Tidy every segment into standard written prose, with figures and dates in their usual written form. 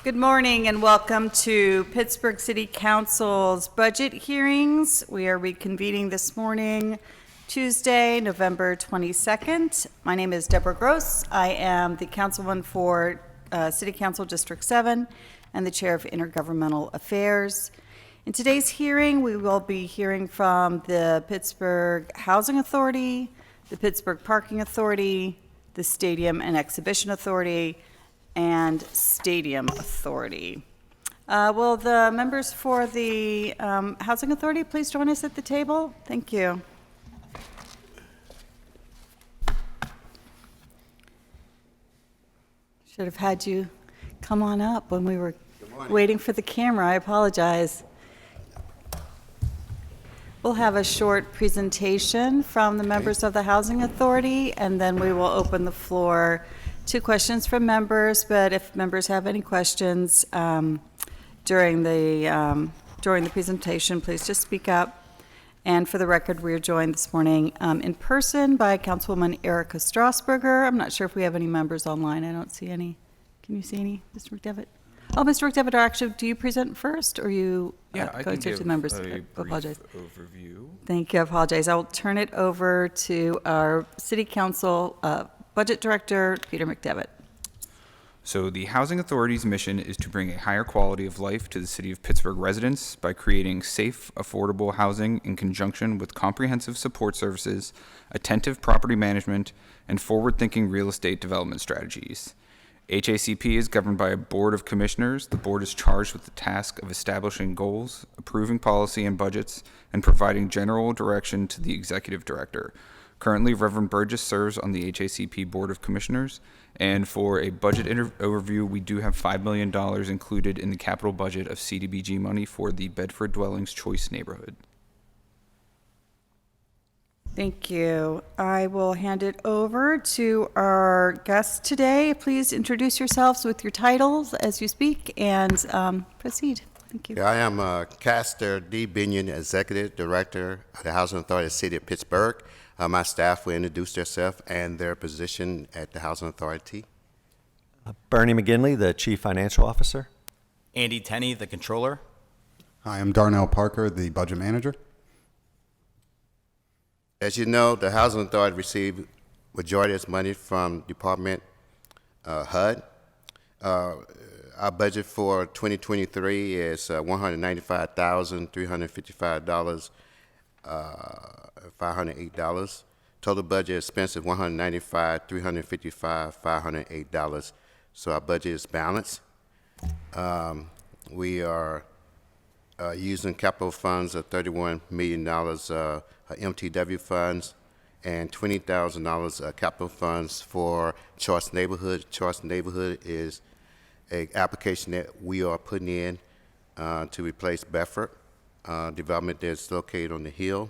Good morning and welcome to Pittsburgh City Council's budget hearings. We are reconvening this morning, Tuesday, November 22nd. My name is Deborah Gross. I am the councilwoman for City Council District 7 and the chair of Intergovernmental Affairs. In today's hearing, we will be hearing from the Pittsburgh Housing Authority, the Pittsburgh Parking Authority, the Stadium and Exhibition Authority, and Stadium Authority. Will the members for the Housing Authority please join us at the table? Thank you. Should have had you come on up when we were waiting for the camera. I apologize. We'll have a short presentation from the members of the Housing Authority, and then we will open the floor to questions from members. But if members have any questions during the presentation, please just speak up. And for the record, we are joined this morning in person by Councilwoman Erica Strasburger. I'm not sure if we have any members online. I don't see any. Can you see any, Mr. McDevitt? Oh, Mr. McDevitt, actually, do you present first, or you go to the members? I apologize. Overview. Thank you. I apologize. I will turn it over to our City Council Budget Director, Peter McDevitt. So the Housing Authority's mission is to bring a higher quality of life to the City of Pittsburgh residents by creating safe, affordable housing in conjunction with comprehensive support services, attentive property management, and forward-thinking real estate development strategies. HACP is governed by a board of commissioners. The board is charged with the task of establishing goals, approving policy and budgets, and providing general direction to the executive director. Currently, Reverend Burgess serves on the HACP Board of Commissioners, and for a budget overview, we do have $5 million included in the capital budget of CDBG money for the Bedford Dwellings Choice neighborhood. Thank you. I will hand it over to our guests today. Please introduce yourselves with your titles as you speak and proceed. Thank you. Yeah, I am Castor D. Binion, Executive Director of the Housing Authority of the City of Pittsburgh. My staff will introduce themselves and their position at the Housing Authority. Bernie McGinley, the Chief Financial Officer. Andy Tenney, the Controller. Hi, I'm Darnell Parker, the Budget Manager. As you know, the Housing Authority received majority of its money from Department HUD. Our budget for 2023 is $195,355, $508. Total budget expense is $195,355, $508. So our budget is balanced. We are using capital funds of $31 million, MTW funds, and $20,000 capital funds for Choice Neighborhood. Choice Neighborhood is an application that we are putting in to replace Bedford development that's located on the hill.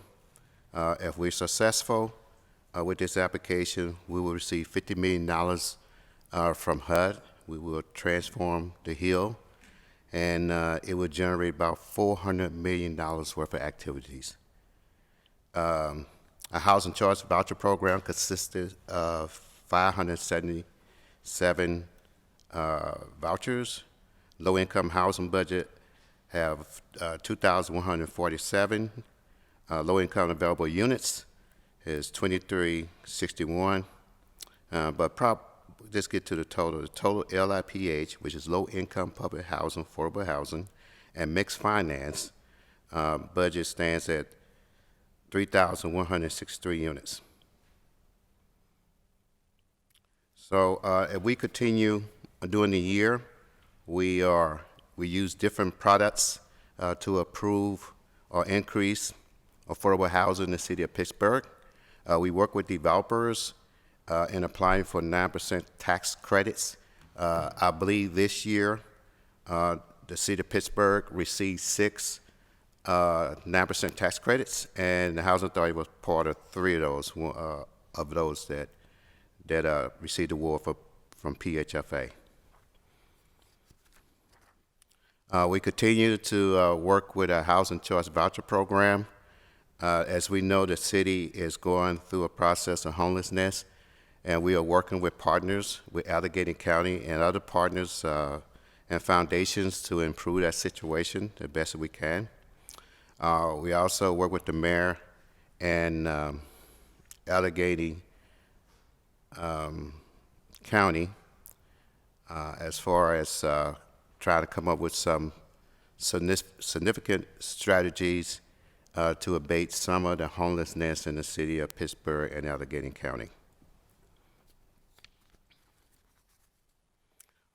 If we're successful with this application, we will receive $50 million from HUD. We will transform the hill, and it will generate about $400 million worth of activities. Our Housing Choice Voucher Program consisted of 577 vouchers. Low-income housing budget have 2,147. Low-income available units is 2361. Let's get to the total. The total LIPH, which is low-income public housing, affordable housing, and mixed finance budget stands at 3,163 units. So if we continue during the year, we use different products to approve or increase affordable housing in the City of Pittsburgh. We work with developers in applying for 9% tax credits. I believe this year the City of Pittsburgh received 6 9% tax credits, and the Housing Authority was part of 3 of those that received the award from PHFA. We continue to work with our Housing Choice Voucher Program. As we know, the city is going through a process of homelessness, and we are working with partners with Allegheny County and other partners and foundations to improve that situation the best that we can. We also work with the mayor and Allegheny County as far as trying to come up with some significant strategies to abate some of the homelessness in the city of Pittsburgh and Allegheny County.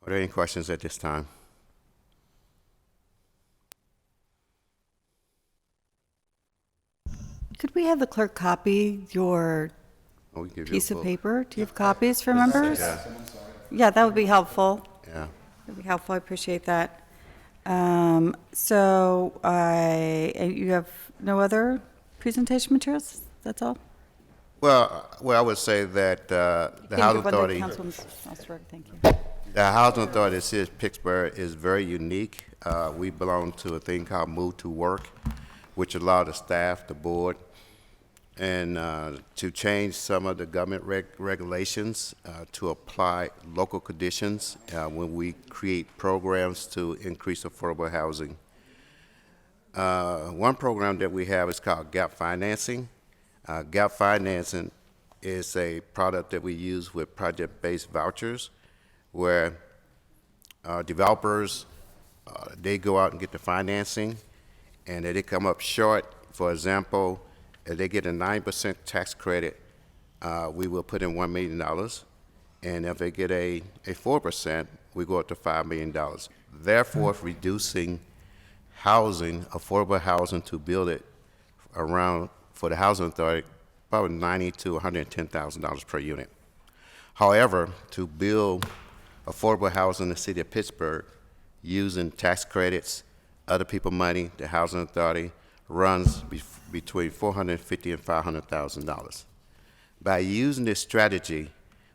Are there any questions at this time? Could we have the clerk copy your Oh, we can give you a piece of book. paper? Do you have copies for members? Yeah, that would be helpful. Yeah. That'd be helpful. I appreciate that. You have no other presentation materials? That's all? Well, I would say that the Thank you, Housing Wonder Authority, Councilman Strasburg, thank you. the Housing Authority of the City of Pittsburgh is very unique. We belong to a thing called Move to Work, which allow the staff, the board, and to change some of the government regulations to apply local conditions when we create programs to increase affordable housing. One program that we have is called Gap Financing. Gap Financing is a product that we use with project-based vouchers where developers, they go out and get the financing, and if they come up short, for example, if they get a 9% tax credit, we will put in $1 million. And if they get a 4%, we go up to $5 million. Therefore, reducing housing, affordable housing to build it around, for the Housing Authority, probably $90,000 to $110,000 per unit. However, to build affordable housing in the city of Pittsburgh using tax credits, other people money, the Housing Authority runs between $450,000 and $500,000. By using this strategy,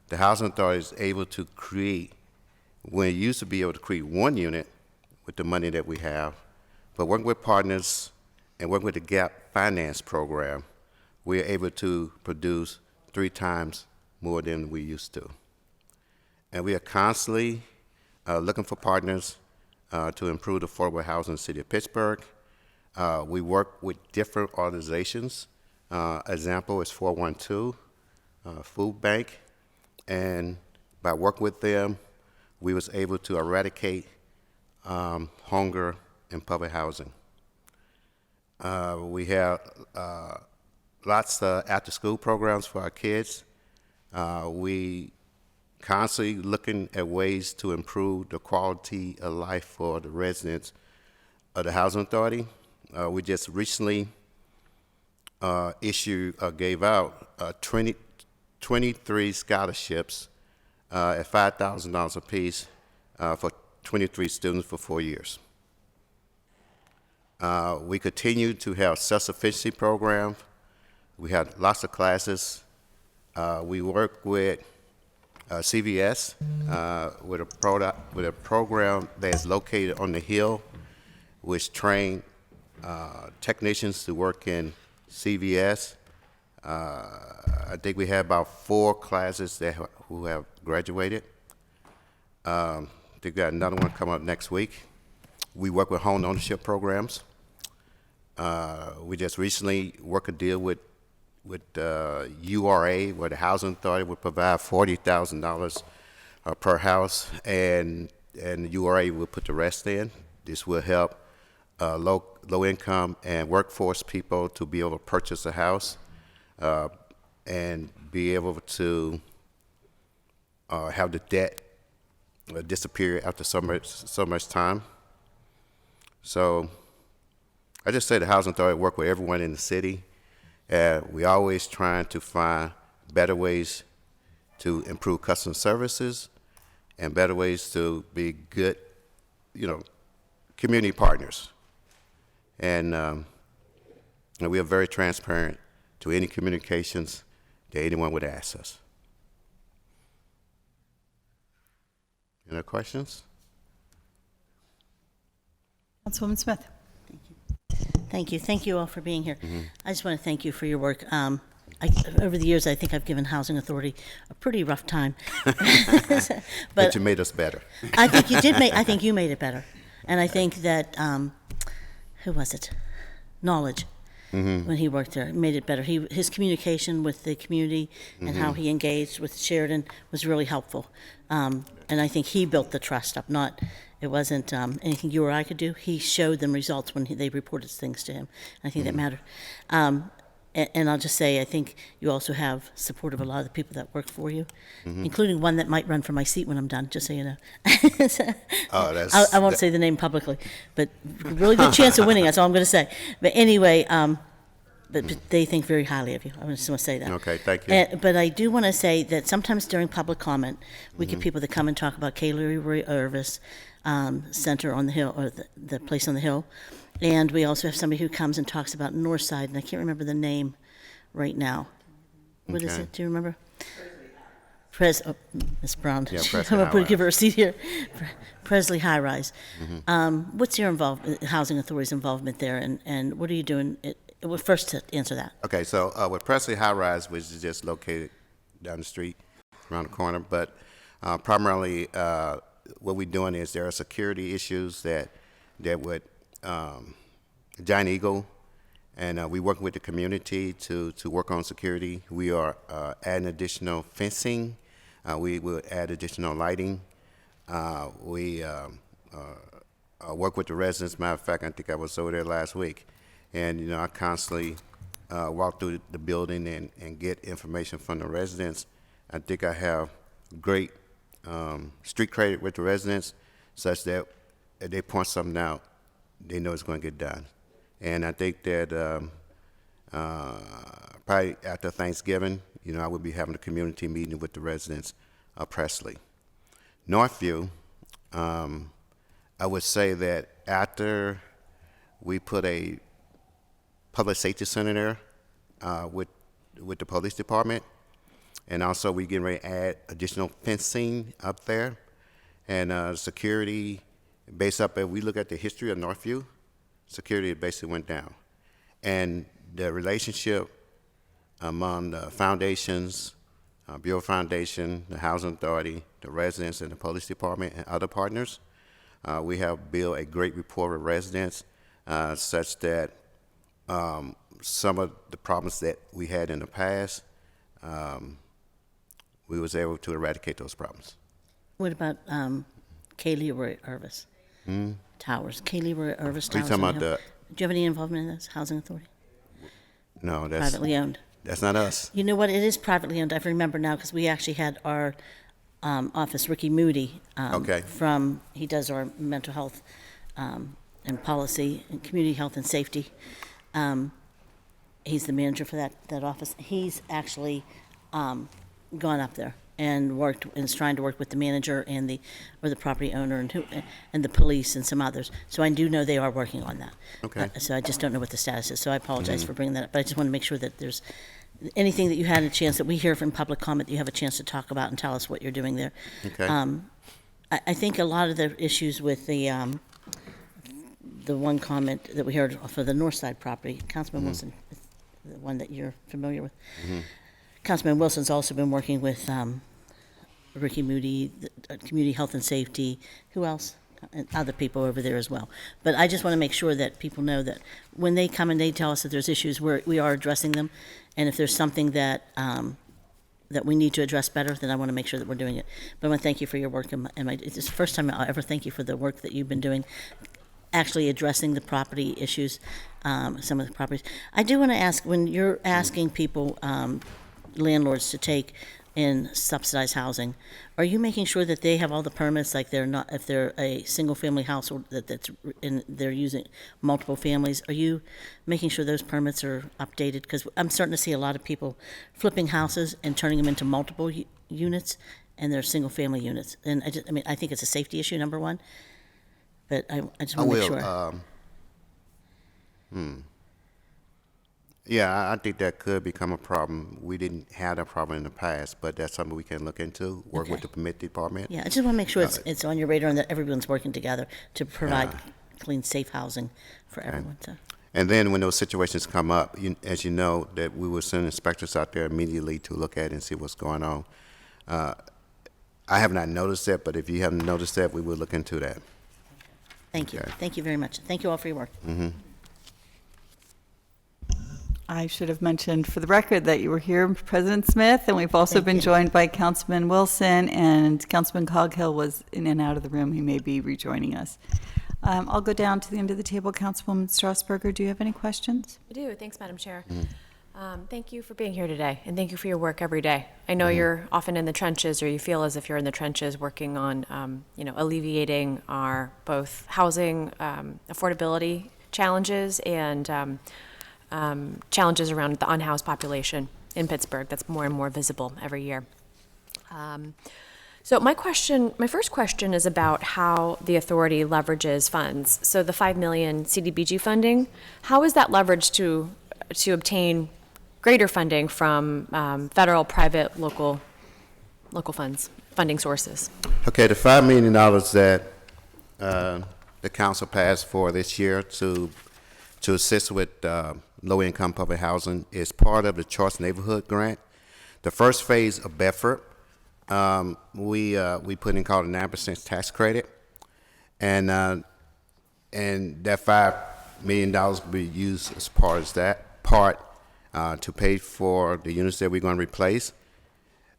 the Housing Authority is able to create, when it used to be able to create one unit with the money that we have, but working with partners and working with the Gap Finance program, we are able to produce 3 times more than we used to. And we are constantly looking for partners to improve affordable housing in the city of Pittsburgh. We work with different organizations. Example is 412 Food Bank, and by working with them, we was able to eradicate hunger in public housing. We have lots of after-school programs for our kids. We constantly looking at ways to improve the quality of life for the residents of the Housing Authority. We just recently gave out 23 scholarships at $5,000 apiece for 23 students for 4 years. We continue to have self-sufficiency programs. We have lots of classes. We work with CVS with a program that is located on the Hill, which train technicians to work in CVS. I think we have about 4 classes who have graduated. I think we got another one coming up next week. We work with home ownership programs. We just recently worked a deal with URA, where the Housing Authority would provide $40,000 per house, and URA will put the rest in. This will help low income and workforce people to be able to purchase a house and be able to have the debt disappear after so much time. So I just say the Housing Authority work with everyone in the city. We always trying to find better ways to improve customer services and better ways to be good, community partners. And we are very transparent to any communications that anyone would ask us. Any other questions? Councilwoman Smith. Thank you. Thank you all for being here. I just want to thank you for your work. over the years, I think I've given Housing Authority a pretty rough time. But you made us better. I think you did I think you made it better. And I think that, who was it? Knowledge. When he worked there, made it better. His communication with the community and how he engaged with Sheridan was really helpful. And I think he built the trust up. It wasn't anything you or I could do. He showed them results when they reported things to him. I think that mattered. And I'll just say, I think you also have support of a lot of the people that work for you, including one that might run for my seat when I'm done, just so you know. I won't say the name publicly, but really good chance of winning, that's all I'm going to say. But anyway, but they think very highly of you. I just want to say that. Okay, thank you. But I do want to say that sometimes during public comment, we get people that come and talk about Kaylee Irvis Center on the Hill, or the place on the Hill. And we also have somebody who comes and talks about Northside, and I can't remember the name right now. What is Okay. it? Do you remember? Miss Brown. Yeah, Presley I'm going to High give her a seat here. Presley High Rise. What's your Housing Authority's involvement there, and what are you doing? Well, first to answer that. Okay, so with Presley High Rise, which is just located down the street, around the corner, but primarily what we're doing is there are security issues that would Giant Eagle, and we work with the community to work on security. We are adding additional fencing. We will add additional lighting. We work with the residents. Matter of fact, I think I was over there last week, and I constantly walk through the building and get information from the residents. I think I have great street credit with the residents, such that if they point something out, they know it's going to get done. And I think that probably after Thanksgiving, I will be having a community meeting with the residents of Presley. Northview, I would say that after we put a public safety center there with the police department, and also we getting ready to add additional fencing up there, and security. Based up, if we look at the history of Northview, security basically went down. And the relationship among the foundations, Bureau Foundation, the Housing Authority, the residents, and the police department, and other partners, we have built a great rapport with residents, such that some of the problems that we had in the past, we was able to eradicate those problems. What about Kaylee Irvis Towers? Kaylee Irvis Towers. Are you talking on about Hill. the? Do you have any involvement in this Housing Authority? No, that's Privately owned. That's not us. You know what? It is privately owned. I remember now because we actually had our office, Ricky Moody. Okay. He does our mental health and policy and community health and safety. He's the manager for that office. He's actually gone up there and worked and is trying to work with the manager and the property owner and the police and some others. So I do know they are working on that. Okay. So I just don't know what the status is. So I apologize for bringing that up. But I just want to make sure that there's anything that you had a chance that we hear from public comment that you have a chance to talk about and tell us what you're doing there. Okay. I think a lot of the issues with the one comment that we heard for the North Side property, Councilman Wilson, the one that you're familiar with. Councilman Wilson's also been working with Ricky Moody, Community Health and Safety, who else? And other people over there as well. But I just want to make sure that people know that when they come and they tell us that there's issues, we are addressing them. And if there's something that that we need to address better, then I want to make sure that we're doing it. But I want to thank you for your work. It's the first time I'll ever thank you for the work that you've been doing, actually addressing the property issues, some of the properties. I do want to ask, when you're asking people, landlords, to take in subsidized housing, are you making sure that they have all the permits, like if they're a single-family household they're using multiple families, are you making sure those permits are updated? Because I'm starting to see a lot of people flipping houses and turning them into multiple units, and they're single-family units. And I think it's a safety issue, number one, but I just want to make sure. Yeah, I think that could become a problem. We didn't have that problem in the past, but that's something we can look into, work with Okay. the permit department. Yeah, I just want to make sure it's on your radar and that everyone's working together to provide clean, safe housing for everyone. So. And then when those situations come up, as you know, that we will send inspectors out there immediately to look at it and see what's going on. I have not noticed that, but if you haven't noticed that, we will look into that. Thank you. Okay. Thank you very much. Thank you all for your work. I should have mentioned for the record that you were here, President Smith, and we've also Thank been you. joined by Councilman Wilson, and Councilman Coghill was in and out of the room. He may be rejoining us. I'll go down to the end of the table. Councilwoman Strasburger, do you have any questions? I do. Thanks, Madam Chair. Thank you for being here today, and thank you for your work every day. I know you're often in the trenches, or you feel as if you're in the trenches working on, alleviating our both housing affordability challenges and challenges around the unhoused population in Pittsburgh. That's more and more visible every year. So my first question is about how the authority leverages funds. So the $5 million CDBG funding, how is that leveraged to obtain greater funding from federal, private, local funding sources? Okay, the $5 million that the council passed for this year to assist with low-income public housing is part of the Choice Neighborhood Grant. The first phase of Bedford, we put in called a 9% tax credit, and that $5 million will be used as part of that to pay for the units that we're going to replace.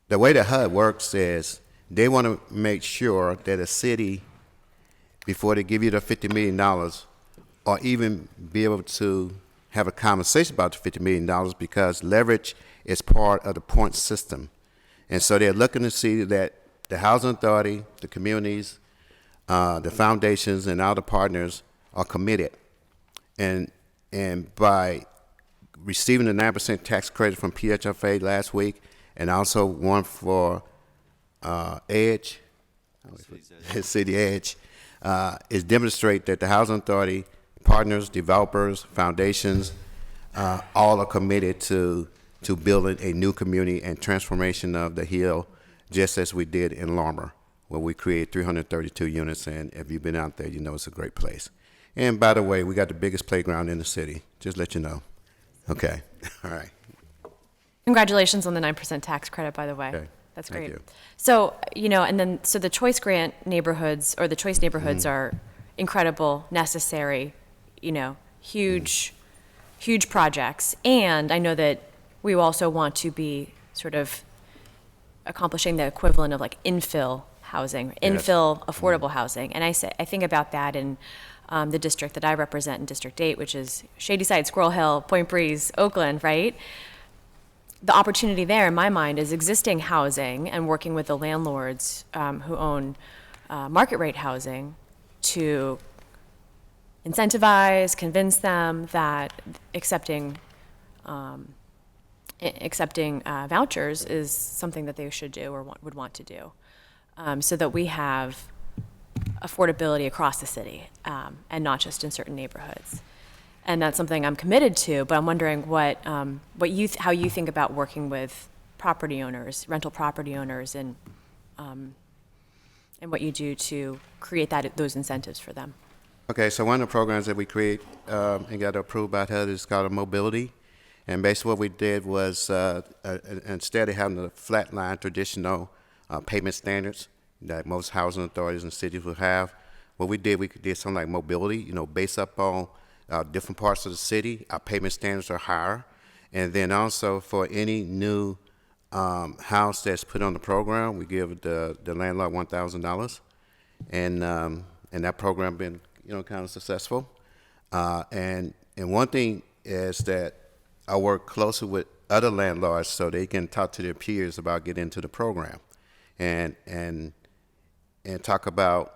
The way the HUD works is they want to make sure that a city, before they give you the $50 million, or even be able to have a conversation about the $50 million, because leverage is part of the point system. And so they're looking to see that the housing authority, the communities, the foundations, and other partners are committed. And by receiving the 9% tax credit from PHFA last week, and also one for Edge, City Edge, is demonstrate that the housing authority, partners, developers, foundations, all are committed to building a new community and transformation of the Hill, just as we did in Larmer, where we created 332 units, and if you've been out there, you know it's a great place. And by the way, we got the biggest playground in the city, just let you know. Okay, all right. Congratulations on the 9% tax credit, by the way. Okay. That's Thank great. you. So, and then, so the Choice Grant neighborhoods, or the Choice neighborhoods are incredible, necessary, huge projects. And I know that we also want to be sort of accomplishing the equivalent of like infill housing, infill affordable housing. And I think about that in the district that I represent in District 8, which is Shadyside, Squirrel Hill, Point Breeze, Oakland, right? The opportunity there, in my mind, is existing housing and working with the landlords who own market rate housing to incentivize, convince them that accepting vouchers is something that they should do or would want to do, so that we have affordability across the city and not just in certain neighborhoods. And that's something I'm committed to, but I'm wondering how you think about working with property owners, rental property owners, and what you do to create those incentives for them. Okay, so one of the programs that we create and got approved by HUD is called a mobility. And basically what we did was, instead of having the flat line traditional payment standards that most housing authorities and cities would have, what we did something like mobility, based up on different parts of the city. Our payment standards are higher. And then also for any new house that's put on the program, we give the landlord $1,000. And that program been, kind of successful. And one thing is that I work closely with other landlords so they can talk to their peers about getting into the program and talk about,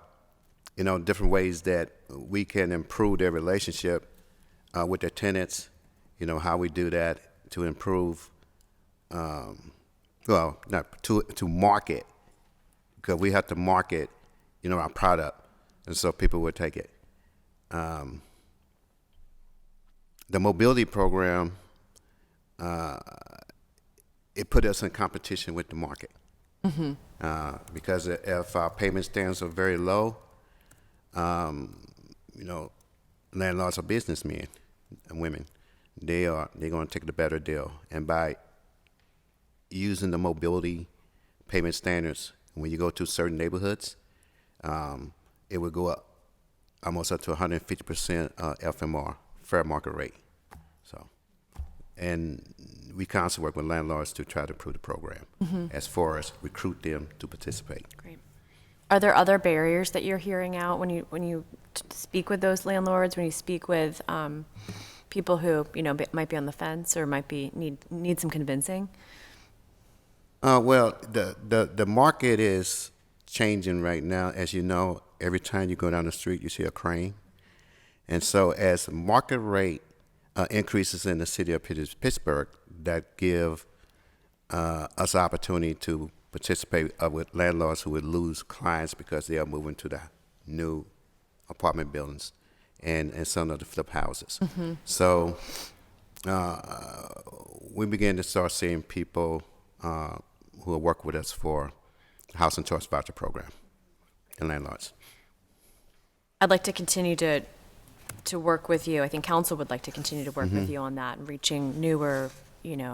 different ways that we can improve their relationship with their tenants, how we do that to improve, to market, because we have to market, our product, and so people would take it. The mobility program, it put us in competition with the market. Because if our payment standards are very low, landlords are businessmen. and women, they're going to take the better deal. And by using the mobility payment standards, when you go to certain neighborhoods, it would go up almost up to 150% FMR, fair market rate. So, and we constantly work with landlords to try to improve the program as far as recruit them to participate. Great. Are there other barriers that you're hearing out when you speak with those landlords, when you speak with people who, might be on the fence or might be need some convincing? Well, the market is changing right now. As you know, every time you go down the street, you see a crane. And so as market rate increases in the city of Pittsburgh, that give us opportunity to participate with landlords who would lose clients because they are moving to the new apartment buildings and some of the flip houses. So we began to start seeing people who will work with us for House and Choice Voucher Program and landlords. I'd like to continue to work with you. I think council would like to continue to work with you on that and reaching newer, kind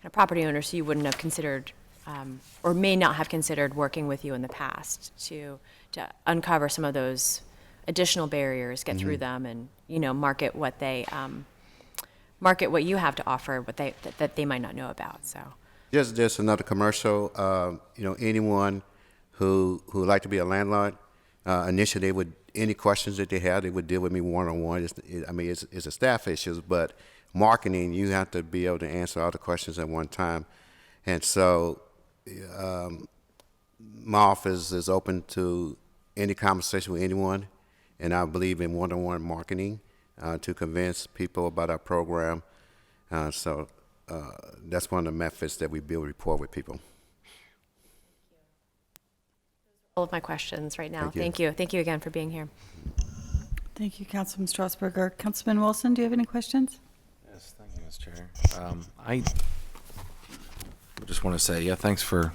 of property owners who you wouldn't have considered or may not have considered working with you in the past to uncover some of those additional barriers, get through them, and market what you have to offer, that they might not know about. So Just another commercial. Anyone who would like to be a landlord, initially they would, any questions that they have, they would deal with me one-on-one. It's a staff issue, but marketing, you have to be able to answer all the questions at one time. And so my office is open to any conversation with anyone, and I believe in one-on-one marketing to convince people about our program. So that's one of the methods that we build rapport with people. all of my questions right now. Thank you. Thank you. Thank you again for being here. Thank you, Councilman Strasburger. Councilman Wilson, do you have any questions? Yes, thank you, Ms. Chair. I just want to say, thanks for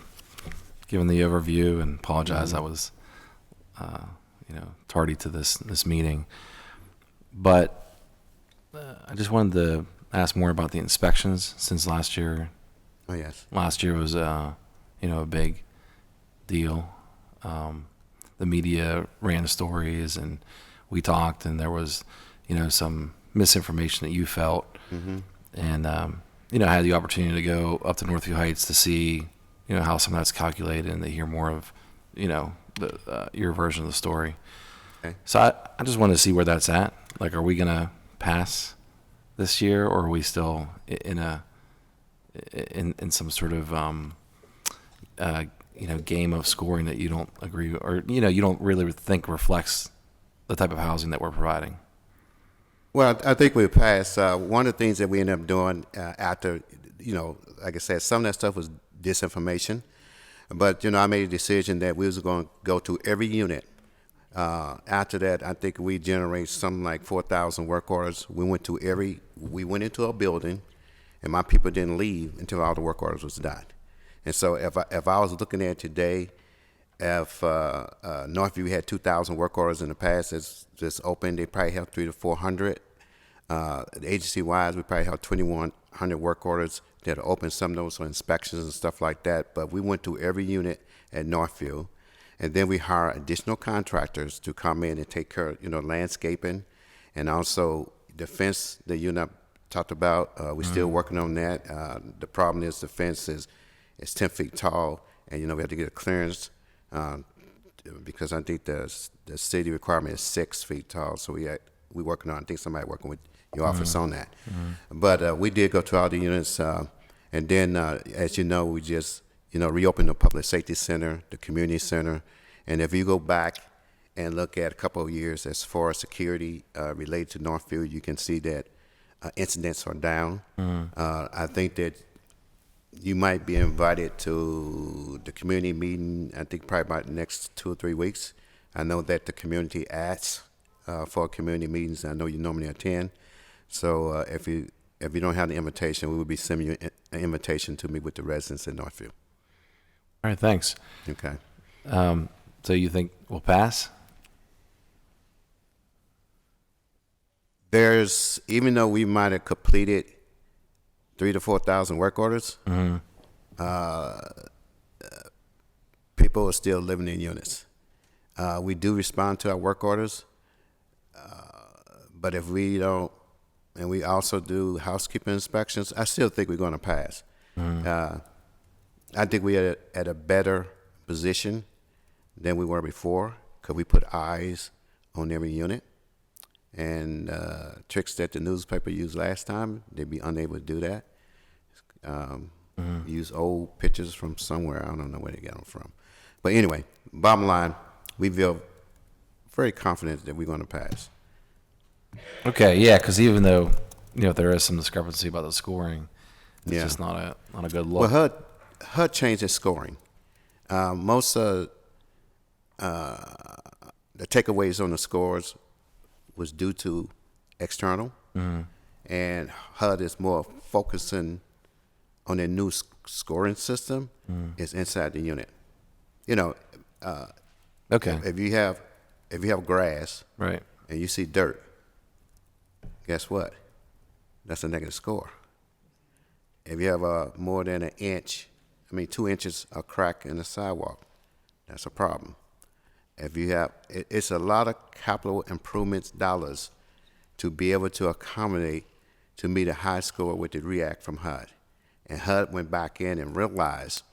giving the overview, and apologize I was, tardy to this meeting. But I just wanted to ask more about the inspections since last year. Oh, yes. Last year was, a big deal. The media ran stories, and we talked, and there was, some misinformation that you felt. Mm-hmm. And, I had the opportunity to go up to Northview Heights to see, how some of that's calculated, and to hear more of, your version of the story. Okay. So I just wanted to see where that's at. Like, are we going to pass this year, or are we still in some sort of, game of scoring that you don't agree, or, you don't really think reflects the type of housing that we're providing? Well, I think we passed. One of the things that we ended up doing after, like I said, some of that stuff was disinformation. But, I made a decision that we was going to go to every unit. After that, I think we generated something like 4,000 work orders. We went into a building, and my people didn't leave until all the work orders was done. And so if I was looking at today, if Northview had 2,000 work orders in the past that's just open, they probably have 300 to 400. Agency-wise, we probably have 2,100 work orders that are open. Some of those are inspections and stuff like that. But we went to every unit at Northview, and then we hired additional contractors to come in and take care of, landscaping, and also the fence that you talked about. We're still working on that. The problem is the fence is 10 feet tall, and we have to get a clearance because I think the city requirement is 6 feet tall. So we're working on. I think somebody working with your office on that. But we did go to all the units, and then as you know, we just reopened the public safety center, the community center, and if you go back and look at a couple of years as far as security related to Northview, you can see that incidents are down. I think that you might be invited to the community meeting, I think probably about the next 2 or 3 weeks. I know that the community asks for community meetings. I know you normally attend. So if you don't have the invitation, we will be sending you an invitation to meet with the residents in Northview. All right, thanks. Okay. So you think we'll pass? even though we might have completed 3,000 to 4,000 work orders, people are still living in units. We do respond to our work orders, but if we don't, and we also do housekeeping inspections, I still think we're going to pass. I think we're at a better position than we were before because we put eyes on every unit. And tricks that the newspaper used last time, they'd be unable to do that. Use old pictures from somewhere. I don't know where they got them from. But anyway, bottom line, we feel very confident that we're going to pass. Okay, yeah, because even though there is some discrepancy about the scoring, it's just not a good look. Well, HUD changed its scoring. Most of the takeaways on the scores was due to external, and HUD is more focusing on their new scoring system. Is inside the unit. Okay, If you have grass, right. and you see dirt, guess what? That's a negative score. If you have more than 2 inches of crack in the sidewalk, that's a problem. If you have, it's a lot of capital improvements dollars to be able to accommodate to meet a high score with the REACT from HUD. And HUD went back in and realized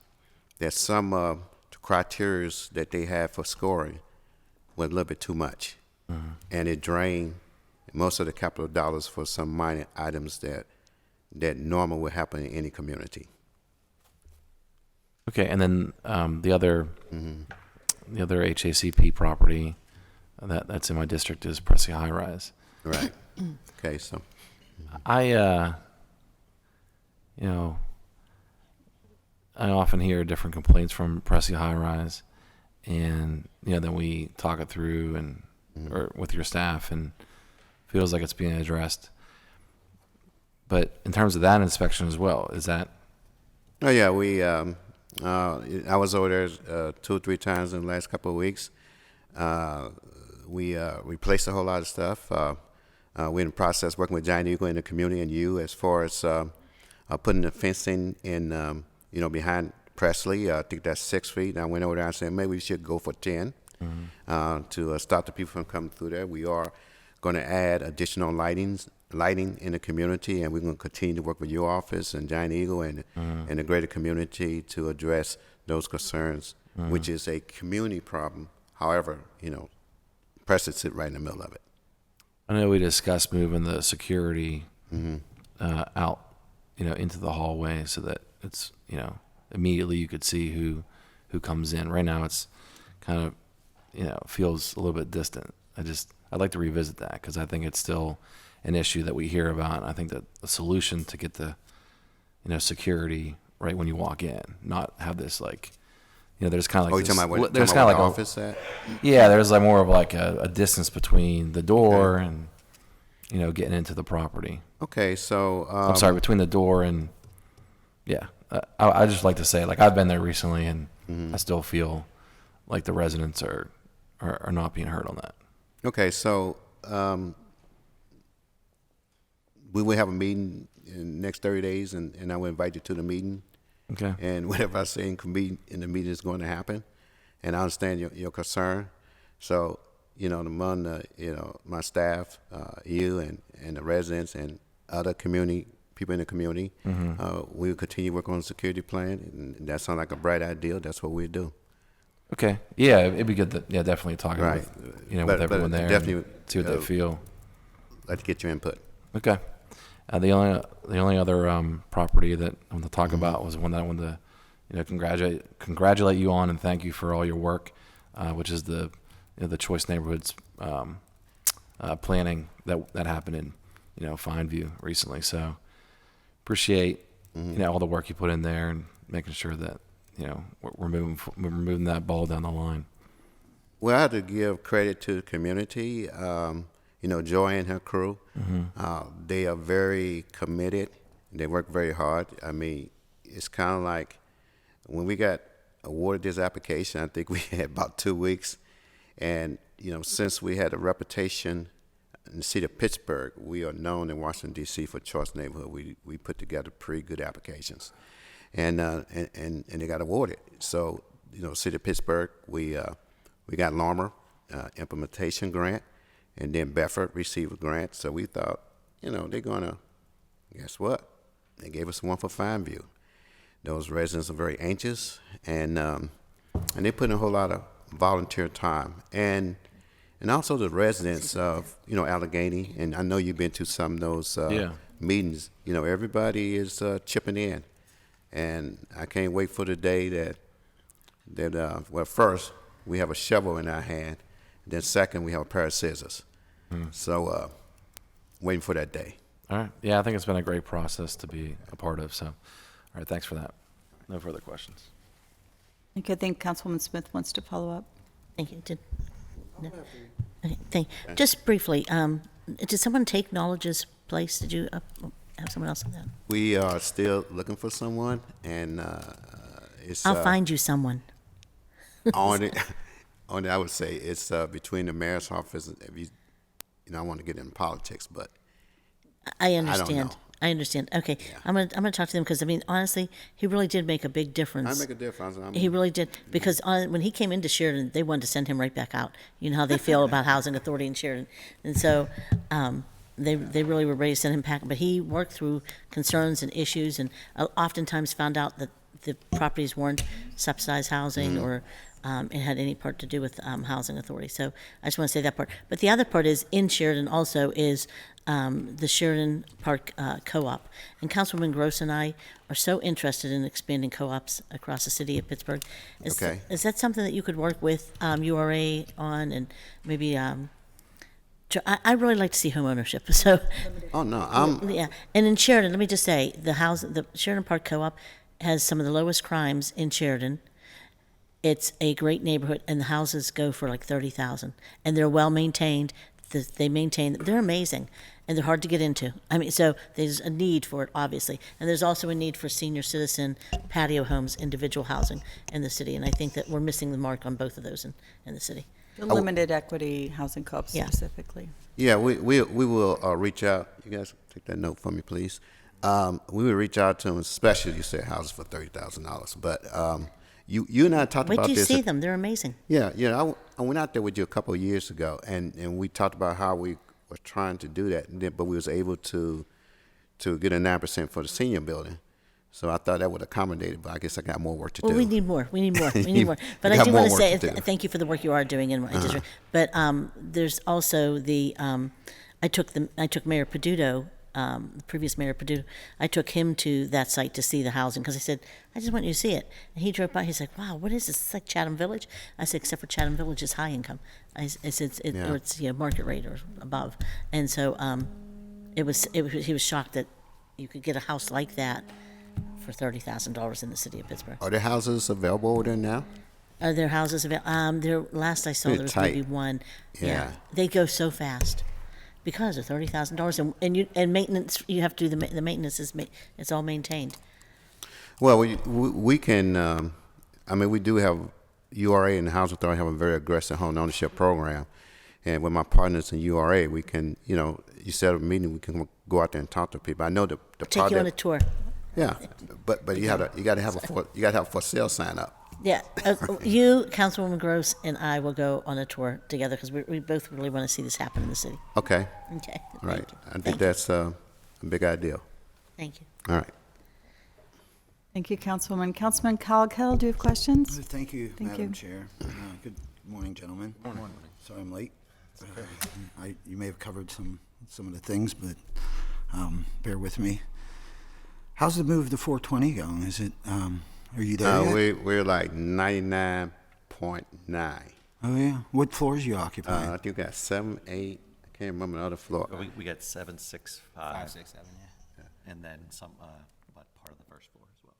that some of the criteria that they had for scoring was a little bit too much. And it drained most of the capital dollars for some minor items that normal would happen in any community. Okay, and then the other HACP property that's in my district is Pressia High Rise. Right. Okay, so. I often hear different complaints from Pressia High Rise, and then we talk it through or with your staff, and feels like it's being addressed. But in terms of that inspection as well, is that? Oh yeah, I was over there 2 or 3 times in the last couple of weeks. We replaced a whole lot of stuff. We're in the process working with Giant Eagle in the community and you as far as putting the fencing in, behind Presley. I think that's 6 feet. And I went over there and said maybe we should go for 10 to stop the people from coming through there. We are going to add additional lighting in the community, and we're going to continue to work with your office and Giant Eagle and the greater community to address those concerns, which is a community problem. However, Preston sit right in the middle of it. I know we discussed moving the security out, into the hallway so that it's, immediately you could see who comes in. Right now it's kind of, feels a little bit distant. I'd like to revisit that because I think it's still an issue that we hear about. I think that the solution to get the, security right when you walk in, not have this there's kind of like you're talking about there's kind of like office at? Yeah, there's like more of like a distance between the door and getting into the property. Okay, so I'm sorry, between the door and I just like to say I've been there recently and I still feel like the residents are not being heard on that. Okay, so we will have a meeting in the next 30 days, and I will invite you to the meeting. Okay. And whatever I say in the meeting is going to happen, and I understand your concern. So, among my staff, you and the residents and other community people in the community, we will continue to work on the security plan, and that sounds like a bright idea. That's what we do. Okay. Yeah, it'd be good to definitely talking Right. with everyone there. Definitely and see what they feel. Like to get your input. Okay. The only other property that I want to talk about was one that I wanted to congratulate you on and thank you for all your work, which is the Choice Neighborhoods planning that happened in Fineview recently. So appreciate all the work you put in there and making sure that we're moving that ball down the line. Well, I have to give credit to the community. Joy and her crew, they are very committed. They work very hard. I mean, it's kind of like when we got awarded this application, I think we had about 2 weeks. And, since we had a reputation in the city of Pittsburgh, we are known in Washington, D.C. for choice neighborhood. We put together pretty good applications, and they got awarded. So, city of Pittsburgh, we got Larmer implementation grant, and then Bedford received a grant. So we thought, they're gonna, guess what? They gave us one for Fineview. Those residents are very anxious, and they put in a whole lot of volunteer time, and also the residents of Allegheny, and I know you've been to some of those meetings. Everybody is chipping in, and I can't wait for the day that well, first we have a shovel in our hand, and then second we have a pair of scissors. So waiting for that day. All right. Yeah, I think it's been a great process to be a part of. So, all right, thanks for that. No further questions. I think Councilwoman Smith wants to follow up. Thank you. No. Okay, just briefly, did someone take Knowledge's place? Did you have someone else in that? We are still looking for someone, and it's. I'll find you someone. on it, I would say it's between the mayor's office. I don't want to get into politics, but I understand. I don't know. I understand. Okay, Yeah. I'm gonna talk to them because honestly, he really did make a big difference. I make a difference. He really did, because when he came into Sheridan, they wanted to send him right back out. You know how they feel about housing authority in Sheridan, and so they really were ready to send him back. But he worked through concerns and issues, and oftentimes found out that the properties weren't subsidized housing or it had any part to do with housing authority. So I just want to say that part. But the other part is in Sheridan also is the Sheridan Park Co-op. And Councilwoman Gross and I are so interested in expanding co-ops across the city of Pittsburgh. Okay. Is that something that you could work with URA on, and maybe I really like to see home ownership. So Oh no, yeah, and in Sheridan, let me just say, the Sheridan Park Co-op has some of the lowest crimes in Sheridan. It's a great neighborhood, and the houses go for like $30,000, and they're well maintained. They're amazing, and they're hard to get into. So there's a need for it, obviously, and there's also a need for senior citizen patio homes, individual housing in the city, and I think that we're missing the mark on both of those in the city. The limited equity housing co-op Yeah. specifically. Yeah, we will reach out. You guys take that note from me, please. We will reach out to them, especially you said houses for $30,000. But you and I talked Wait about till you this. see them; they're amazing. Yeah. I went out there with you a couple of years ago, and we talked about how we were trying to do that, but we was able to get a 9% for the senior building. So I thought that would accommodate it, but I guess I got more work to do. Well, we need more. We need more. But We I got do more want to work say to do. thank you for the work you are doing in my district. But there's also the I took Mayor Peduto, the previous Mayor Peduto. I took him to that site to see the housing because I said, I just want you to see it. And he drove by. He's like, wow, what is this? It's like Chatham Village. I said, except for Chatham Village is high income. I said, Yeah. or it's market rate or above. And so he was shocked that you could get a house like that for $30,000 in the city of Pittsburgh. Are there houses available over there now? Are there houses available? There, last I saw, They're there was tight. maybe one. Yeah. They go so fast because of $30,000, and maintenance. You have to do the maintenance it's all maintained. Well, we can. We do have URA and the Housing Authority have a very aggressive home ownership program, and with my partners in URA, we can. You set up a meeting, we can go out there and talk to people. I know the Take you on a tour. Yeah, but you got to have a for sale sign up. Yeah, you, Councilwoman Gross, and I will go on a tour together because we both really want to see this happen in the city. Okay. Okay. All right. Thank you. I think Thank you. that's a big idea. Thank you. All right. Thank you, Councilwoman. Councilman Coghill, do you have questions? Thank you, Thank Madam you. Chair. Good morning, gentlemen. Morning. Sorry I'm late. You may have covered some of the things, but bear with me. How's the move to 420 going? Is it? Are you there yet? We're like 99.9. Oh yeah. What floors you occupy? I think we got 7, 8. I can't remember the other floor. We got 7, 6, 5. 5, 6, 7, yeah. And then some, part of the first floor as well.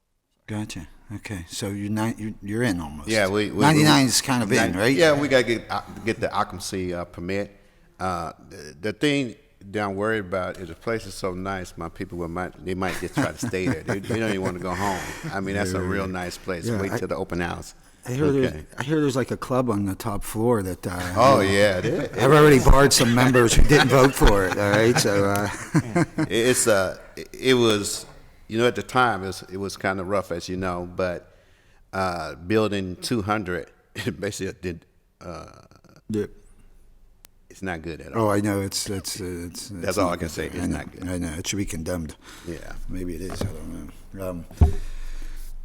Gotcha. Okay, so you're in almost. Yeah, we 99 is kind of in, right? Yeah, we got to get the occupancy permit. The thing that I'm worried about is the place is so nice. My people might just try to stay there. They don't even want to go home. That's a real nice place. Yeah, Wait till the open house. I hear there's like a club on the top floor that. Oh yeah, it is. I've already barred some members who didn't vote for it. All right, so it was, at the time it was kind of rough, as you know, but building 200 basically did. yeah. It's not good at all. Oh, I know. It's That's all I can say. It's not good. I know. It should be condemned. Yeah. Maybe it is. I don't know.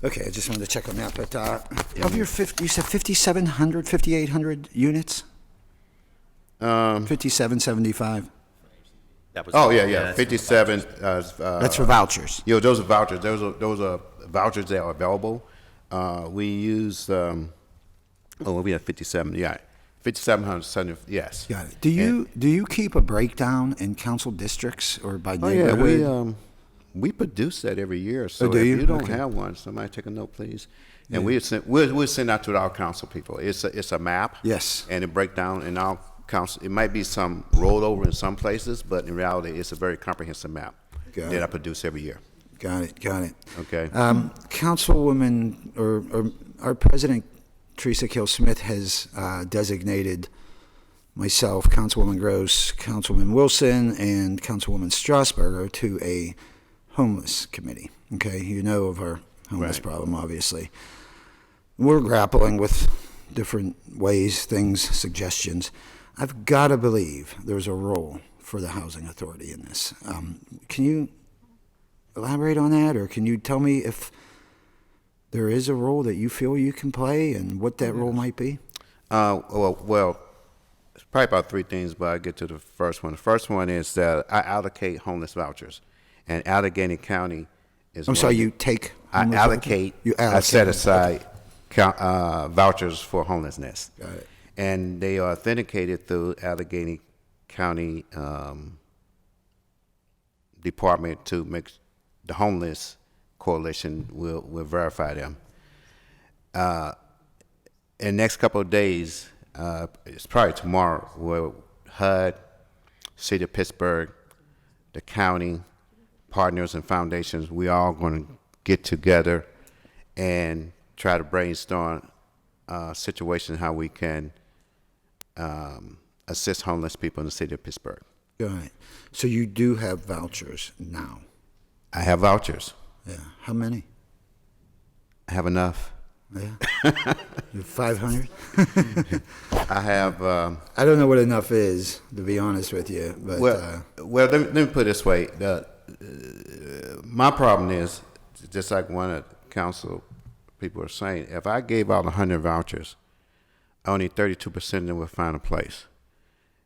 Okay, I just wanted to check on that. But of your you said 5,700, 5,800 units? 5,775. That was Oh yeah. 57. That's for vouchers. Those are vouchers. Those are vouchers that are available. We use. We have 57. Yeah. 5,770. Yes. Got it. Do you keep a breakdown in council districts or by Oh yeah, neighborhood? we produce that every year. So do if you? you don't Okay. have one, somebody take a note, please. And Yeah. we'll send out to our council people. It's a map. Yes. And it break down in our council. It might be some rollover in some places, but in reality, it's a very comprehensive map Got that it. I produce every year. Got it. Okay. Councilwoman or our president, Teresa Kill Smith, has designated myself, Councilwoman Gross, Councilman Wilson, and Councilwoman Strasburger to a homeless committee. Okay, you know of our homeless Right. problem, obviously. We're grappling with different ways, things, suggestions. I've got to believe there's a role for the Housing Authority in this. Can you elaborate on that, or can you tell me if there is a role that you feel you can play and what that role might be? Well, it's probably about three things, but I'll get to the first one. The first one is that I allocate homeless vouchers, and Allegheny County is. I'm sorry, you take. I homeless allocate. vouchers? You I allocate. set aside vouchers for homelessness, Got it. and they are authenticated through Allegheny County Department to make the homeless coalition will verify them. In the next couple of days, it's probably tomorrow, where HUD, City of Pittsburgh, the county, partners and foundations, we all going to get together and try to brainstorm a situation how we can assist homeless people in the City of Pittsburgh. Got it. So you do have vouchers now? I have vouchers. Yeah. How many? I have enough. Yeah. 500? I have. I don't know what enough is, to be honest with you. But Well, let me put it this way. My problem is, just like one of the council people are saying, if I gave out 100 vouchers, only 32% of them would find a place.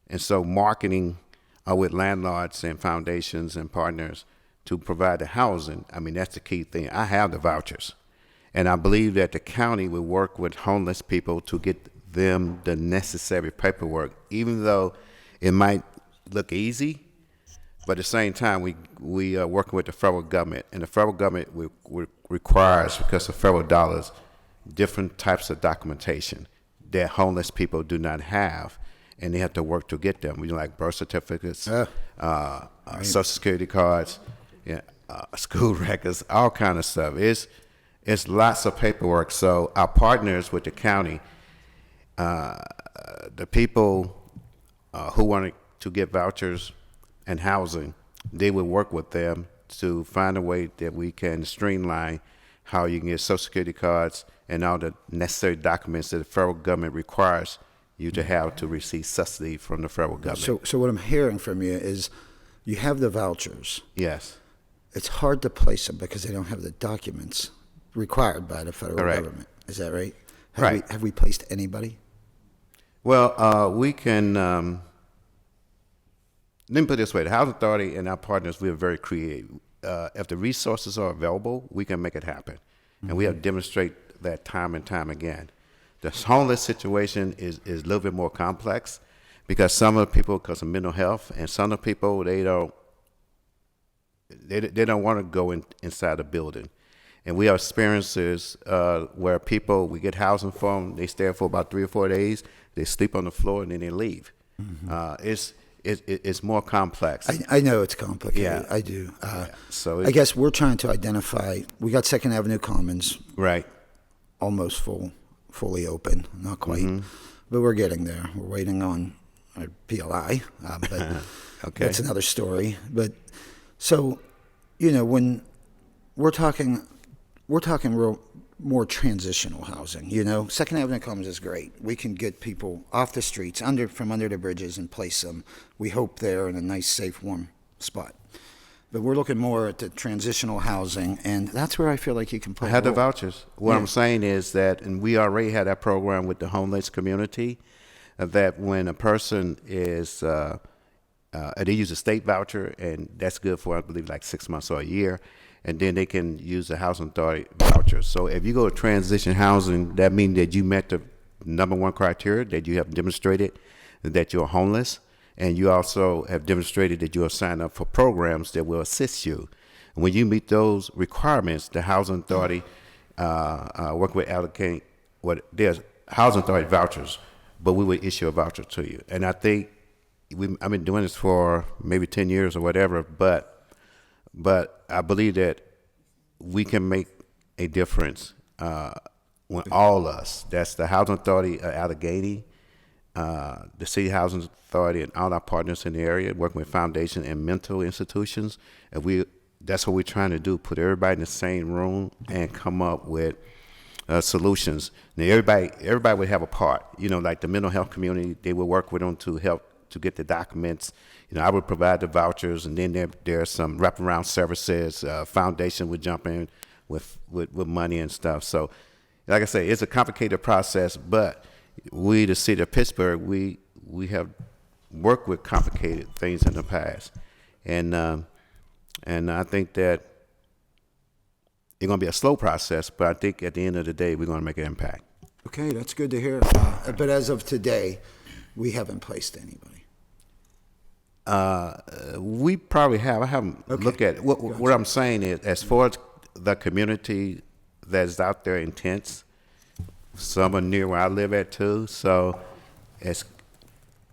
And so marketing with landlords and foundations and partners to provide the housing, I mean, that's the key thing. I have the vouchers. And I believe that the county will work with homeless people to get them the necessary paperwork, even though it might look easy. But at the same time, we are working with the federal government, and the federal government requires, because of federal dollars, different types of documentation that homeless people do not have, and they have to work to get them. We like birth certificates, Social Security cards, school records, all kind of stuff. It's lots of paperwork. So our partners with the county, the people who wanted to get vouchers and housing, they would work with them to find a way that we can streamline how you can get Social Security cards and all the necessary documents that the federal government requires you to have to receive subsidy from the federal government. so what I'm hearing from you is you have the vouchers. Yes. It's hard to place them because they don't have the documents required by the federal Correct. government. Is that right? Right. Have we placed anybody? Well, we can, let me put it this way. The Housing Authority and our partners, we are very creative. If the resources are available, we can make it happen. And we have demonstrated that time and time again. The homeless situation is a little bit more complex because some of the people, because of mental health, and some of the people, they don't want to go inside a building. And we have experiences where people, we get housing for them, they stay for about 3 or 4 days, they sleep on the floor, and then they leave. It's more complex. I know it's complicated. Yeah. I do. So I guess we're trying to identify. We got Second Avenue Commons right. almost full fully open, not quite, but we're getting there. We're waiting on our PLI, but Okay. that's another story. But so, when we're talking real more transitional housing. Second Avenue Commons is great. We can get people off the streets, from under the bridges, and place them. We hope they're in a nice, safe, warm spot. But we're looking more at the transitional housing, and that's where I feel like you can play. I had the a role. vouchers. What Yeah. I'm saying is that, and we already had that program with the homeless community, that when a person is, they use a state voucher, and that's good for, I believe, like 6 months or a year, and then they can use the housing authority voucher. So if you go to transition housing, that means that you met the number one criteria, that you have demonstrated that you're homeless, and you also have demonstrated that you are signed up for programs that will assist you. And when you meet those requirements, the housing authority work with allocate there's housing authority vouchers, but we would issue a voucher to you. And I think I've been doing this for maybe 10 years or whatever, but I believe that we can make a difference when all us, that's the Housing Authority of Allegheny, the City Housing Authority, and all our partners in the area, working with foundation and mental institutions, and that's what we're trying to do, put everybody in the same room and come up with solutions. Now, everybody would have a part, like the mental health community, they would work with them to help to get the documents. I would provide the vouchers, and then there's some wraparound services. Foundation would jump in with money and stuff. So, like I say, it's a complicated process, but we, the city of Pittsburgh, we have worked with complicated things in the past, and I think that it's going to be a slow process, but I think at the end of the day, we're going to make an impact. Okay, that's good to hear. But as of today, we haven't placed anybody. We probably have. I haven't looked at it. What I'm saying is, as far as the community that's out there in tents, some are near where I live at too. So,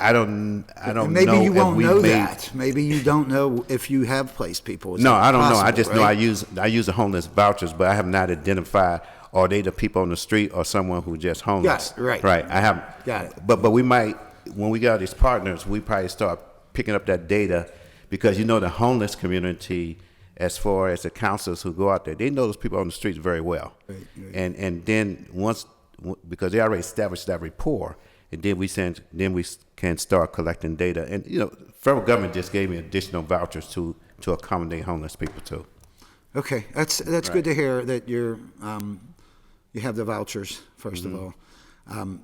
I don't Maybe know you if won't we know made- that. Maybe you don't know if you have placed people. Is No, that I don't know. I possible, just know I right? use the homeless vouchers, but I have not identified are they the people on the street or someone who just homeless. Got it, right. Right. I haven't. Got it. But we might, when we got these partners, we probably start picking up that data, because the homeless community, as far as the counselors who go out there, they know those people on the streets very well. Right. And then because they already established that rapport, and then we can start collecting data. And federal government just gave me additional vouchers to accommodate homeless people too. Okay, that's good to hear that you have the vouchers, first of all,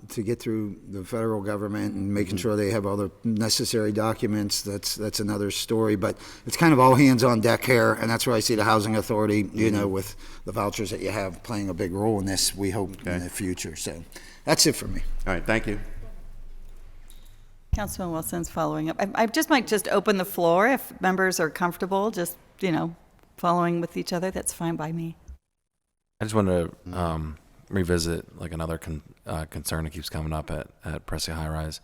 to get through the federal government and making sure they have all the necessary documents. That's another story, but it's kind of all hands on deck here, and that's where I see the Housing Authority, with the vouchers that you have playing a big role in this, we hope, in the future. So that's it for me. All right, thank you. Councilman Wilson's following up. I might open the floor if members are comfortable, following with each other. That's fine by me. I just want to revisit another concern that keeps coming up at Prescott High Rise,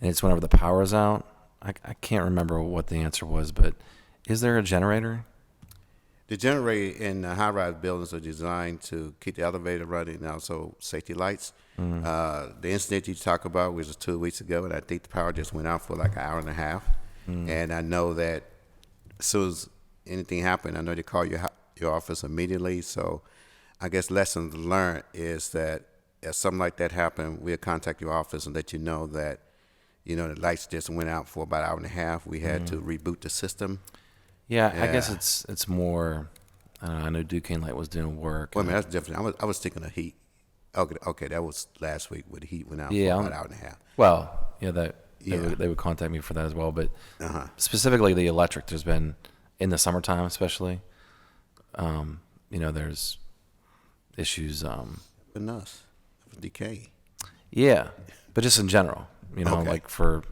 and it's whenever the power is out. I can't remember what the answer was, but is there a generator? The generator in the high-rise buildings are designed to keep the elevator running and also safety lights. The incident you talk about was 2 weeks ago, and I think the power just went out for like an hour and a half. And I know that as soon as anything happened, I know they call your office immediately. So I guess lessons learned is that if something like that happened, we'll contact your office and let you know that, the lights just went out for about an hour and a half. We had to reboot the system. Yeah, I guess it's more. I don't know, I know Duquesne Light was doing work. Well, I mean, that's different. I was thinking of heat. Okay, that was last week where the heat went out Yeah, for about an hour and a half. Well, yeah, they would contact me for that as well. But specifically the electric, there's been in the summertime, especially. There's issues. With us, decay. Yeah, but just in general, Okay. like for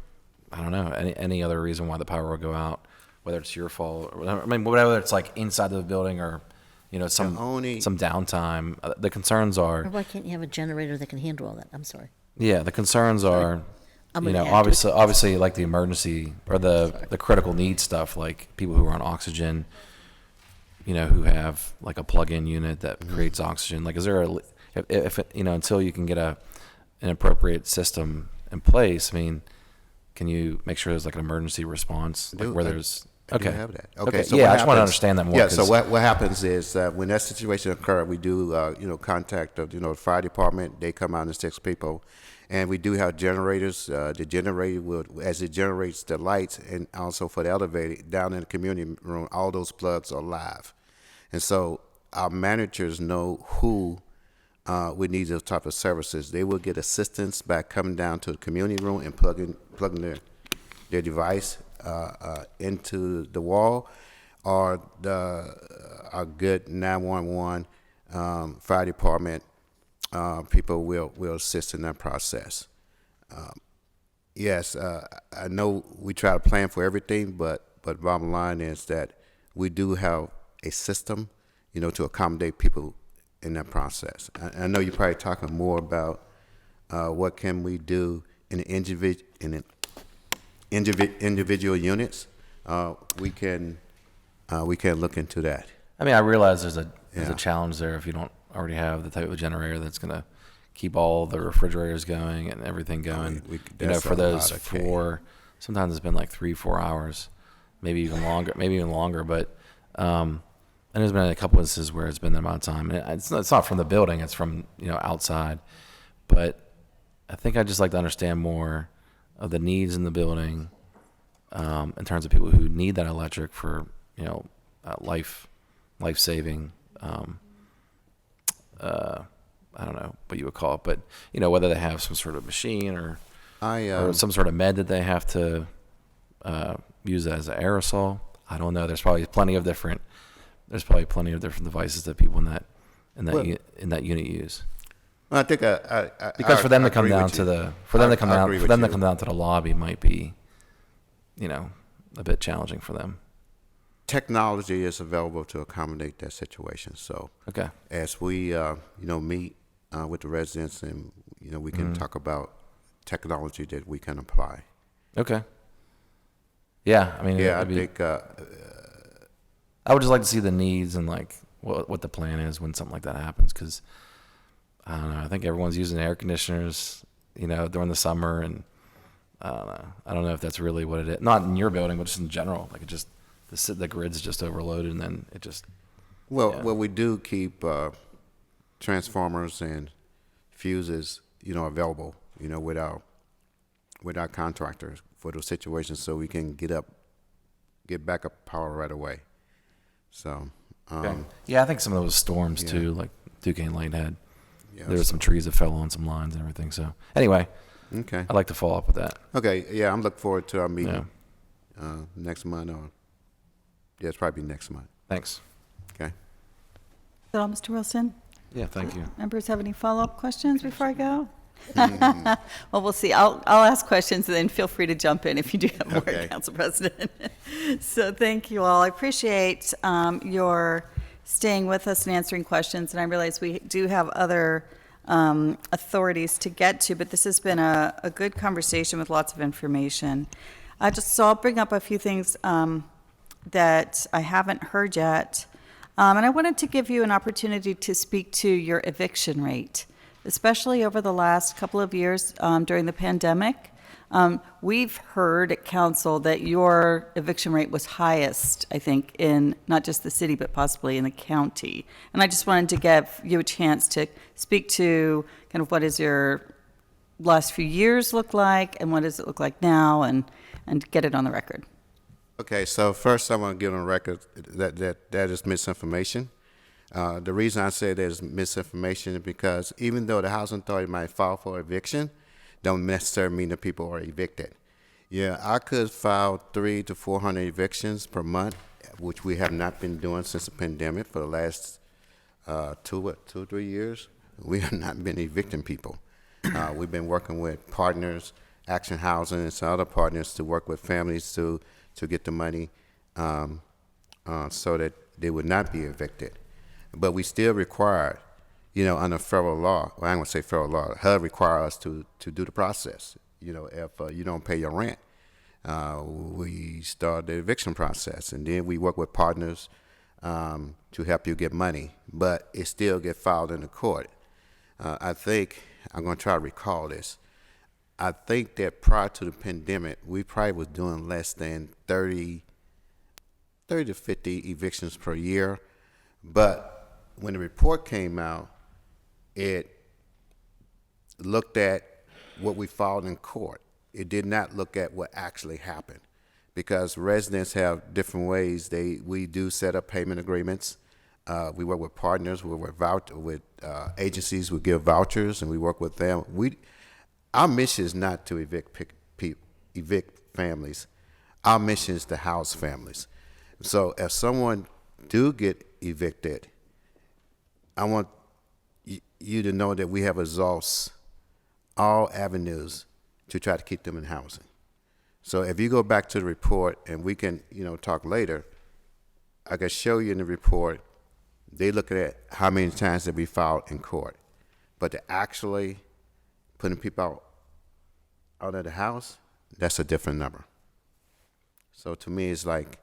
I don't know any other reason why the power will go out, whether it's your fault or whatever. I mean, whatever it's like inside of the building or some downtime. The concerns Or are why can't you have a generator that can handle all that? I'm sorry. the concerns are I'm gonna add to it. obviously like the emergency or the critical needs stuff, like people who are on oxygen, who have like a plug-in unit that creates oxygen. Like, is if it, until you can get an appropriate system in place, I mean, can you make sure there's like an emergency response, like where there's I do okay. have that. Okay. So Yeah, what I just want to happens- understand that more. Yeah. So 'cause- what happens is when that situation occurs, we do contact the fire department. They come out and 6 people, and we do have generators. The generator will, as it generates the lights, and also for the elevator down in the community room, all those plugs are live, and so our managers know who would need those type of services. They will get assistance by coming down to the community room and plugging their device into the wall, or our good 911 fire department people will assist in that process. Yes, I know we try to plan for everything, but bottom line is that we do have a system, to accommodate people in that process. I know you're probably talking more about what can we do in the individual units. We can look into that. I mean, I realize there's a Yeah. challenge there if you don't already have the type of generator that's going to keep all the refrigerators going and everything going. that's For a those lot of K. 4, sometimes it's been like 3-4 hours, maybe even longer. But and there's been a couple instances where it's been that amount of time. And it's not from the building; it's from outside. But I think I'd just like to understand more of the needs in the building in terms of people who need that electric for life saving. I don't know what you would call it, but whether they have some sort of machine or some sort of med that they have to use as an aerosol. I don't know. There's probably plenty of different devices that people in that unit use. I think Because for them to come agree down with to you. the come down to the lobby might be, a bit challenging for them. Technology is available to accommodate that situation. So Okay. as we meet with the residents, and we can talk about technology that we can apply. Okay. Yeah, I mean, Yeah, I it'd be- think I would just like to see the needs and like what the plan is when something like that happens. Because I don't know. I think everyone's using air conditioners, during the summer, and I don't know. I don't know if that's really what it is. Not in your building, but just in general. Like the grid's just overloaded, and then it just. well, we do keep transformers and fuses, available, with our contractors for those situations, so we can get backup power right away. So, Yeah, I think some of those storms too, like Duquesne Light had. yeah, There were some trees that fell on some lines and everything. So anyway, okay. I'd like to follow up with that. Okay, yeah, I'm looking forward to our meeting Yeah. next month, or it's probably next month. Thanks. Okay. Is that all, Mr. Wilson? Yeah, thank you. Members have any follow-up questions before I go? Well, we'll see. I'll ask questions, and then feel free to jump in if you do have more, Okay. Council President. So thank you all. I appreciate your staying with us and answering questions, and I realize we do have other authorities to get to, but this has been a good conversation with lots of information. So I'll bring up a few things that I haven't heard yet. And I wanted to give you an opportunity to speak to your eviction rate, especially over the last couple of years during the pandemic. We've heard at council that your eviction rate was highest, I think, in not just the city, but possibly in the county. And I just wanted to give you a chance to speak to kind of what does your last few years look like, and what does it look like now, and get it on the record. Okay, so first I want to get on record that is misinformation. The reason I say there's misinformation is because even though the housing authority might file for eviction, don't necessarily mean that people are evicted. Yeah, I could file 300 to 400 evictions per month, which we have not been doing since the pandemic for the last 2 or 3 years. We have not been evicting people. We've been working with partners, Action Housing, and some other partners to work with families to get the money so that they would not be evicted. But we still required, under federal law, well, I ain't gonna say federal law, HUD requires us to do the process. If you don't pay your rent, we start the eviction process, and then we work with partners to help you get money, but it still get filed in the court. I think, I'm going to try to recall this. I think that prior to the pandemic, we probably was doing less than 30 to 50 evictions per year. But when the report came out, it looked at what we filed in court. It did not look at what actually happened, because residents have different ways. We do set up payment agreements. We work with partners. We work with agencies. We give vouchers, and we work with them. Our mission is not to evict families. Our mission is to house families. So if someone do get evicted, I want you to know that we have exhausted all avenues to try to keep them in housing. So if you go back to the report, and we can, talk later, I can show you in the report, they look at how many times that we filed in court. But to actually putting people out of the house, that's a different number. So to me, it's like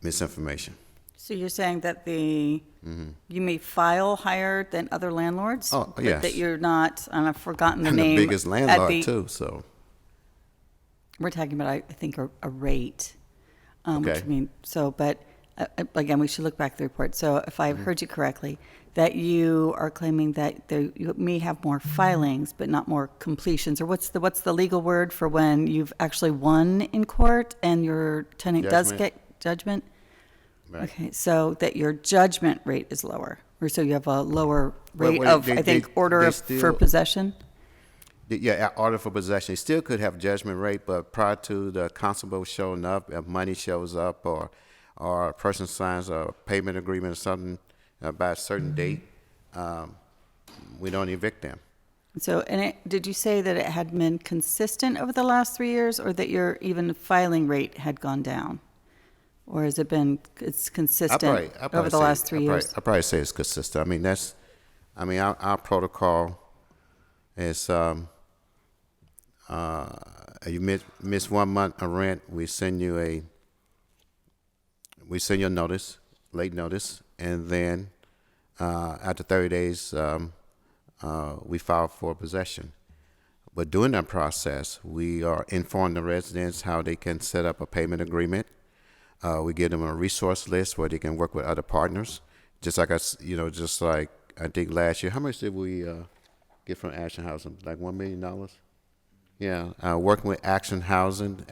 misinformation. So you're saying that you may file higher than other landlords? Oh, but yes. that you're not, and I've forgotten the I'm name. the biggest landlord too, so. We're talking about, I think, a rate. Okay. Which I mean, but again, we should look back at the report. So if I've heard you correctly, that you are claiming that you may have more filings, but not more completions, or what's the legal word for when you've actually won in court and your tenant does Judgment. get judgment? Right. Okay, so that your judgment rate is lower, or so you have a lower rate Well, of, I think, order for still- possession? Yeah, order for possession. You still could have judgment rate, but prior to the constable showing up, if money shows up or a person signs a payment agreement or something by a certain date, we don't evict them. So, did you say that it had been consistent over the last 3 years, or that your even filing rate had gone down? Or has it been, it's consistent over the last 3 years? I probably say it's consistent. Our protocol is, you miss 1 month of rent, we send you a notice, late notice, and then after 30 days, we file for possession. But during that process, we are informing the residents how they can set up a payment agreement. We give them a resource list where they can work with other partners. Just like I think last year, how much did we get from Action Housing? Like $1 million? Yeah, working with Action Housing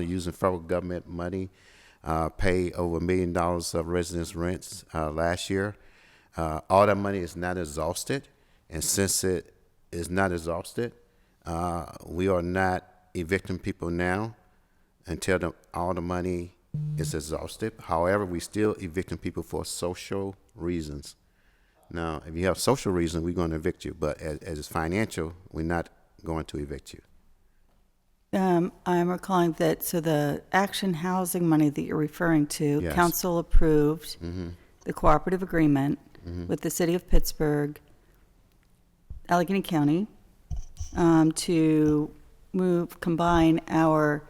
using federal government money, pay over $1 million of residents' rents last year. All that money is not exhausted, and since it is not exhausted, we are not evicting people now until all the money is exhausted. However, we still evicting people for social reasons. Now, if you have social reasons, we're going to evict you, but as it's financial, we're not going to evict you. I'm recalling that, so the Action Housing money that you're referring to, Yes. council approved the cooperative agreement with the city of Pittsburgh, Allegheny County, to combine our,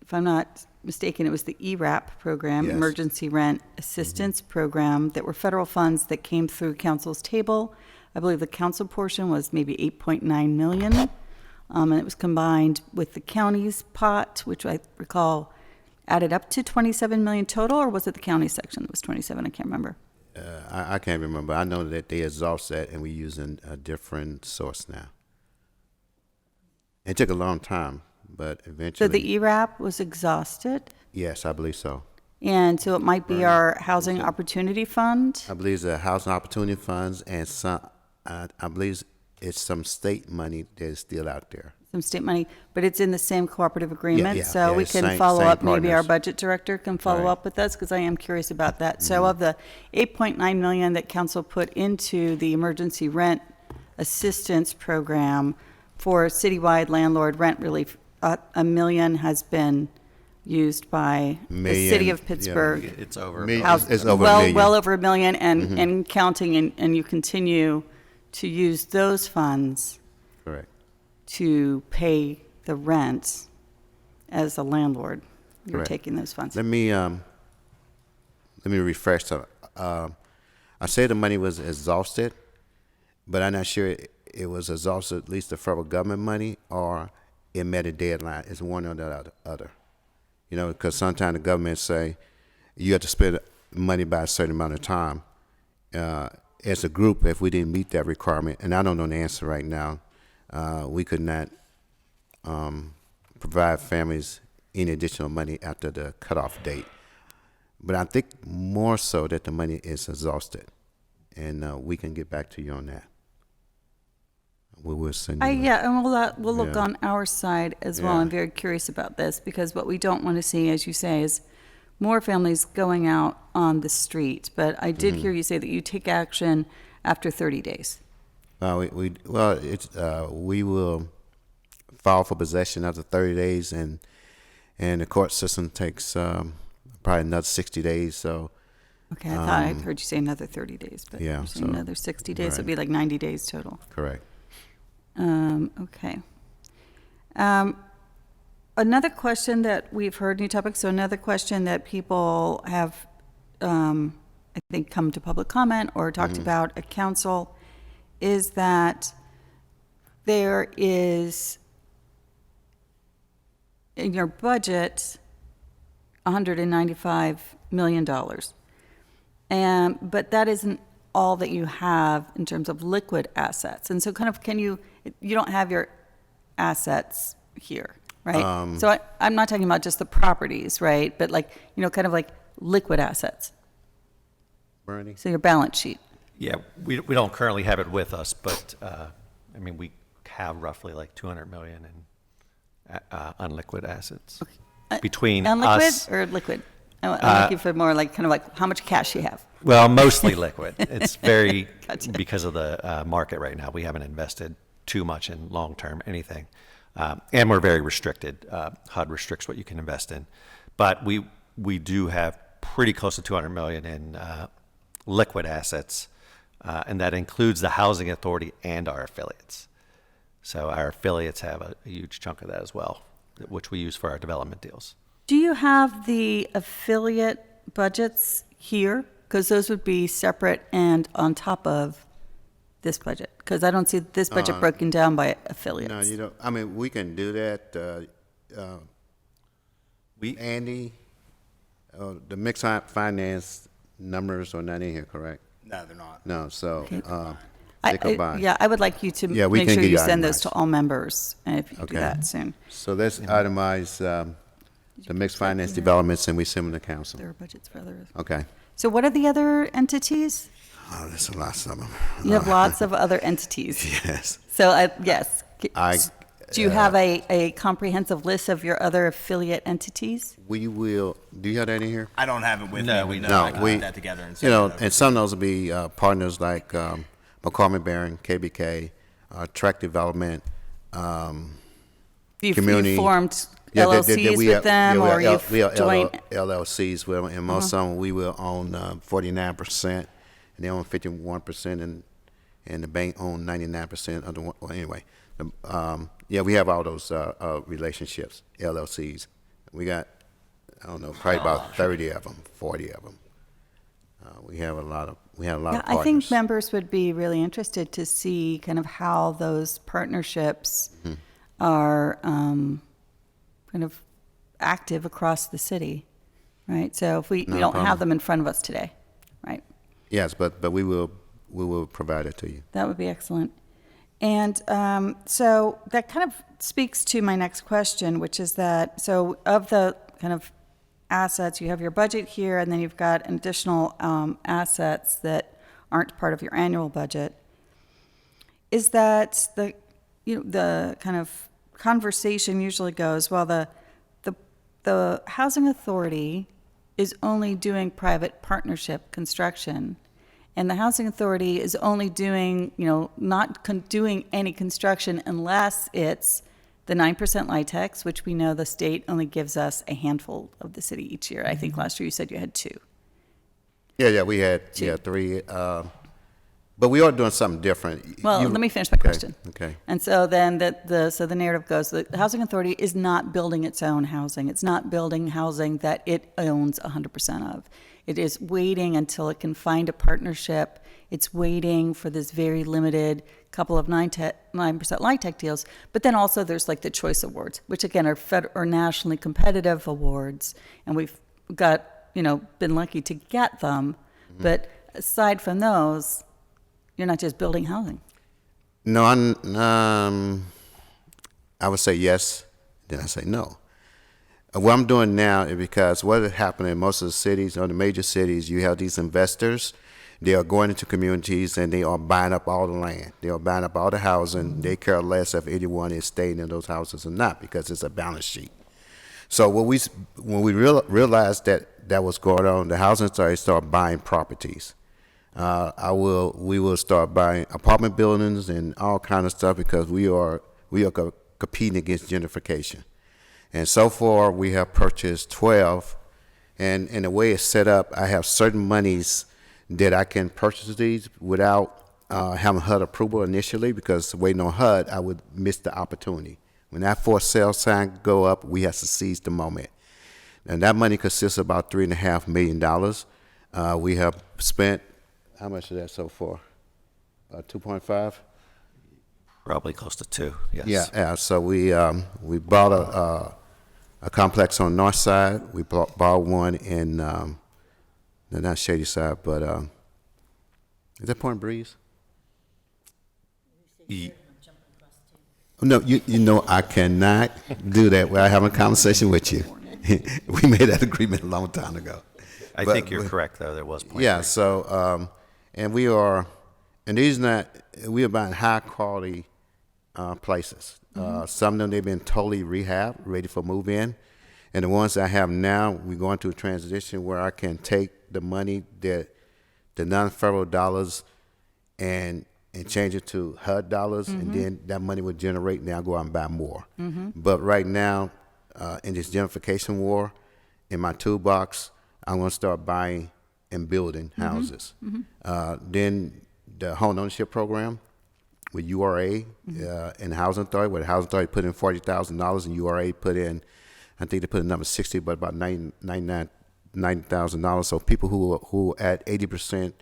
if I'm not mistaken, it was the ERAP program, Yes. Emergency Rent Assistance Program, that were federal funds that came through council's table. I believe the council portion was maybe 8.9 million. And it was combined with the county's pot, which I recall added up to 27 million total, or was it the county section that was 27? I can't remember. I can't remember. I know that they exhaust that, and we're using a different source now. It took a long time, but eventually. So the ERAP was exhausted, Yes, I believe so. and so it might be our Housing Opportunity Fund. I believe it's the Housing Opportunity Funds and some. I believe it's some state money that is still out there. Some state money, but it's in the same cooperative agreement, yeah, so we it's can same follow up, maybe our partners. budget director can follow Right. up with us, because I am curious about that. So of the 8.9 million that council put into the emergency rent assistance program for citywide landlord rent relief, $1 million has been used by the city Million, of Pittsburgh. It's over. It's over well, $1 million. well over $1 million, and counting, and you continue to use those funds Correct. to pay the rent as a landlord. You're Correct. taking those funds. Let me refresh some. I say the money was exhausted. but I'm not sure it was exhausted, at least the federal government money, or it met a deadline. It's one or the other. You know, because sometimes the government say you have to spend money by a certain amount of time. As a group, if we didn't meet that requirement, and I don't know the answer right now, we could not provide families any additional money after the cutoff date. But I think more so that the money is exhausted, and we can get back to you on that. We will send you. Yeah, and we'll look Yeah. on our side as well. Yeah. I'm very curious about this because what we don't want to see, as you say, is more families going out on the street. But I did hear you say that you take action after 30 days. We will file for possession after 30 days, and the court system takes probably another 60 days. So Okay, I thought I heard you say another 30 days, but yeah, you're saying so- another 60 days. It'd right. be like 90 days total. correct. Okay. Another question that we've heard, new topic, so another question that people have, I think, come to public comment or talked about at council is that there is, in your budget, $195 million. But that isn't all that you have in terms of liquid assets. And so kind of, you don't have your assets here, right? So I'm not talking about just the properties, right? But like, kind of like liquid assets. Bernie? So your balance sheet. Yeah, we don't currently have it with us, but, I mean, we have roughly like 200 million in unliquid assets between Unliquid us. or liquid? I'm looking for more like, kind of like how much cash you have. Well, mostly liquid. It's very, Gotcha. because of the market right now, we haven't invested too much in long-term anything. And we're very restricted. HUD restricts what you can invest in. But we do have pretty close to 200 million in liquid assets, and that includes the housing authority and our affiliates. So our affiliates have a huge chunk of that as well, which we use for our development deals. Do you have the affiliate budgets here? Because those would be separate and on top of this budget. Because I don't see this budget broken down by affiliates. No, you don't. I mean, we can do that. Andy, the mixed finance numbers are not in here, correct? No, they're not. No, so I they combine. Yeah, I would like you to Yeah, we make can sure get you you send those to itemized. all members, and if you do Okay. that soon. So let's itemize the mixed finance developments, and we send them to council. There are budgets for others. Okay. So what are the other entities? Oh, there's a lot of them. You have lots of other entities. Yes. So, yes. I- Do you have a comprehensive list of your other affiliate entities? We will. Do you have that in here? I don't have it with No, me. we but don't. I can we, put that together and you send know, it over. and some of those will be partners like McCormick Barron, KBK, Track Development, You've Community- formed yeah, LLCs we with have- them, yeah, or we have you've we have joined? LLCs with them, and most of them we will own 49%, and they own 51%, and the bank own 99% of the one. Well, anyway, yeah, we have all those relationships, LLCs. We got, I don't know, probably about 30 of them, 40 of them. We have a lot of Yeah, partners. I think members would be really interested to see kind of how those partnerships Mm-hmm. are kind of active across the city, right? So if we No don't problem. have them in front of us today, right? Yes, but we will provide it to you. That would be excellent. And so that kind of speaks to my next question, which is that, so of the kind of assets, you have your budget here, and then you've got additional assets that aren't part of your annual budget. Is that the kind of conversation usually goes, well, the housing authority is only doing private partnership construction, and the housing authority is only doing, not doing any construction unless it's the 9% LITEX, which we know the state only gives us a handful of the city each year. I think last year you said you had 2. Yeah, we had Two. 3. But we are doing something different. Well, You- let me finish my question. Okay. And so then the narrative goes, the Housing Authority is not building its own housing. It's not building housing that it owns 100% of. It is waiting until it can find a partnership. It's waiting for this very limited couple of 9% LIHTC deals. But then also there's like the choice awards, which again are or nationally competitive awards. And we've got, been lucky to get them. Mm-hmm. But aside from those, you're not just building housing. No, I would say yes, then I say no. What I'm doing now is because what is happening in most of the cities, or the major cities, you have these investors. They are going into communities and they are buying up all the land. They are buying up all the housing. They care less if anyone is staying in those houses or not because it's a balance sheet. So when we realized that was going on, the housing authority started buying properties. We will start buying apartment buildings and all kind of stuff because we are competing against gentrification. And so far we have purchased 12, and the way it's set up, I have certain monies that I can purchase these without having HUD approval initially, because waiting on HUD, I would miss the opportunity. When that for sale sign go up, we have to seize the moment. And that money consists of about $3.5 million. We have spent, how much is that so far? About 2.5? Probably close to 2, yes. Yeah. So we bought a complex on the north side. We bought one in, not Shady Side, but is that Point Breeze? No, you know I cannot do that without having a conversation with you. We made that agreement a long time ago. I think you're correct, though. There was point. Yeah. So and we are buying high quality places. Some of them they've been totally rehabbed, ready for move in, and the ones I have now, we're going through a transition where I can take the money that the non-federal dollars and change it to HUD dollars, and then that money would generate, and I'll go out and buy more. But right now, in this gentrification war, in my toolbox, I'm going to start buying and building houses. Then the home ownership program with URA and the Housing Authority, where the Housing Authority put in $40,000 and URA put in, I think they put in number 60, but about $90,000. So people who at 80%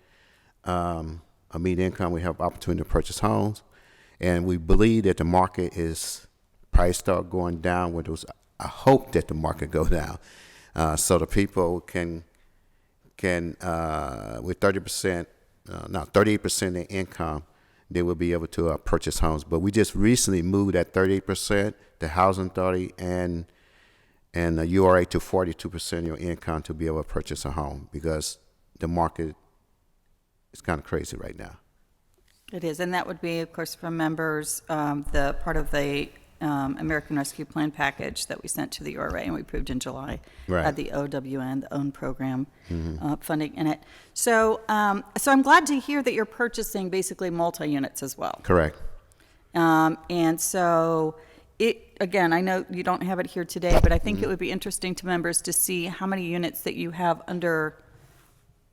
of median income, we have opportunity to purchase homes, and we believe that the market is price start going down. I hope that the market go down, so the people can with 38% of their income, they will be able to purchase homes. But we just recently moved that 38%, the Housing Authority and the URA, to 42% of your income to be able to purchase a home, because the market is kind of crazy right now. It is, and that would be, of course, from members, the part of the American Rescue Plan package that we sent to the URA and we approved in July. Right. Had the OWN, the OWN program, funding in it. So I'm glad to hear that you're purchasing basically multi-units as well. Correct. And so again, I know you don't have it here today, but I think it would be interesting to members to see how many units that you have under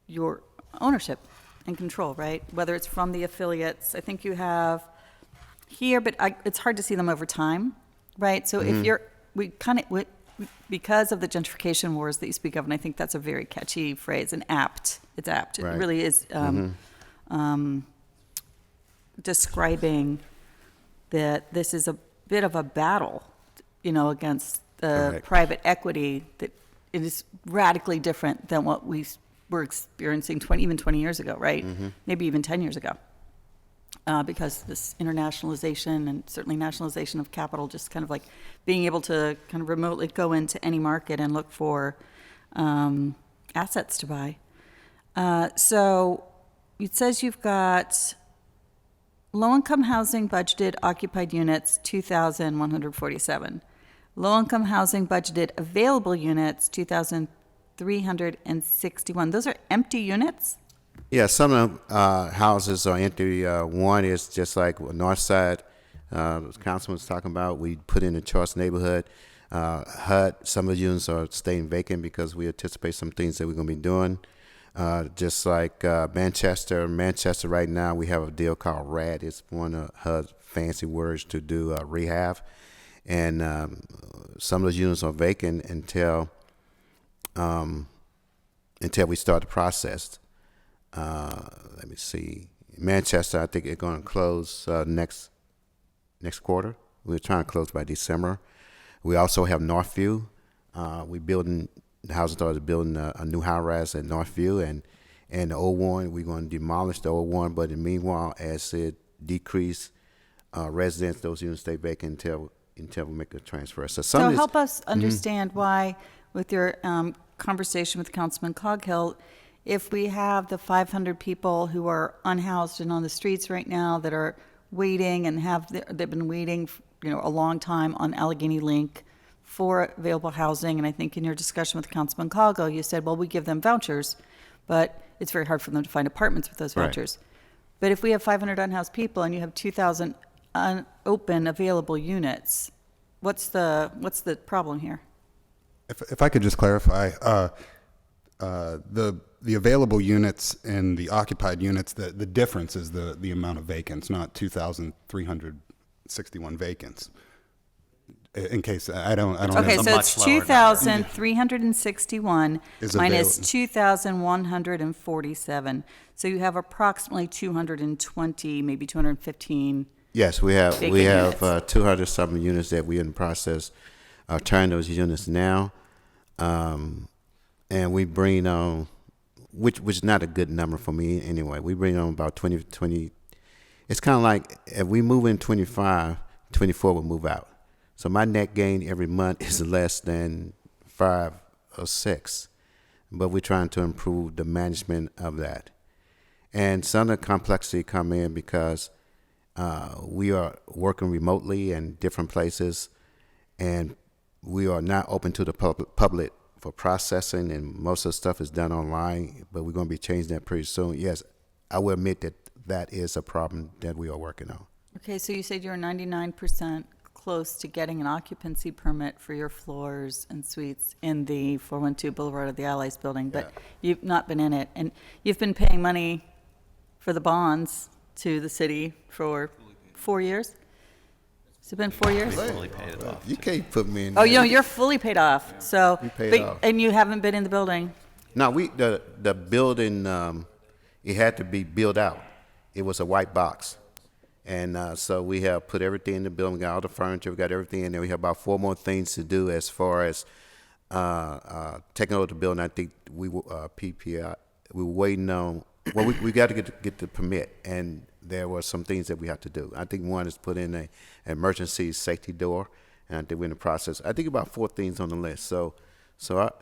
your ownership and control, right? Whether it's from the affiliates. I think you have here, but it's hard to see them over time, right? So if because of the gentrification wars that you speak of, and I think that's a very catchy phrase and apt. It's apt. It Right. really is describing that this is a bit of a battle, against the Correct. private equity, that it is radically different than what we were experiencing 20 years ago, right? Maybe even 10 years ago. Because this internationalization and certainly nationalization of capital, just kind of like being able to kind of remotely go into any market and look for assets to buy. So it says you've got low-income housing budgeted occupied units, 2,147. Low-income housing budgeted available units, 2,361. Those are empty units? Yeah, some of the houses are empty. One is just like North Side, the councilman was talking about. We put in a choice neighborhood. HUD, some of the units are staying vacant because we anticipate some things that we're going to be doing. Just like Manchester right now, we have a deal called RAD. It's one of her fancy words to do rehab. And some of those units are vacant until we start the process. Let me see. Manchester, I think it's going to close next quarter. We're trying to close by December. We also have Northview. The housing authority is building a new high-rise at Northview, and the old one, we're going to demolish the old one, but in the meanwhile, as it decrease residents, those units stay vacant until we make the transfer. So help us understand why, with your conversation with Councilman Coghill, if we have the 500 people who are unhoused and on the streets right now that are waiting and they've been waiting, a long time on Allegheny Link for available housing, and I think in your discussion with Councilman Coghill, you said, well, we give them vouchers, but it's very hard for them to find apartments with those vouchers. Right. But if we have 500 unhoused people and you have 2,000 open available units, what's the problem here? If I could just clarify, the available units and the occupied units, the difference is the amount of vacants, not 2,361 vacants. In case I don't okay, know. so it's 2,361 minus 2,147. So you have approximately 220, maybe 215. Yes, we have units. 200 something units that we're in the process of turning those units now, and we bring on, which is not a good number for me anyway. We bring on about 20. It's kind of like if we move in 25, 24 will move out. So my net gain every month is less than 5 or 6, but we're trying to improve the management of that. And some of the complexity come in because we are working remotely in different places, and we are not open to the public for processing, and most of the stuff is done online, but we're going to be changing that pretty soon. Yes, I will admit that is a problem that we are working on. Okay, so you said you're 99% close to getting an occupancy permit for your floors and suites in the 412 Boulevard of the Allies building, but you've not been in it, and you've been paying money for the bonds to the city for 4 years? Has it been 4 years? Fully paid it off. You can't put me in Oh, there. you're fully paid off. So, We paid off. and you haven't been in the building. No, the building, it had to be built out. It was a white box. And so we have put everything in the building, got all the furniture, we got everything in there. We have about 4 more things to do as far as taking over the building. I think we were PPI. We were waiting on. Well, we got to get the permit, and there were some things that we have to do. I think one is put in an emergency safety door, and I think we're in the process. I think about 4 things on the list. So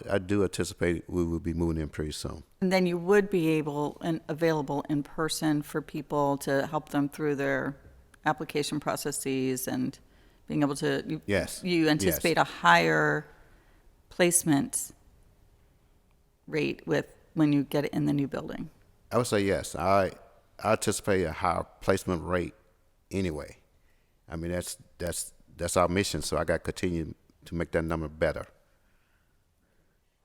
I do anticipate we will be moving in pretty soon. And then you would be able and available in person for people to help them through their application processes and being able to. Yes. You anticipate a higher placement rate when you get it in the new building. I would say yes. I anticipate a higher placement rate anyway. I mean, that's our mission, so I got to continue to make that number better.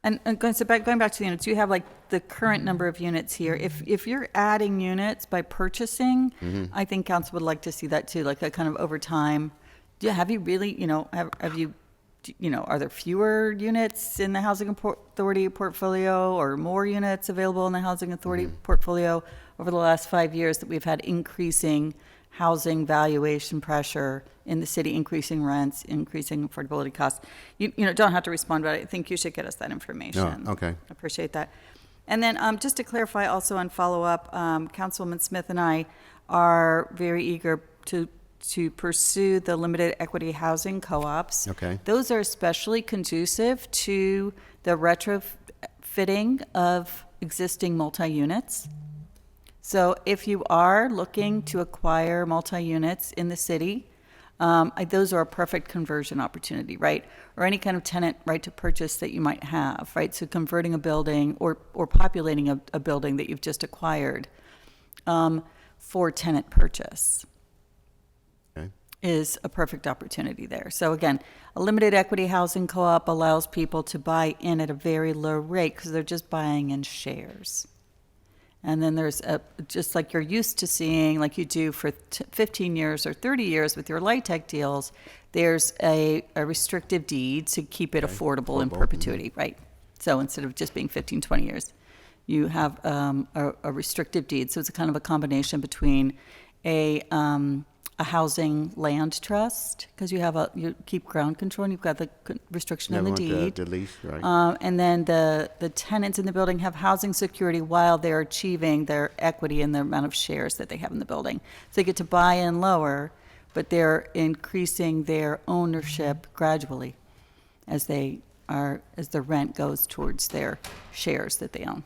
And going back to the units, you have like the current number of units here. If you're adding units by purchasing, I think council would like to see that too, like a kind of over time. Have you really, have you, are there fewer units in the Housing Authority portfolio or more units available in the Housing Authority portfolio over the last 5 years that we've had increasing housing valuation pressure in the city, increasing rents, increasing affordability costs? You don't have to respond, but I think you should get us that information. Oh, okay. I appreciate that. And then just to clarify also on follow-up, Councilwoman Smith and I are very eager to pursue the limited equity housing co-ops. Okay. Those are especially conducive to the retrofitting of existing multi-units. So if you are looking to acquire multi-units in the city, those are a perfect conversion opportunity, right? Or any kind of tenant right to purchase that you might have, right? So converting a building or populating a building that you've just acquired for tenant purchase is a perfect opportunity there. So again, a limited equity housing co-op allows people to buy in at a very low rate because they're just buying in shares. And then there's just like you're used to seeing, like you do for 15 years or 30 years with your light tech deals, there's a restrictive deed to keep it affordable in perpetuity, right? So instead of just being 15, 20 years, you have a restrictive deed. So it's a kind of a combination between a housing land trust, because you keep ground control and you've got the restriction on the deed. The lease, right? And then the tenants in the building have housing security while they're achieving their equity in the amount of shares that they have in the building. So they get to buy in lower, but they're increasing their ownership gradually as the rent goes towards their shares that they own.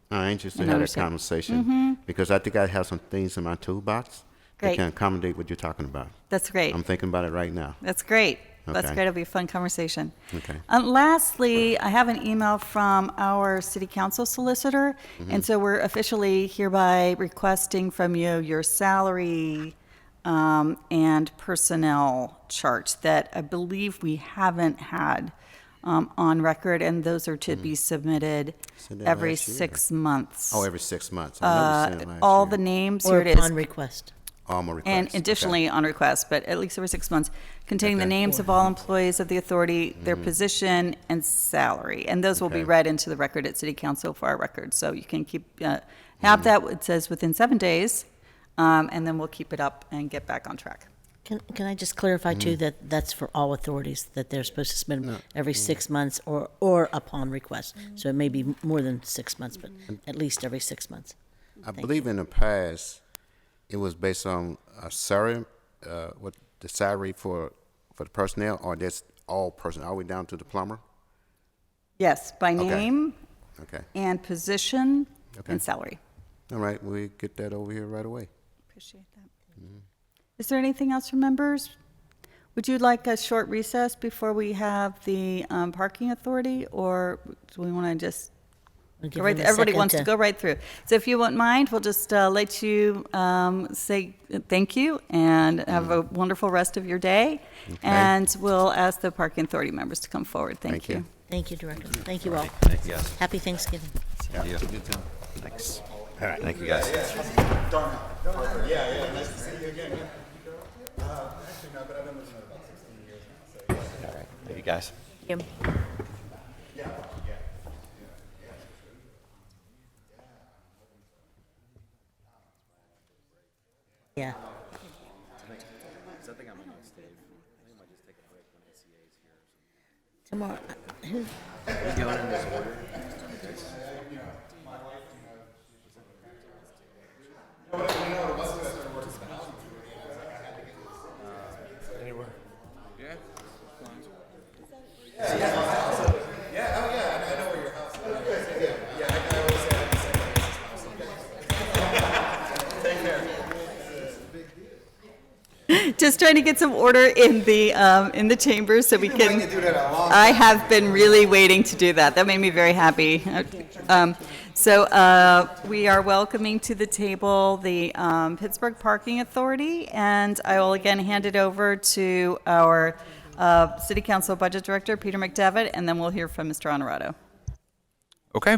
I'm interested And in that ownership. conversation because I think I have some things in my toolbox that Great. can accommodate what you're talking about. That's great. I'm thinking about it right now. That's great. That's Okay. great. It'll be a fun conversation. Okay. Lastly, I have an email from our city council solicitor, and so we're officially hereby requesting from you your salary and personnel charts that I believe we haven't had on record, and those are to be submitted Sent that every last year. 6 months. Oh, every 6 months. I remember seeing it last All year. the names, Or here it is. upon request. All my requests. And additionally, on request, but at least every 6 months, containing the names of all employees of the authority, their position, and salary. And those will be Okay. read into the record at City Council for our record. So you can keep, have that, it says within 7 days, and then we'll keep it up and get back on track. Can I just clarify too that that's for all authorities, that they're supposed to submit them every 6 months or upon request? So it may be more than 6 months, but at least every 6 months. I believe in the past, it was based on a salary, what the salary for the personnel, or that's all personnel, all the way down to the plumber? Yes, by Okay. name Okay. and position Okay. and salary. All right, we get that over here right away. Appreciate that. Is there anything else from members? Would you like a short recess before we have the parking authority, or do we want to just We'll go give right? them a Everybody second wants to go right through. So if you wouldn't mind, we'll just let you say thank you and have a wonderful rest of your day. And we'll ask the parking authority members to come forward. Thank Thank you. you. Thank you, Director. Thank you all. Thank you, guys. Happy Thanksgiving. Thanks. All right, thank you, guys. All right, thank you, guys. You. Yeah. Tomorrow, who? Just trying to get some order in the chambers so we can. I have been really waiting to do that. That made me very happy. So we are welcoming to the table the Pittsburgh Parking Authority, and I will again hand it over to our City Council Budget Director, Peter McDevitt, and then we'll hear from Mr. Honorato. Okay.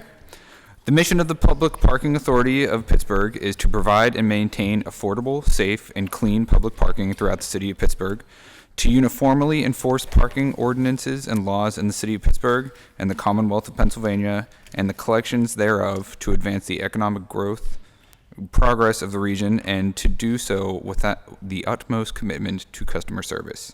The mission of the Public Parking Authority of Pittsburgh is to provide and maintain affordable, safe, and clean public parking throughout the city of Pittsburgh, to uniformly enforce parking ordinances and laws in the city of Pittsburgh and the Commonwealth of Pennsylvania, and the collections thereof, to advance the economic growth, progress of the region, and to do so with the utmost commitment to customer service.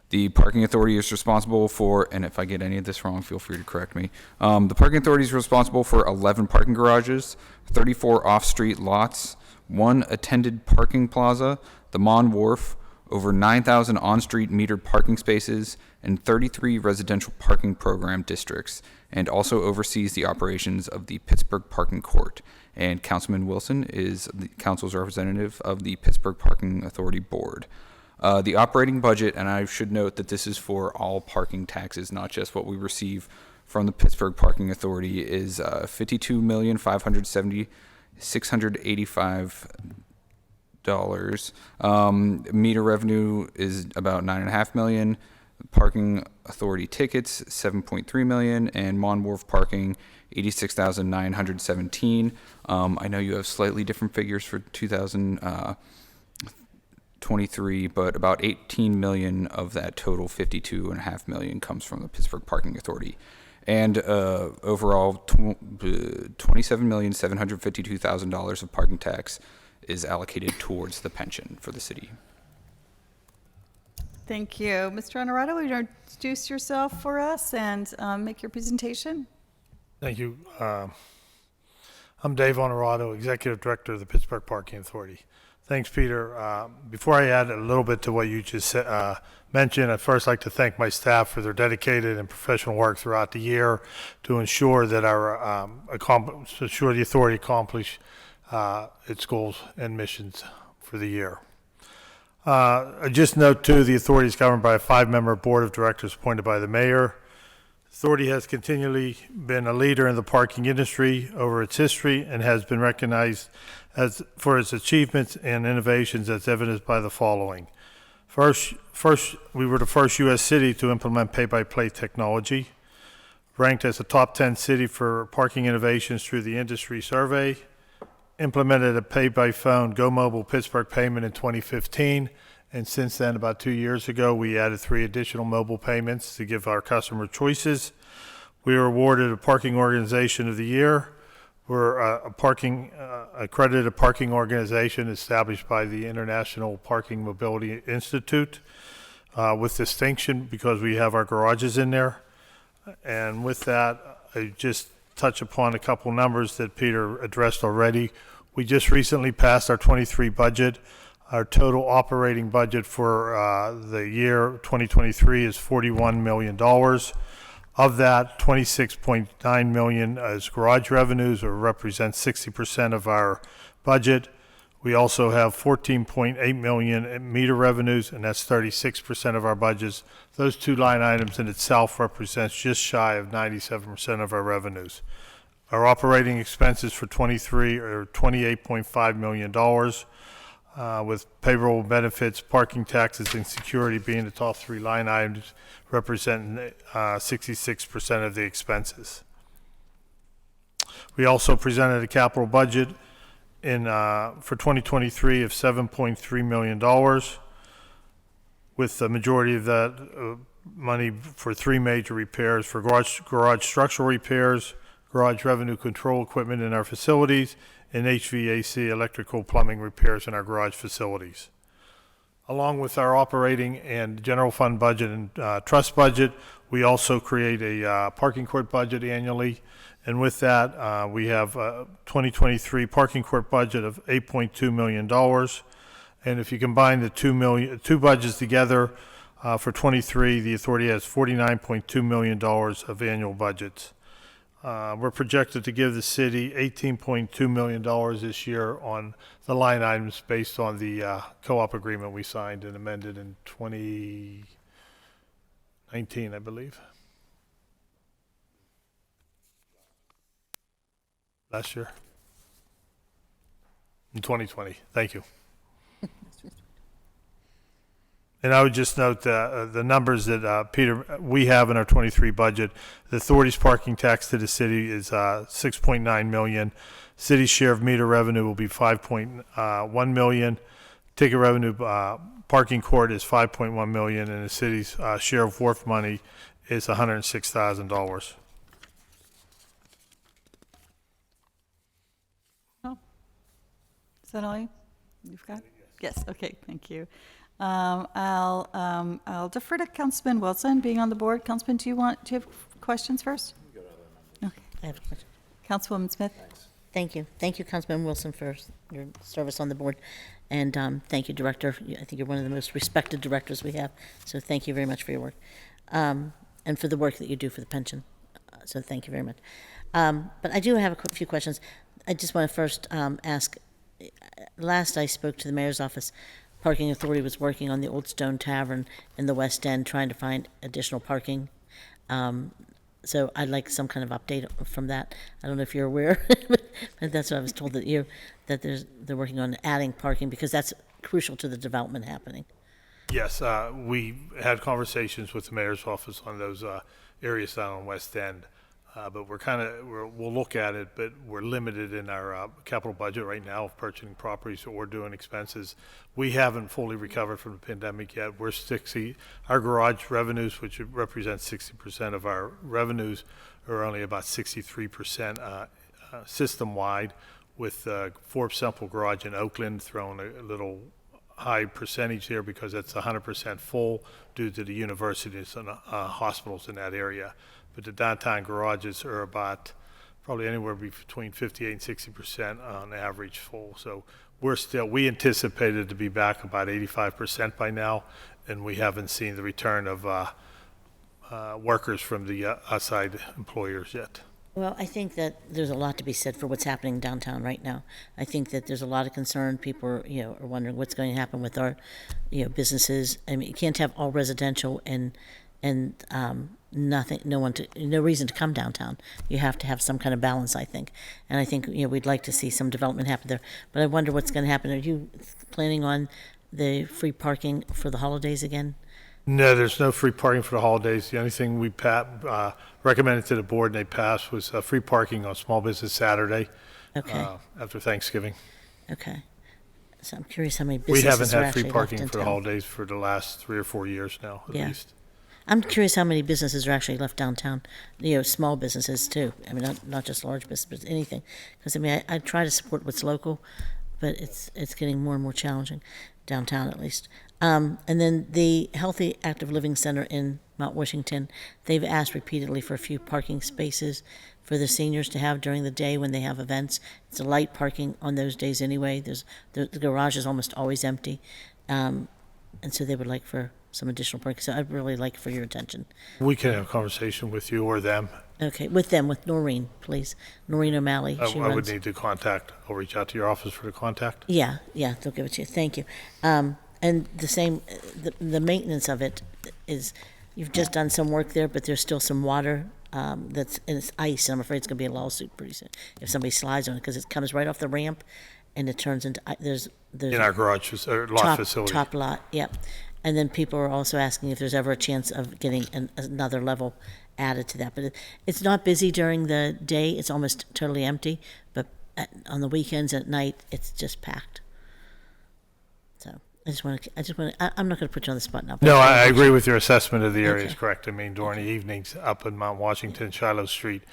The Parking Authority is responsible for, and if I get any of this wrong, feel free to correct me. The Parking Authority is responsible for 11 parking garages, 34 off-street lots, 1 attended parking plaza, the Mon Wharf, over 9,000 on-street metered parking spaces, and 33 residential parking program districts, and also oversees the operations of the Pittsburgh Parking Court. And Councilman Wilson is the council's representative of the Pittsburgh Parking Authority Board. The operating budget, and I should note that this is for all parking taxes, not just what we receive from the Pittsburgh Parking Authority, is $52,570,685. Meter revenue is about $9.5 million. Parking authority tickets, 7.3 million, and Mon Wharf parking, 86,917. I know you have slightly different figures for 2023, but about 18 million of that total 52.5 million comes from the Pittsburgh Parking Authority. And overall, $27,752,000 of parking tax is allocated towards the pension for the city. Thank you. Mr. Honorato, will you introduce yourself for us and make your presentation? Thank you. I'm Dave Honorato, Executive Director of the Pittsburgh Parking Authority. Thanks, Peter. Before I add a little bit to what you just mentioned, I'd first like to thank my staff for their dedicated and professional work throughout the year to ensure that ensure the authority accomplish its goals and missions for the year. I just note, too, the authority is governed by a 5-member board of directors appointed by the mayor. The authority has continually been a leader in the parking industry over its history and has been recognized for its achievements and innovations as evidenced by the following. First, we were the first U.S. city to implement pay-by-play technology, ranked as a top 10 city for parking innovations through the industry survey, implemented a pay-by-phone Go Mobile Pittsburgh payment in 2015, and since then, about 2 years ago, we added 3 additional mobile payments to give our customer choices. We were awarded a Parking Organization of the Year. We're accredited parking organization established by the International Parking Mobility Institute with distinction because we have our garages in there. And with that, I just touch upon a couple numbers that Peter addressed already. We just recently passed our 23 budget. Our total operating budget for the year 2023 is $41 million. Of that, $26.9 million is garage revenues, or represents 60% of our budget. We also have $14.8 million in meter revenues, and that's 36% of our budgets. Those 2 line items in itself represents just shy of 97% of our revenues. Our operating expenses for 23 are $28.5 million, with payroll, benefits, parking taxes, and security being the top 3 line items, representing 66% of the expenses. We also presented a capital budget for 2023 of $7.3 million, with the majority of that money for 3 major repairs: for garage structural repairs, garage revenue control equipment in our facilities, and HVAC electrical plumbing repairs in our garage facilities. Along with our operating and general fund budget and trust budget, we also create a parking court budget annually. And with that, we have a 2023 parking court budget of $8.2 million. And if you combine the two budgets together for 23, the authority has $49.2 million of annual budgets. We're projected to give the city $18.2 million this year on the line items based on the co-op agreement we signed and amended in 2019, I believe. Last year. In 2020. Thank you. And I would just note the numbers that Peter, we have in our 23 budget. The authority's parking tax to the city is $6.9 million. City's share of meter revenue will be $5.1 million. Ticket revenue, parking court is $5.1 million, and the city's share of wharf money is $106,000. Oh, is that all you've got? Yes. Okay. Thank you. I'll defer to Councilman Wilson being on the board. Councilman, do you have questions first? Okay. I have a question. Councilwoman Smith. Thank you. Thank you, Councilman Wilson, for your service on the board. And thank you, Director. I think you're one of the most respected directors we have. So thank you very much for your work. And for the work that you do for the pension. So thank you very much. But I do have a few questions. I just want to first ask, last I spoke to the mayor's office, Parking Authority was working on the Old Stone Tavern in the West End, trying to find additional parking. So I'd like some kind of update from that. I don't know if you're aware, but that's what I was told, that they're working on adding parking because that's crucial to the development happening. Yes, we had conversations with the mayor's office on those areas down on West End, but we'll look at it, but we're limited in our capital budget right now of purchasing properties or doing expenses. We haven't fully recovered from the pandemic yet. Our garage revenues, which represents 60% of our revenues, are only about 63% system-wide, with Forbes Central Garage in Oakland throwing a little high percentage there because it's 100% full due to the universities and hospitals in that area. But the downtown garages are about probably anywhere between 58 and 60% on average full. So we anticipated to be back about 85% by now, and we haven't seen the return of workers from the outside employers yet. Well, I think that there's a lot to be said for what's happening downtown right now. I think that there's a lot of concern. People are, are wondering what's going to happen with our, businesses. I mean, you can't have all residential and nothing, no reason to come downtown. You have to have some kind of balance, I think. And I think, we'd like to see some development happen there. But I wonder what's going to happen. Are you planning on the free parking for the holidays again? No, there's no free parking for the holidays. The only thing we recommended to the board and they passed was free parking on Small Business Saturday after Thanksgiving. Okay. So I'm curious how many We businesses haven't are had free actually parking left for in the town. holidays for the last 3 or 4 years now, at least. I'm curious how many businesses are actually left downtown, small businesses too. I mean, not just large businesses, but anything. Because, I try to support what's local, but it's getting more and more challenging, downtown at least. And then the Healthy Active Living Center in Mount Washington, they've asked repeatedly for a few parking spaces for the seniors to have during the day when they have events. It's a light parking on those days anyway. The garage is almost always empty. And so they would like for some additional parking. So I'd really like for your attention. We can have a conversation with you or them. Okay, with Noreen, please. Noreen O'Malley. I would need to I'll reach out to your office for the contact. Yeah, they'll give it to you. Thank you. And the same, the maintenance of it is, you've just done some work there, but there's still some water and it's ice, and I'm afraid it's going to be a lawsuit pretty soon if somebody slides on it, because it comes right off the ramp and it turns into, there's In our garage lot facility. Top lot, yep. And then people are also asking if there's ever a chance of getting another level added to that. But it's not busy during the day. It's almost totally empty. But on the weekends at night, it's just packed. So I'm not going to put you on the spot now. No, I agree with your assessment of the area is correct. I mean, during the evenings up in Mount Washington, Shiloh Street,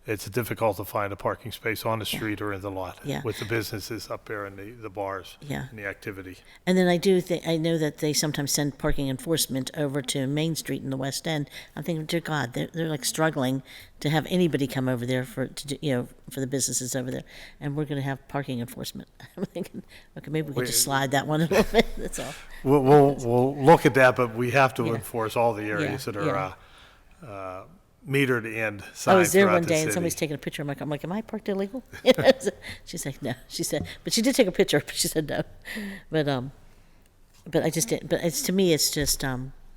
it's difficult to find a parking space on the street or in the lot with the businesses up there and the bars and the activity. And then I know that they sometimes send parking enforcement over to Main Street in the West End. I'm thinking, dear God, they're like struggling to have anybody come over there for the businesses over there, and we're going to have parking enforcement. I'm thinking, okay, maybe we could just slide that one a little bit. That's all. We'll look at that, but we have to enforce all the areas that are metered and signed. I was there throughout one the day city. and somebody's taking a picture. I'm like, am I parked illegal? She's like, no. She said, but she did take a picture. But she said no. But I just didn't. But to me, it's just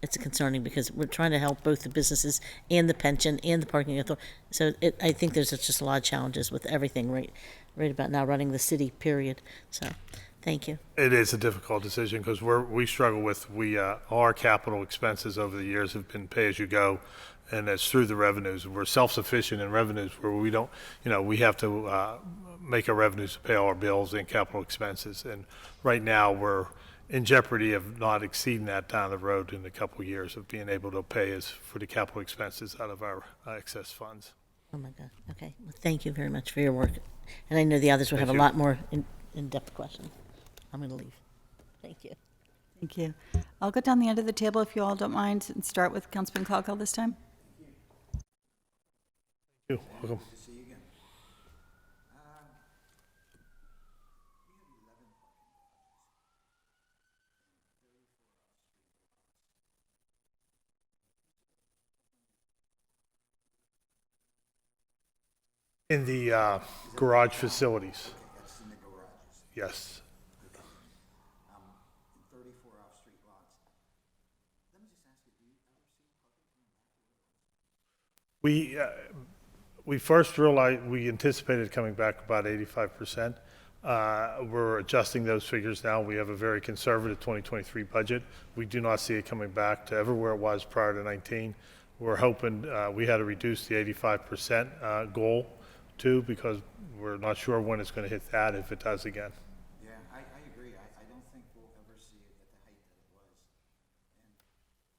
it's concerning because we're trying to help both the businesses and the pension and the parking authority. So I think there's just a lot of challenges with everything right about now running the city. Period. So. Thank you. It is a difficult decision because we struggle with our capital expenses over the years have been pay as you go, and it's through the revenues. We're self-sufficient in revenues where we don't, we have to make our revenues to pay all our bills and capital expenses. And right now we're in jeopardy of not exceeding that down the road in a couple of years of being able to pay us for the capital expenses out of our excess funds. Oh my God. Okay. Well, thank you very much for your work. And I know the others will have a lot more in-depth questions. I'm going to leave. Thank you. Thank you. I'll go down the end of the table if you all don't mind and start with Councilman Coghill this time. You're welcome. In the garage facilities. Yes. We first realized we anticipated coming back about 85%. We're adjusting those figures now. We have a very conservative 2023 budget. We do not see it coming back to ever where it was prior to 19. We're hoping we had to reduce the 85% goal too, because we're not sure when it's going to hit that, if it does again. Yeah, I agree. I don't think we'll ever see it at the height that it was.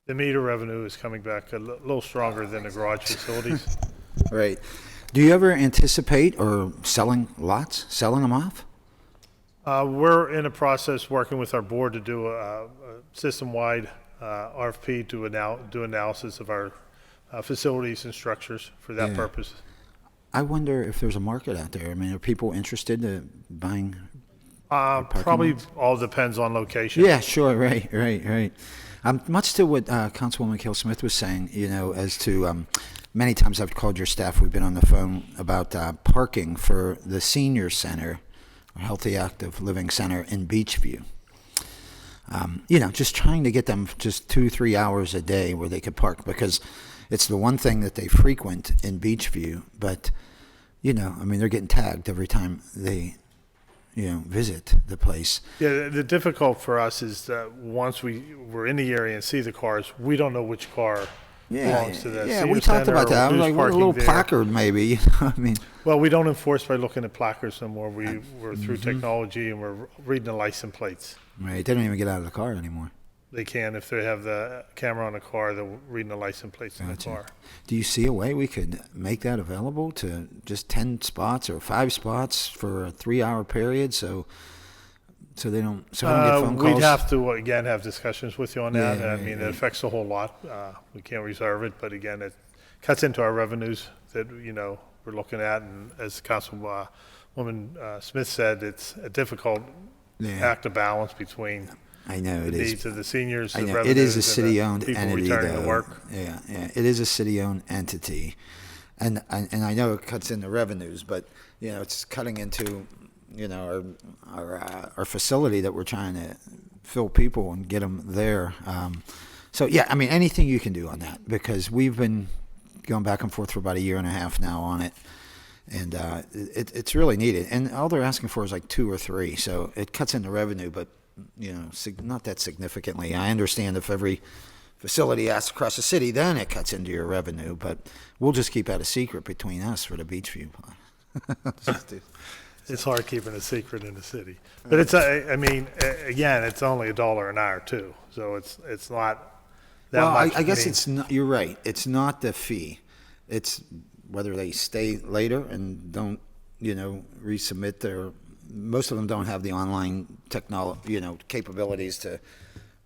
The meter revenue is coming back a little stronger than the garage facilities. Right. Do you ever anticipate or selling them off? We're in a process working with our board to do a system-wide RFP to do analysis of our facilities and structures for that Yeah. purpose. I wonder if there's a market out there. I mean, are people interested in buying? parking Probably lots? all depends on location. Yeah, sure. Right. Much to what Councilwoman Kill-Smith was saying, as to many times I've called your staff, we've been on the phone about parking for the senior center, or Healthy Active Living Center in Beachview. Just trying to get them just 2-3 hours a day where they could park, because it's the one thing that they frequent in Beachview. But, they're getting tagged every time they, visit the place. Yeah, the difficult for us is that once we're in the area and see the cars, we don't know which car belongs to that Yeah, senior we talked center about or that. I was who's like, what, a parking little there. placard maybe. Well, we don't enforce by looking at placards no more. We're through technology and we're reading the license plates. Right, they don't even get out of the car anymore. They can, if they have the camera on the car, they're reading the license plates in the Gotcha. car. Do you see a way we could make that available to just 10 spots or 5 spots for a 3-hour period, so they don't get phone calls? We'd have to, again, have discussions with you on that. Yeah, It affects a whole lot. We can't reserve it, but again, it cuts into our revenues that, we're looking at. And as Councilwoman Smith said, it's a difficult act to balance between I know the it is. needs of the seniors, I the know. revenues, It is a and the city-owned people entity, returning though. to work. Yeah, it is a city-owned entity, and I know it cuts into revenues, but it's cutting into our facility that we're trying to fill people and get them there. So yeah, anything you can do on that, because we've been going back and forth for about 1.5 years now on it, and it's really needed. And all they're asking for is like 2 or 3, so it cuts into revenue, but not that significantly. I understand if every facility asks across the city, then it cuts into your revenue, but we'll just keep that a secret between us for the Beachview. It's hard keeping a secret in the city. But it's, again, it's only $1 an hour too, so it's not that much. I guess it's not, you're right. It's not the fee. It's whether they stay later and don't, resubmit their, most of them don't have the online technology, capabilities to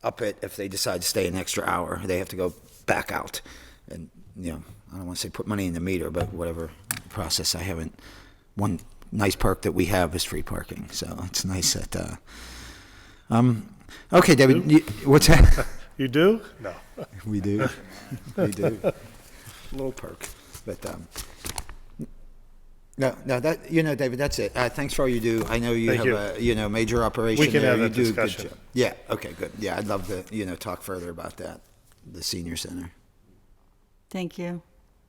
up it if they decide to stay an extra hour. They have to go back out. And, I don't want to say put money in the meter, but whatever process. One nice perk that we have is free parking. So it's nice that, okay, David, what's that? You do? No. We do. We do. Little perk. But, no, that, David, that's it. Thanks for all you do. I know you Thank have you. a, major operation We can there. have You that do a good discussion. job. Yeah, okay, good. Yeah, I'd love to, talk further about that, the senior center. Thank you.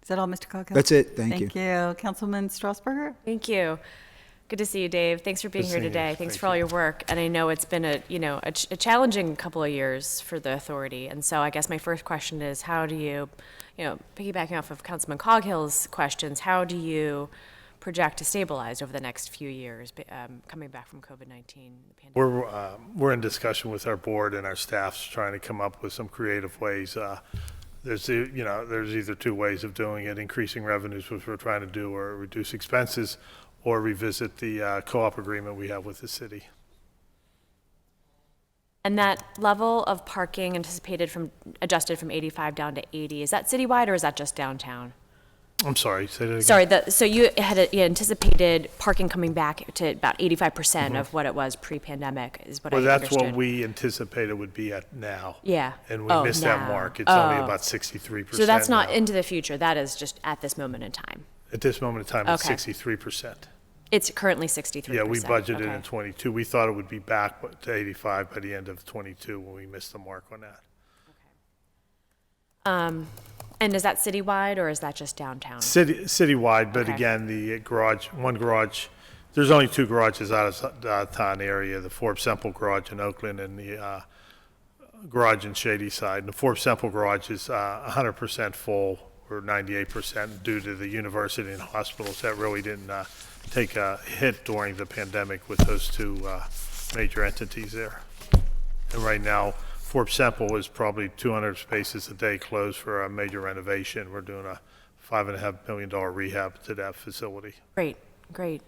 Is that all, Mr. Coghill? That's it. Thank you. Thank you. Councilman Strasburger? Thank you. Good to see you, Dave. Thanks for being here seeing you. today. Thanks Thank for all your work. And I know it's been a challenging couple of years for the authority. And so I guess my first question is, how do you, piggybacking off of Councilman Coghill's questions, how do you project to stabilize over the next few years, coming back from COVID-19 pandemic? We're in discussion with our board and our staffs trying to come up with some creative ways. There's either 2 ways of doing it: increasing revenues, which we're trying to do, or reduce expenses, or revisit the co-op agreement we have with the city. And that level of parking adjusted from 85 down to 80, is that citywide or is that just downtown? I'm sorry, say that again. Sorry, so you anticipated parking coming back to about 85% of what it was pre-pandemic, is what I Well, understood. that's what we anticipated would be at now. Yeah. And we missed that now. mark. It's only Oh. about 63%. So that's not now. into the future, that is just at this moment in time. At this moment in time, it's Okay. 63%. It's currently 63%. Yeah, we budgeted okay. in 22. We thought it would be back to 85 by the end of 22 when we missed the mark on that. And is that citywide or is that just downtown? Citywide, but Okay. again, the one garage there's only two garages out of the town area, the Forbes Semple garage in Oakland and the garage in Shady Side. And the Forbes Semple garage is 100% full, or 98%, due to the university and hospitals that really didn't take a hit during the pandemic with those two major entities there. And right now, Forbes Semple is probably 200 spaces a day closed for a major renovation. We're doing a $5.5 million rehab to that facility. Great, great.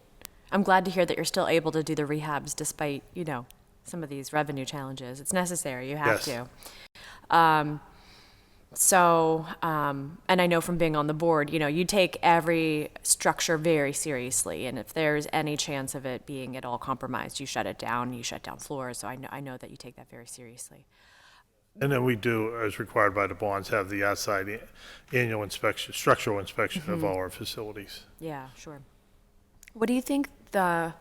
I'm glad to hear that you're still able to do the rehabs despite, you know, some of these revenue challenges. It's necessary, you have Yes. to. And I know from being on the board, you know, you take every structure very seriously, and if there's any chance of it being at all compromised, you shut it down, you shut down floors, so I know that you take that very seriously. And then we do, as required by the bonds, have the outside annual inspection, structural inspection of all our facilities. Yeah, sure. What do you think the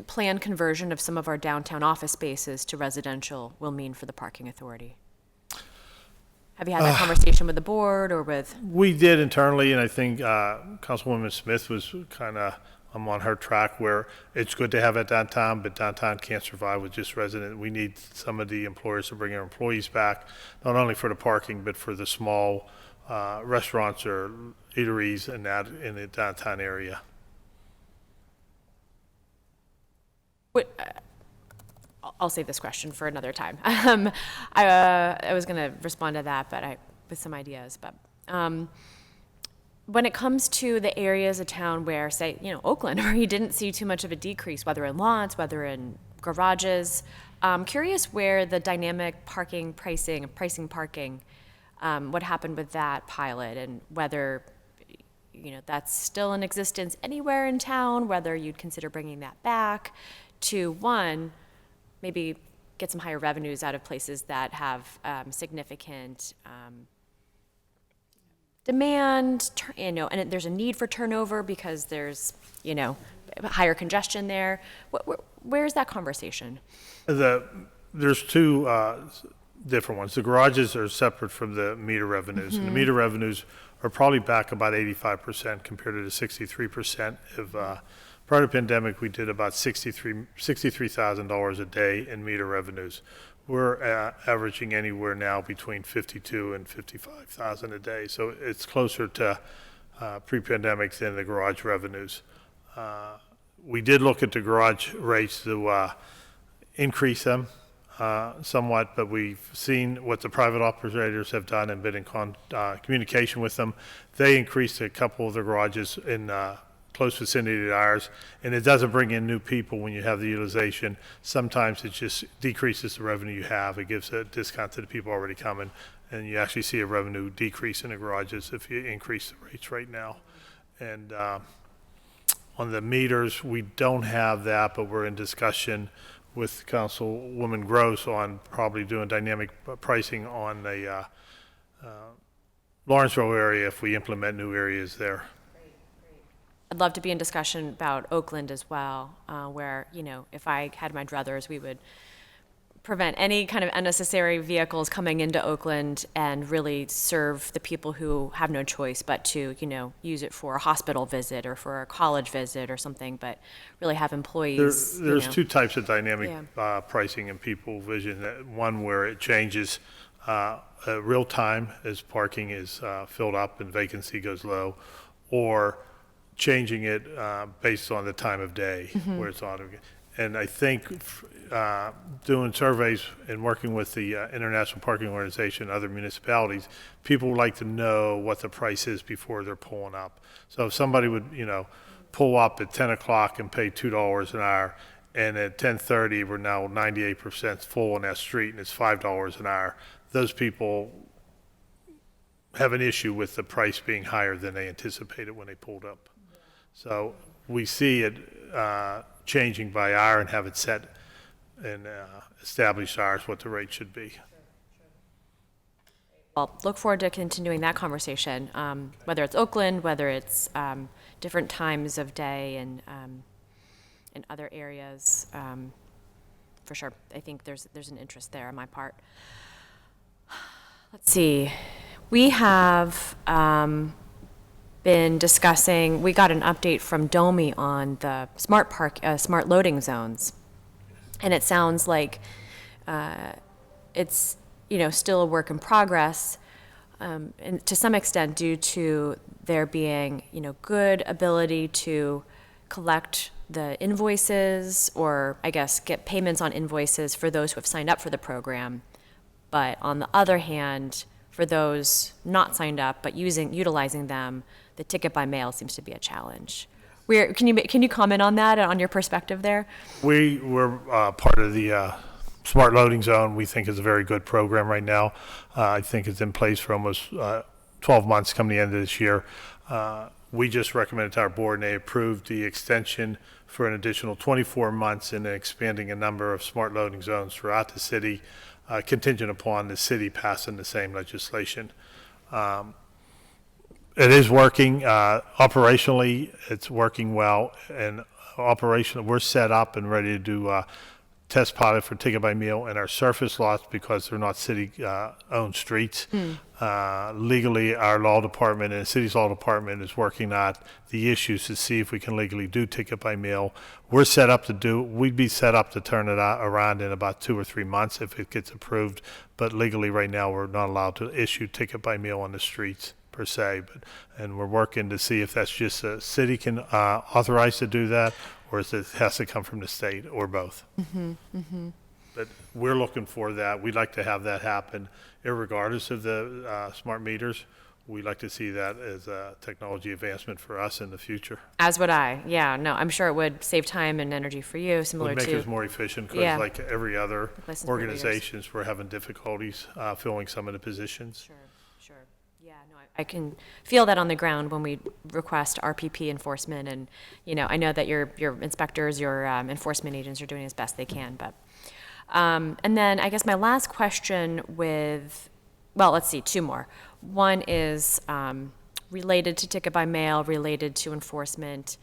planned conversion of some of our downtown office spaces to residential will mean for the parking authority? Have you had that conversation with the board or with? We did internally, and I think Councilwoman Smith was kind of on her track where it's good to have it downtown, but downtown can't survive with just resident. We need some of the employers to bring their employees back, not only for the parking, but for the small restaurants or eateries and that in the downtown area. I'll save this question for another time. I was going to respond to that, but with some ideas. But when it comes to the areas of town where, say, you know, Oakland, where you didn't see too much of a decrease, whether in lots, whether in garages, I'm curious where the dynamic pricing parking, what happened with that pilot, and whether, you know, that's still in existence anywhere in town, whether you'd consider bringing that back to, one, maybe get some higher revenues out of places that have significant demand, you know, and there's a need for turnover because there's, you know, higher congestion there. Where's that conversation? There's two different ones. The garages are separate from the meter revenues, and the meter revenues are probably back about 85% compared to the 63% of prior to pandemic. We did about $63,000 a day in meter revenues. We're averaging anywhere now between 52 and 55,000 a day. So it's closer to pre-pandemic than the garage revenues. We did look at the garage rates to increase them somewhat, but we've seen what the private operators have done and been in communication with them. They increased a couple of the garages in close vicinity to ours, and it doesn't bring in new people when you have the utilization. Sometimes it just decreases the revenue you have. It gives a discount to the people already coming, and you actually see a revenue decrease in the garages if you increase the rates right now. And on the meters, we don't have that, but we're in discussion with Councilwoman Gross on probably doing dynamic pricing on the Lawrenceville area if we implement new areas there. I'd love to be in discussion about Oakland as well, where, you know, if I had my druthers, we would prevent any kind of unnecessary vehicles coming into Oakland and really serve the people who have no choice but to, you know, use it for a hospital visit or for a college visit or something, but really have employees. There's you know. two types of dynamic pricing in people vision. One where it changes real time as parking is filled up and vacancy goes low, or changing it based on the time of day where it's on. And I think doing surveys and working with the International Parking Organization and other municipalities, people would like to know what the price is before they're pulling up. So if somebody would, you know, pull up at 10 o'clock and pay $2 an hour, and at 10:30 we're now 98% full on that street and it's $5 an hour, those people have an issue with the price being higher than they anticipated when they pulled up. So we see it changing by hour and have it set and established hours what the rate should be. Well, look forward to continuing that conversation, whether it's Oakland, whether it's different times of day and in other areas. For sure, I think there's an interest there on my part. Let's see. We have been discussing, we got an update from Domi on the smart loading zones. And it sounds like it's, still a work in progress, and to some extent due to there being, good ability to collect the invoices, or I guess get payments on invoices for those who have signed up for the program. But on the other hand, for those not signed up but utilizing them, the ticket by mail seems to be a challenge. Can you comment on that, on your perspective there? We were part of the Smart Loading Zone. We think is a very good program right now. I think it's in place for almost 12 months come the end of this year. We just recommended to our board, and they approved the extension for an additional 24 months and expanding a number of smart loading zones throughout the city, contingent upon the city passing the same legislation. It is working. Operationally, it's working well. And operationally, we're set up and ready to do test pilot for ticket by meal in our surface lots because they're not city-owned streets. Legally, our law department and the city's law department is working on the issues to see if we can legally do ticket by mail. We'd be set up to turn it around in about 2 or 3 months if it gets approved. But legally, right now, we're not allowed to issue ticket by mail on the streets per se. And we're working to see if that's just a city can authorize to do that, or if it has to come from the state, or both. But we're looking for that. We'd like to have that happen irregardless of the smart meters. We'd like to see that as a technology advancement for us in the future. As would I. Yeah, no, I'm sure it would save time and energy for you, similar Would make to... us more efficient because Yeah. like every other License plate readers. organizations, we're having difficulties filling some of the positions. Sure. Yeah, no, I can feel that on the ground when we request RPP enforcement, and, I know that your inspectors, your enforcement agents are doing as best they can, but... and then I guess my last question let's see, 2 more. One is related to ticket by mail, related to enforcement.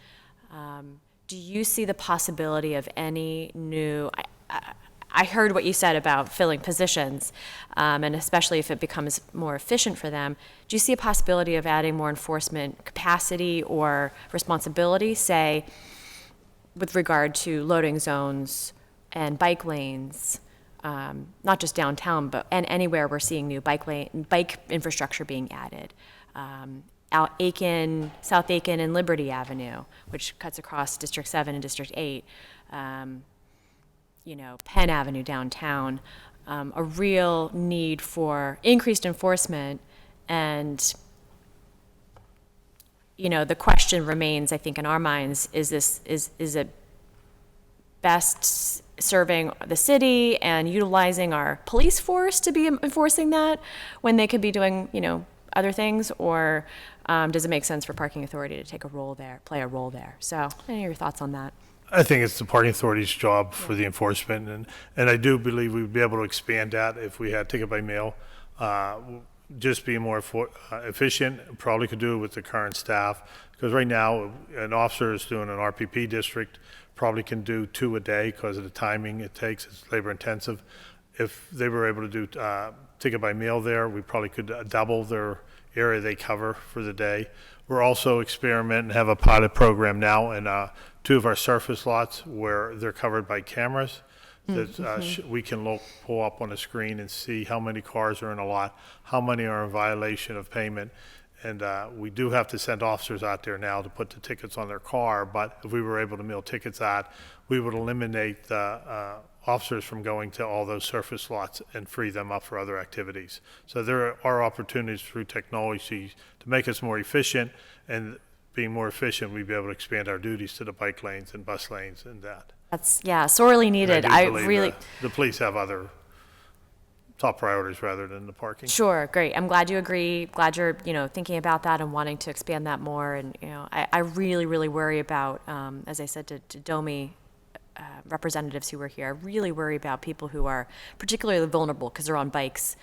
Do you see the possibility of any new, I heard what you said about filling positions, and especially if it becomes more efficient for them. Do you see a possibility of adding more enforcement capacity or responsibility, say, with regard to loading zones and bike lanes, not just downtown, but anywhere we're seeing new bike infrastructure being added? South Aiken and Liberty Avenue, which cuts across District 7 and District 8. Penn Avenue downtown, a real need for increased enforcement. And, the question remains, I think, in our minds, is it best serving the city and utilizing our police force to be enforcing that when they could be doing, other things? Or does it make sense for parking authority to play a role there? So, any of your thoughts on that? I think it's the parking authority's job for the enforcement, and I do believe we'd be able to expand that if we had ticket by mail. Just being more efficient, probably could do it with the current staff, because right now an officer is doing an RPP district, probably can do 2 a day because of the timing it takes. It's labor intensive. If they were able to do ticket by mail there, we probably could double their area they cover for the day. We're also experimenting, have a pilot program now in 2 of our surface lots where they're covered by cameras that we can pull up on a screen and see how many cars are in a lot, how many are in violation of payment. And we do have to send officers out there now to put the tickets on their car, but if we were able to mail tickets out, we would eliminate the officers from going to all those surface lots and free them up for other activities. So there are opportunities through technology to make us more efficient, and being more efficient, we'd be able to expand our duties to the bike lanes and bus lanes and that. That's, sorely needed. And I do believe the police have other top priorities rather than the parking. Sure, great. I'm glad you agree. Glad you're, thinking about that and wanting to expand that more. And, I really, really worry about, as I said to Domi, representatives who were here, I really worry about people who are particularly vulnerable because they're on bikes,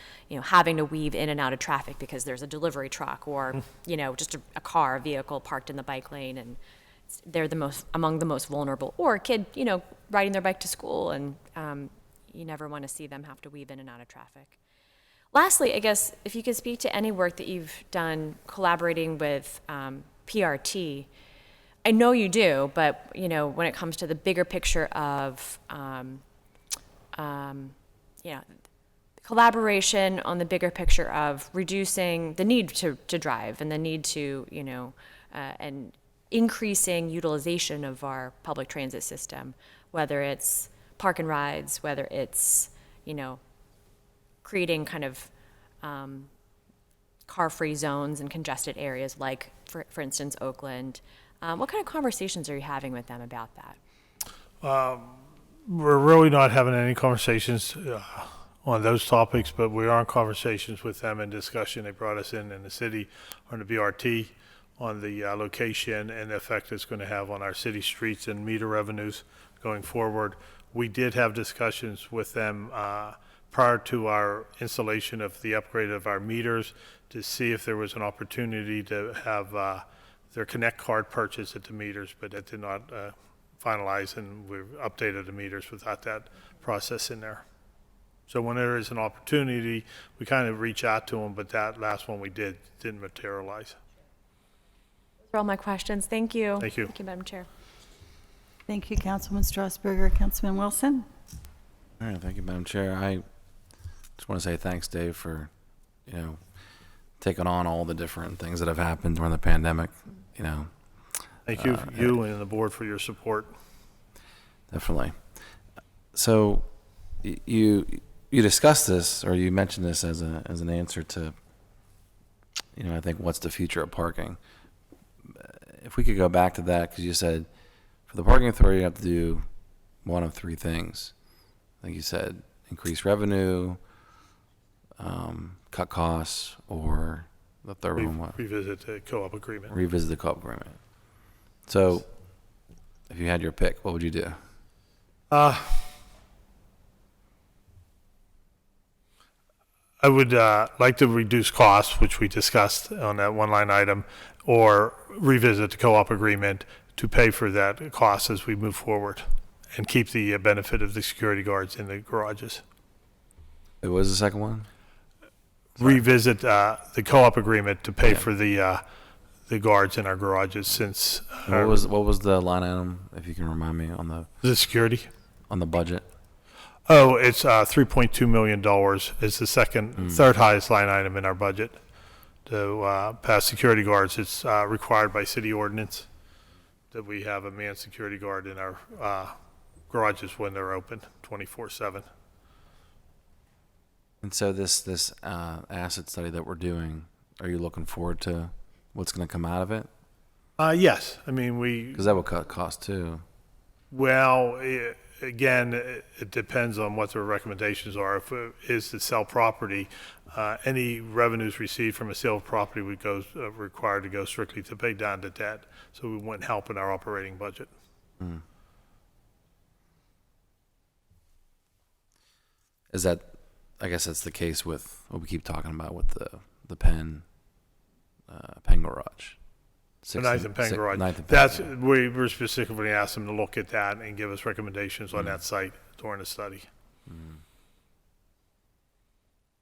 having to weave in and out of traffic because there's a delivery truck or, just a vehicle parked in the bike lane, and they're among the most vulnerable. Or a kid, riding their bike to school, and you never want to see them have to weave in and out of traffic. Lastly, I guess if you could speak to any work that you've done collaborating with PRT. I know you do, but when it comes to the bigger picture of collaboration on the bigger picture of reducing the need to drive and the need to and increasing utilization of our public transit system, whether it's park and rides, whether it's creating kind of car-free zones in congested areas like, for instance, Oakland. What kind of conversations are you having with them about that? We're really not having any conversations on those topics, but we are in conversations with them in discussion. They brought us in the city on the BRT, on the location and the effect it's going to have on our city streets and meter revenues going forward. We did have discussions with them prior to our installation of the upgrade of our meters to see if there was an opportunity to have their Connect card purchase at the meters, but that did not finalize, and we've updated the meters without that process in there. So when there is an opportunity, we kind of reach out to them, but that last one we didn't materialize. Those are all my questions. Thank you. Thank you. Thank you, Madam Chair. Thank you, Councilman Strasburger. Councilman Wilson? All right, thank you, Madam Chair. I just want to say thanks, Dave, for taking on all the different things that have happened during the pandemic. Thank you, you and the board for your support. Definitely. So, you discussed this, or you mentioned this as an answer to, I think, what's the future of parking? If we could go back to that, because you said for the parking authority, you have to do one of three things. I think you said increase revenue, cut costs, or the third one was Revisit the co-op agreement. revisit the co-op agreement. So, if you had your pick, what would you do? I would like to reduce costs, which we discussed on that one line item, or revisit the co-op agreement to pay for that cost as we move forward and keep the benefit of the security guards in the garages. What was the second one? Revisit the co-op agreement to pay for the guards in our garages since What was the line item, if you can remind me, on the security. the budget? Oh, it's $3.2 million. It's the third highest line item in our budget. To pass security guards, it's required by city ordinance that we have a manned security guard in our garages when they're open 24/7. And so this asset study that we're doing, are you looking forward to what's going to come out of it? Yes. I mean, Because that will cut cost too. well, again, it depends on what the recommendations are. If it is to sell property, any revenues received from a sale of property would go required to go strictly to pay down the debt. So we wouldn't help in our operating budget. Is that, I guess that's the case with what we keep talking about with the Penn garage. The Ninth and Penn garage. Ninth and Penn, We were specifically asked them to look at that and give us recommendations on that site during the study.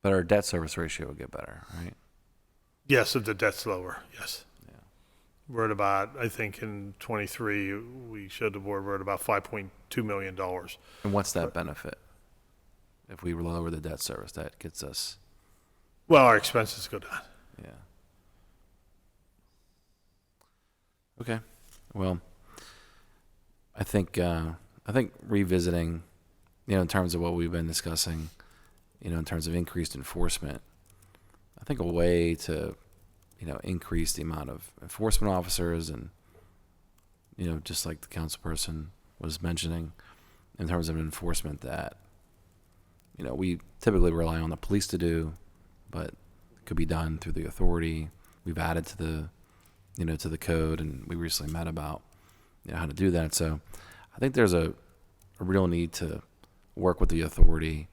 But our debt service ratio will get better, right? Yes, if the debt's lower, yes. Yeah. We're at about, I think in 23, we showed the board we're at about $5.2 million. And what's that benefit? If we lower the debt service, that gets us, Well, our expenses go down. yeah. Okay. Well, I think revisiting, in terms of what we've been discussing, in terms of increased enforcement, I think a way to, increase the amount of enforcement officers and, just like the councilperson was mentioning, in terms of enforcement that, we typically rely on the police to do, but it could be done through the authority. We've added to the, to the code, and we recently met about, how to do that. So I think there's a real need to work with the authority,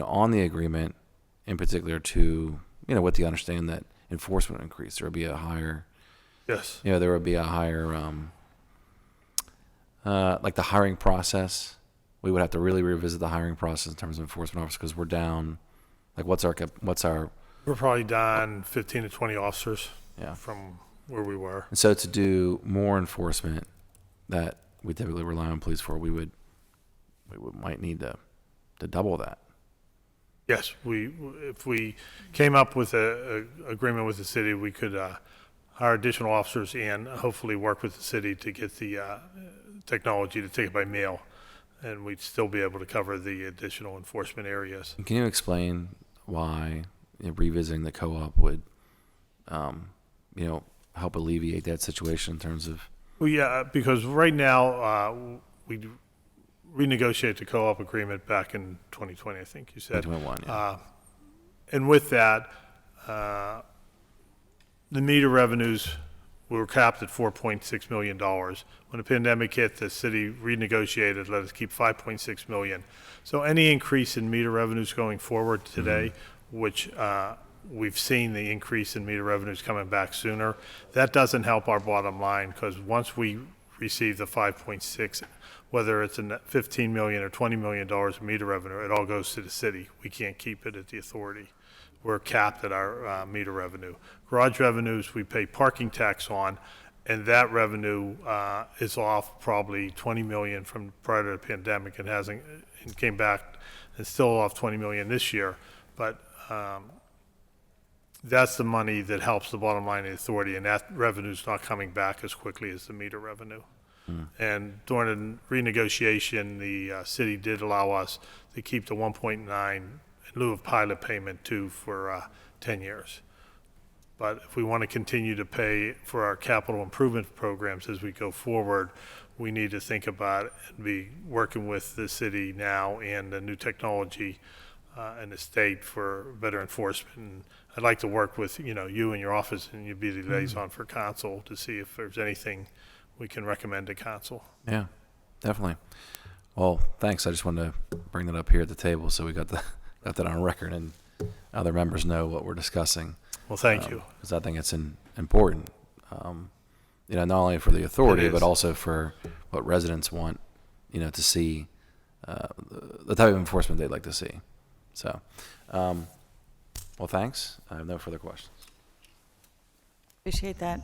on the agreement, in particular to, with the understanding that enforcement increase, there would be a higher, Yes. there would be a higher, like the hiring process. We would have to really revisit the hiring process in terms of enforcement officers because we're down Like what's our We're probably down 15 to 20 officers Yeah. from where we were. And so to do more enforcement that we typically rely on police for, might need to double that. Yes, if we came up with a agreement with the city, we could hire additional officers and hopefully work with the city to get the technology to take it by mail, and we'd still be able to cover the additional enforcement areas. Can you explain why revisiting the co-op would, help alleviate that situation in terms of? Well, yeah, because right now we renegotiated the co-op agreement back in 2020, I think you said. 2021, yeah. And with that, the meter revenues were capped at $4.6 million. When the pandemic hit, the city renegotiated, let us keep $5.6 million. So any increase in meter revenues going forward today, which we've seen the increase in meter revenues coming back sooner, that doesn't help our bottom line, because once we receive the 5.6, whether it's a $15 million or $20 million of meter revenue, it all goes to the city. We can't keep it at the authority. We're capped at our meter revenue. Garage revenues, we pay parking tax on, and that revenue is off probably $20 million from prior to the pandemic, and came back and still off $20 million this year. But that's the money that helps the bottom line of the authority, and that revenue's not coming back as quickly as the meter revenue. And during the renegotiation, the city did allow us to keep the 1.9 in lieu of pilot payment too for 10 years. But if we want to continue to pay for our capital improvement programs as we go forward, we need to think about it and be working with the city now and the new technology and the state for better enforcement. And I'd like to work with you and your office, and you'd be the liaison for council to see if there's anything we can recommend to council. Yeah, definitely. Well, thanks. I just wanted to bring that up here at the table so we got that on record and other members know what we're discussing. Well, thank you. Because I think it's important, not only for the authority, It is. but also for what residents want, to see, the type of enforcement they'd like to see. So, well, thanks. I have no further questions. Appreciate that.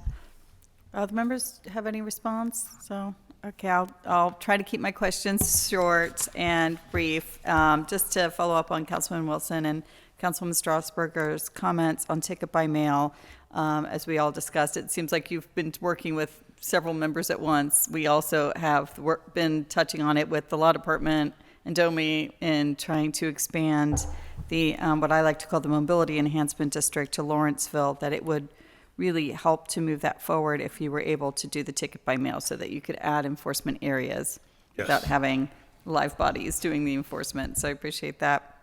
Other members have any response? So, okay, I'll try to keep my questions short and brief. Just to follow up on Councilman Wilson and Councilwoman Strasburger's comments on ticket by mail. As we all discussed, it seems like you've been working with several members at once. We also have been touching on it with the law department and DOMI in trying to expand the what I like to call the mobility enhancement district to Lawrenceville, that it would really help to move that forward if you were able to do the ticket by mail so that you could add enforcement areas without having live bodies doing the enforcement. So I appreciate that.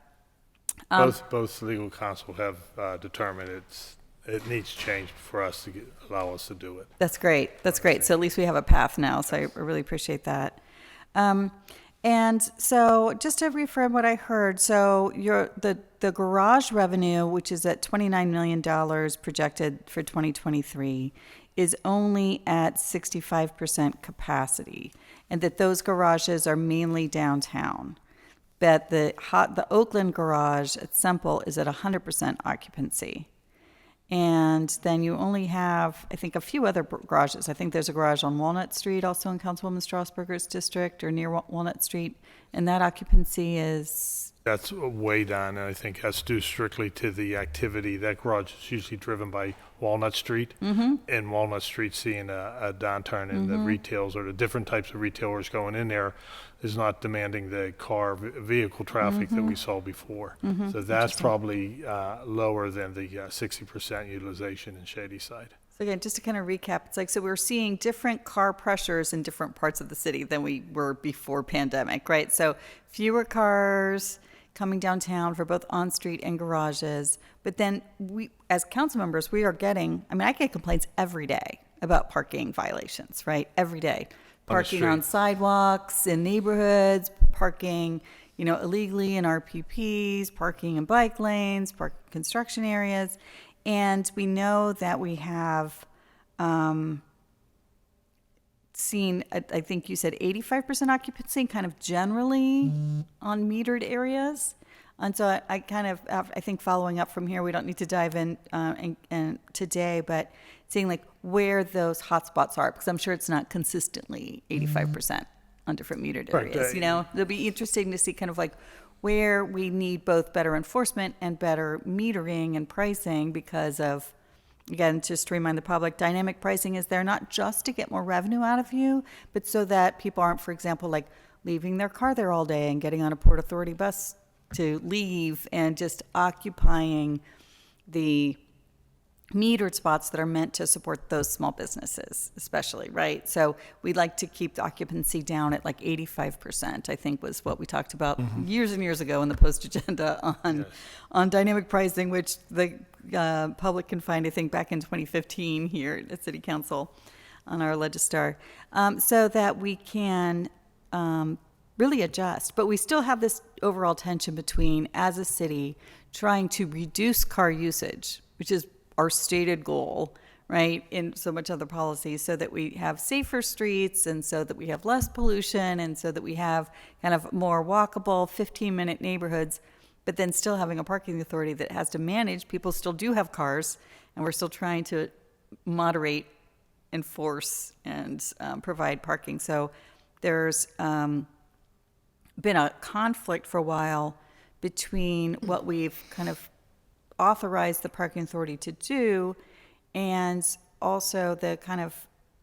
Both legal counsel have determined it needs change for us to allow us to do it. That's great. That's great. So at least we have a path now. So I really appreciate that. And so just to reaffirm what I heard, so the garage revenue, which is at $29 million projected for 2023, is only at 65% capacity, and that those garages are mainly downtown. That the Oakland garage at Semple is at 100% occupancy. And then you only have, I think, a few other garages. I think there's a garage on Walnut Street, also in Councilwoman Strasburger's district, or near Walnut Street, and that occupancy is... That's way down, and I think has to do strictly to the activity. That garage is usually driven by Walnut Street, and Walnut Street seeing a downturn in the retails or the different types of retailers going in there is not demanding the vehicle traffic that we saw before. So that's probably lower than the 60% utilization in Shadyside. So again, just to kind of recap, it's like, so we're seeing different car pressures in different parts of the city than we were before pandemic, right? So fewer cars coming downtown for both on-street and garages. But then we, as council members, we are getting, I get complaints every day about parking violations, right? Every day. Parking on sidewalks, in neighborhoods, parking, illegally in RPPs, parking in bike lanes, construction areas. And we know that we have seen, I think you said 85% occupancy kind of generally on metered areas. And so I kind of, I think following up from here, we don't need to dive in and today, but seeing like where those hotspots are, because I'm sure it's not consistently 85% on different metered Right, areas. You know, it'll be interesting to see kind of like where we need both better enforcement and better metering and pricing because of, again, just to remind the public, dynamic pricing is there not just to get more revenue out of you, but so that people aren't, for example, like leaving their car there all day and getting on a Port Authority bus to leave and just occupying the metered spots that are meant to support those small businesses, especially, right? So we'd like to keep the occupancy down at like 85%, I think was what we talked about years and years ago in the post agenda on dynamic pricing, which the public can find, I think, back in 2015 here at City Council on our Legistar, so that we can really adjust. But we still have this overall tension between, as a city, trying to reduce car usage, which is our stated goal, right, in so much other policies, so that we have safer streets and so that we have less pollution and so that we have kind of more walkable 15-minute neighborhoods, but then still having a parking authority that has to manage. People still do have cars, and we're still trying to moderate, enforce, and provide parking. So there's been a conflict for a while between what we've kind of authorized the parking authority to do and also the kind of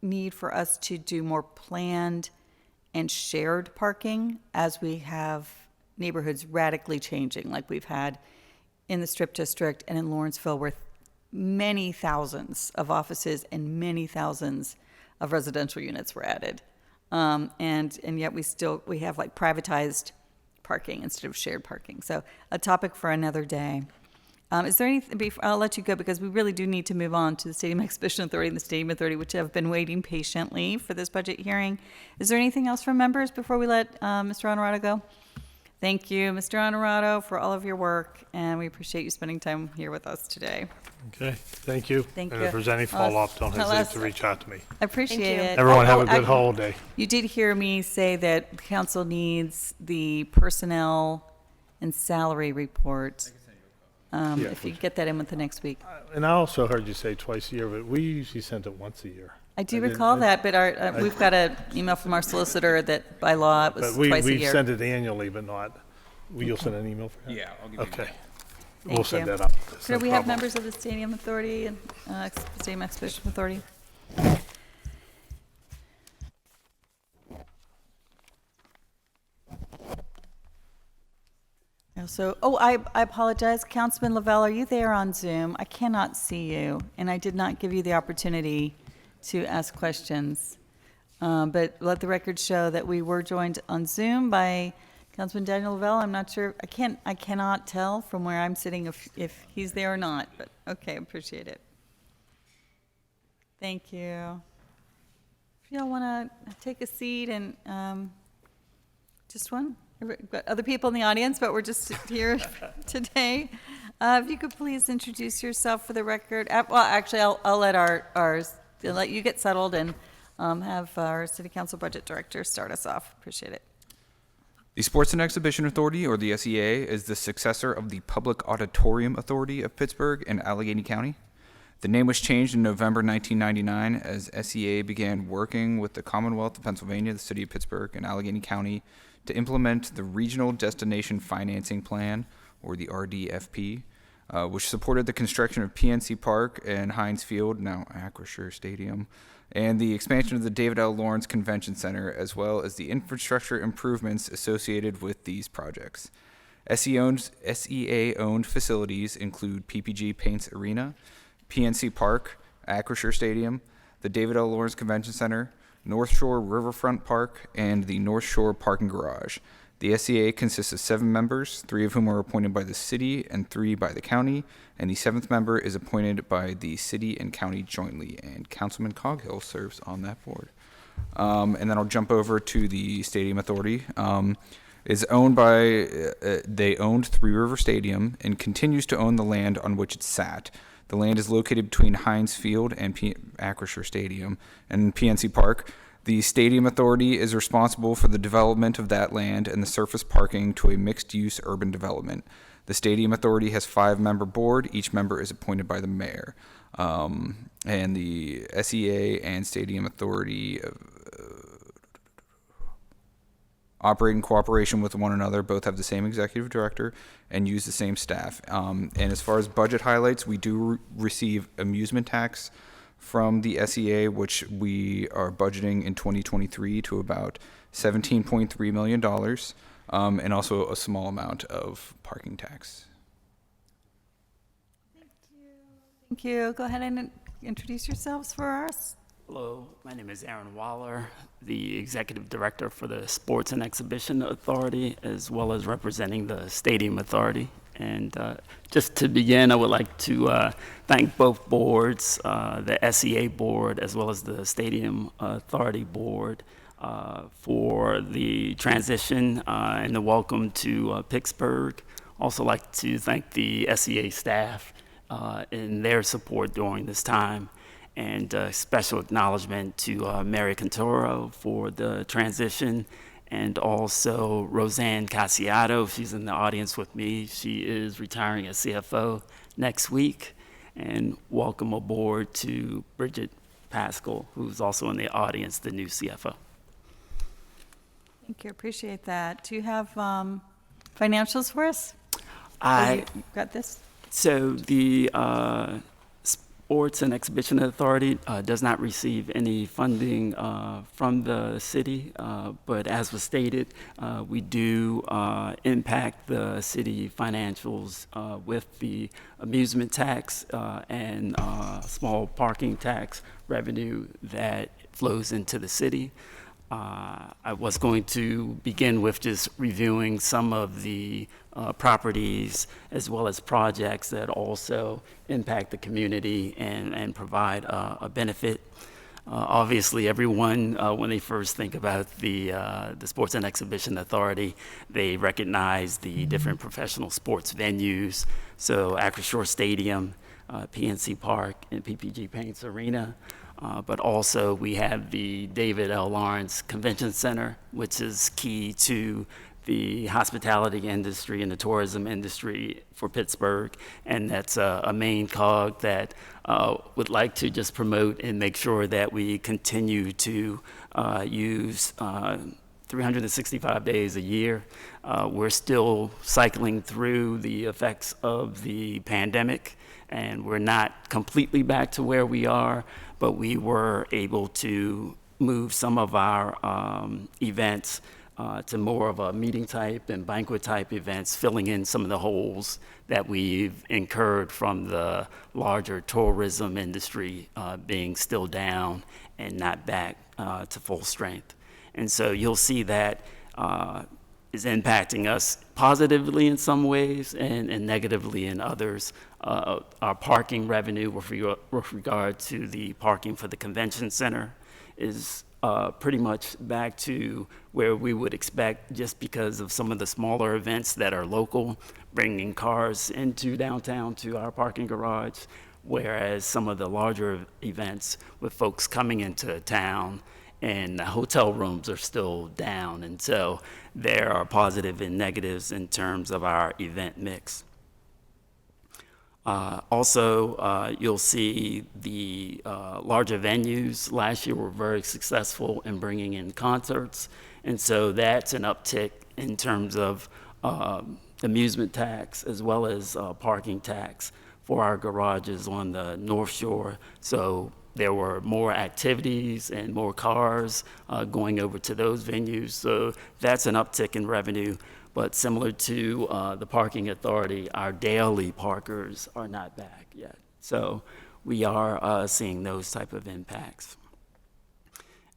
need for us to do more planned and shared parking as we have neighborhoods radically changing, like we've had in the Strip District and in Lawrenceville, where many thousands of offices and many thousands of residential units were added. And yet we have like privatized parking instead of shared parking. So a topic for another day. Is there anything, I'll let you go because we really do need to move on to the Stadium Exhibition Authority and the Stadium Authority, which have been waiting patiently for this budget hearing. Is there anything else from members before we let Mr. Honorato go? Thank you, Mr. Honorato, for all of your work, and we appreciate you spending time here with us today. Okay, thank you. Thank and you. if there's any follow-up, don't hesitate to reach out to me. I appreciate it. Everyone have a good holiday. You did hear me say that the council needs the personnel and salary report. If you get that in with the next week. And I also heard you say twice a year, but we usually send it once a year. I do recall that, but we've got an email from our solicitor that by law it was twice a year. We send it annually, but not, you'll send an email for that? Yeah, I'll give you Okay. Thank We'll send you. that up. Could we have members of the Stadium Authority and Stadium Exhibition Authority? Also, I apologize. Councilman Lavelle, are you there on Zoom? I cannot see you, and I did not give you the opportunity to ask questions. But let the record show that we were joined on Zoom by Councilman Daniel Lavelle. I'm not sure, I cannot tell from where I'm sitting if he's there or not, but okay, appreciate it. Thank you. If y'all want to take a seat and just one. We've got other people in the audience, but we're just here today. If you could please introduce yourself for the record. Well, actually, I'll let you get settled and have our City Council Budget Director start us off. Appreciate it. The Sports and Exhibition Authority, or the SEA, is the successor of the Public Auditorium Authority of Pittsburgh and Allegheny County. The name was changed in November 1999 as SEA began working with the Commonwealth of Pennsylvania, the City of Pittsburgh, and Allegheny County to implement the Regional Destination Financing Plan, or the RDFP, which supported the construction of PNC Park and Heinz Field, now Acrisure Stadium, and the expansion of the David L. Lawrence Convention Center, as well as the infrastructure improvements associated with these projects. SEA-owned facilities include PPG Paints Arena, PNC Park, Acrisure Stadium, the David L. Lawrence Convention Center, North Shore Riverfront Park, and the North Shore Parking Garage. The SEA consists of 7 members, 3 of whom are appointed by the city and 3 by the county, and the 7th member is appointed by the city and county jointly, and Councilman Coghill serves on that board. And then I'll jump over to the Stadium Authority. Is owned by, they owned Three River Stadium and continues to own the land on which it sat. The land is located between Heinz Field and Acrisure Stadium and PNC Park. The Stadium Authority is responsible for the development of that land and the surface parking to a mixed-use urban development. The Stadium Authority has 5-member board. Each member is appointed by the mayor. And the SEA and Stadium Authority operate in cooperation with one another, both have the same executive director and use the same staff. And as far as budget highlights, we do receive amusement tax from the SEA, which we are budgeting in 2023 to about $17.3 million, and also a small amount of parking tax. Thank you. Go ahead and introduce yourselves for us. Hello, my name is Aaron Waller, the Executive Director for the Sports and Exhibition Authority, as well as representing the Stadium Authority. And just to begin, I would like to thank both boards, the SEA board as well as the Stadium Authority board, for the transition and the welcome to Pittsburgh. Also like to thank the SEA staff in their support during this time. And special acknowledgement to Mary Cantoro for the transition, and also Roseanne Cassiato. She's in the audience with me. She is retiring as CFO next week. And welcome aboard to Bridget Pascal, who's also in the audience, the new CFO. Thank you. Appreciate that. Do you have financials for us? I got this. So the Sports and Exhibition Authority does not receive any funding from the city, but as was stated, we do impact the city financials with the amusement tax and small parking tax revenue that flows into the city. I was going to begin with just reviewing some of the properties as well as projects that also impact the community and provide a benefit. Obviously, everyone, when they first think about the Sports and Exhibition Authority, they recognize the different professional sports venues. So Acrisure Stadium, PNC Park, and PPG Paints Arena. But also we have the David L. Lawrence Convention Center, which is key to the hospitality industry and the tourism industry for Pittsburgh. And that's a main cog that would like to just promote and make sure that we continue to use 365 days a year. We're still cycling through the effects of the pandemic, and we're not completely back to where we are, but we were able to move some of our events to more of a meeting type and banquet type events, filling in some of the holes that we've incurred from the larger tourism industry being still down and not back to full strength. And so you'll see that is impacting us positively in some ways and negatively in others. Our parking revenue with regard to the parking for the convention center is pretty much back to where we would expect, just because of some of the smaller events that are local, bringing cars into downtown to our parking garage, whereas some of the larger events with folks coming into town and the hotel rooms are still down. And so there are positive and negatives in terms of our event mix. Also, you'll see the larger venues last year were very successful in bringing in concerts. And so that's an uptick in terms of amusement tax as well as parking tax for our garages on the North Shore. So there were more activities and more cars going over to those venues. So that's an uptick in revenue. But similar to the parking authority, our daily parkers are not back yet. So we are seeing those type of impacts.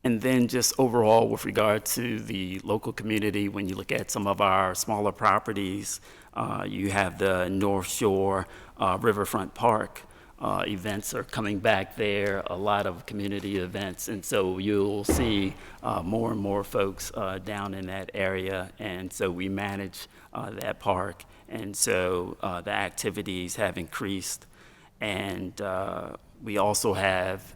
And then just overall with regard to the local community, when you look at some of our smaller properties, you have the North Shore Riverfront Park. Events are coming back there, a lot of community events, and so you'll see more and more folks down in that area, and so we manage that park, and so the activities have increased, and We also have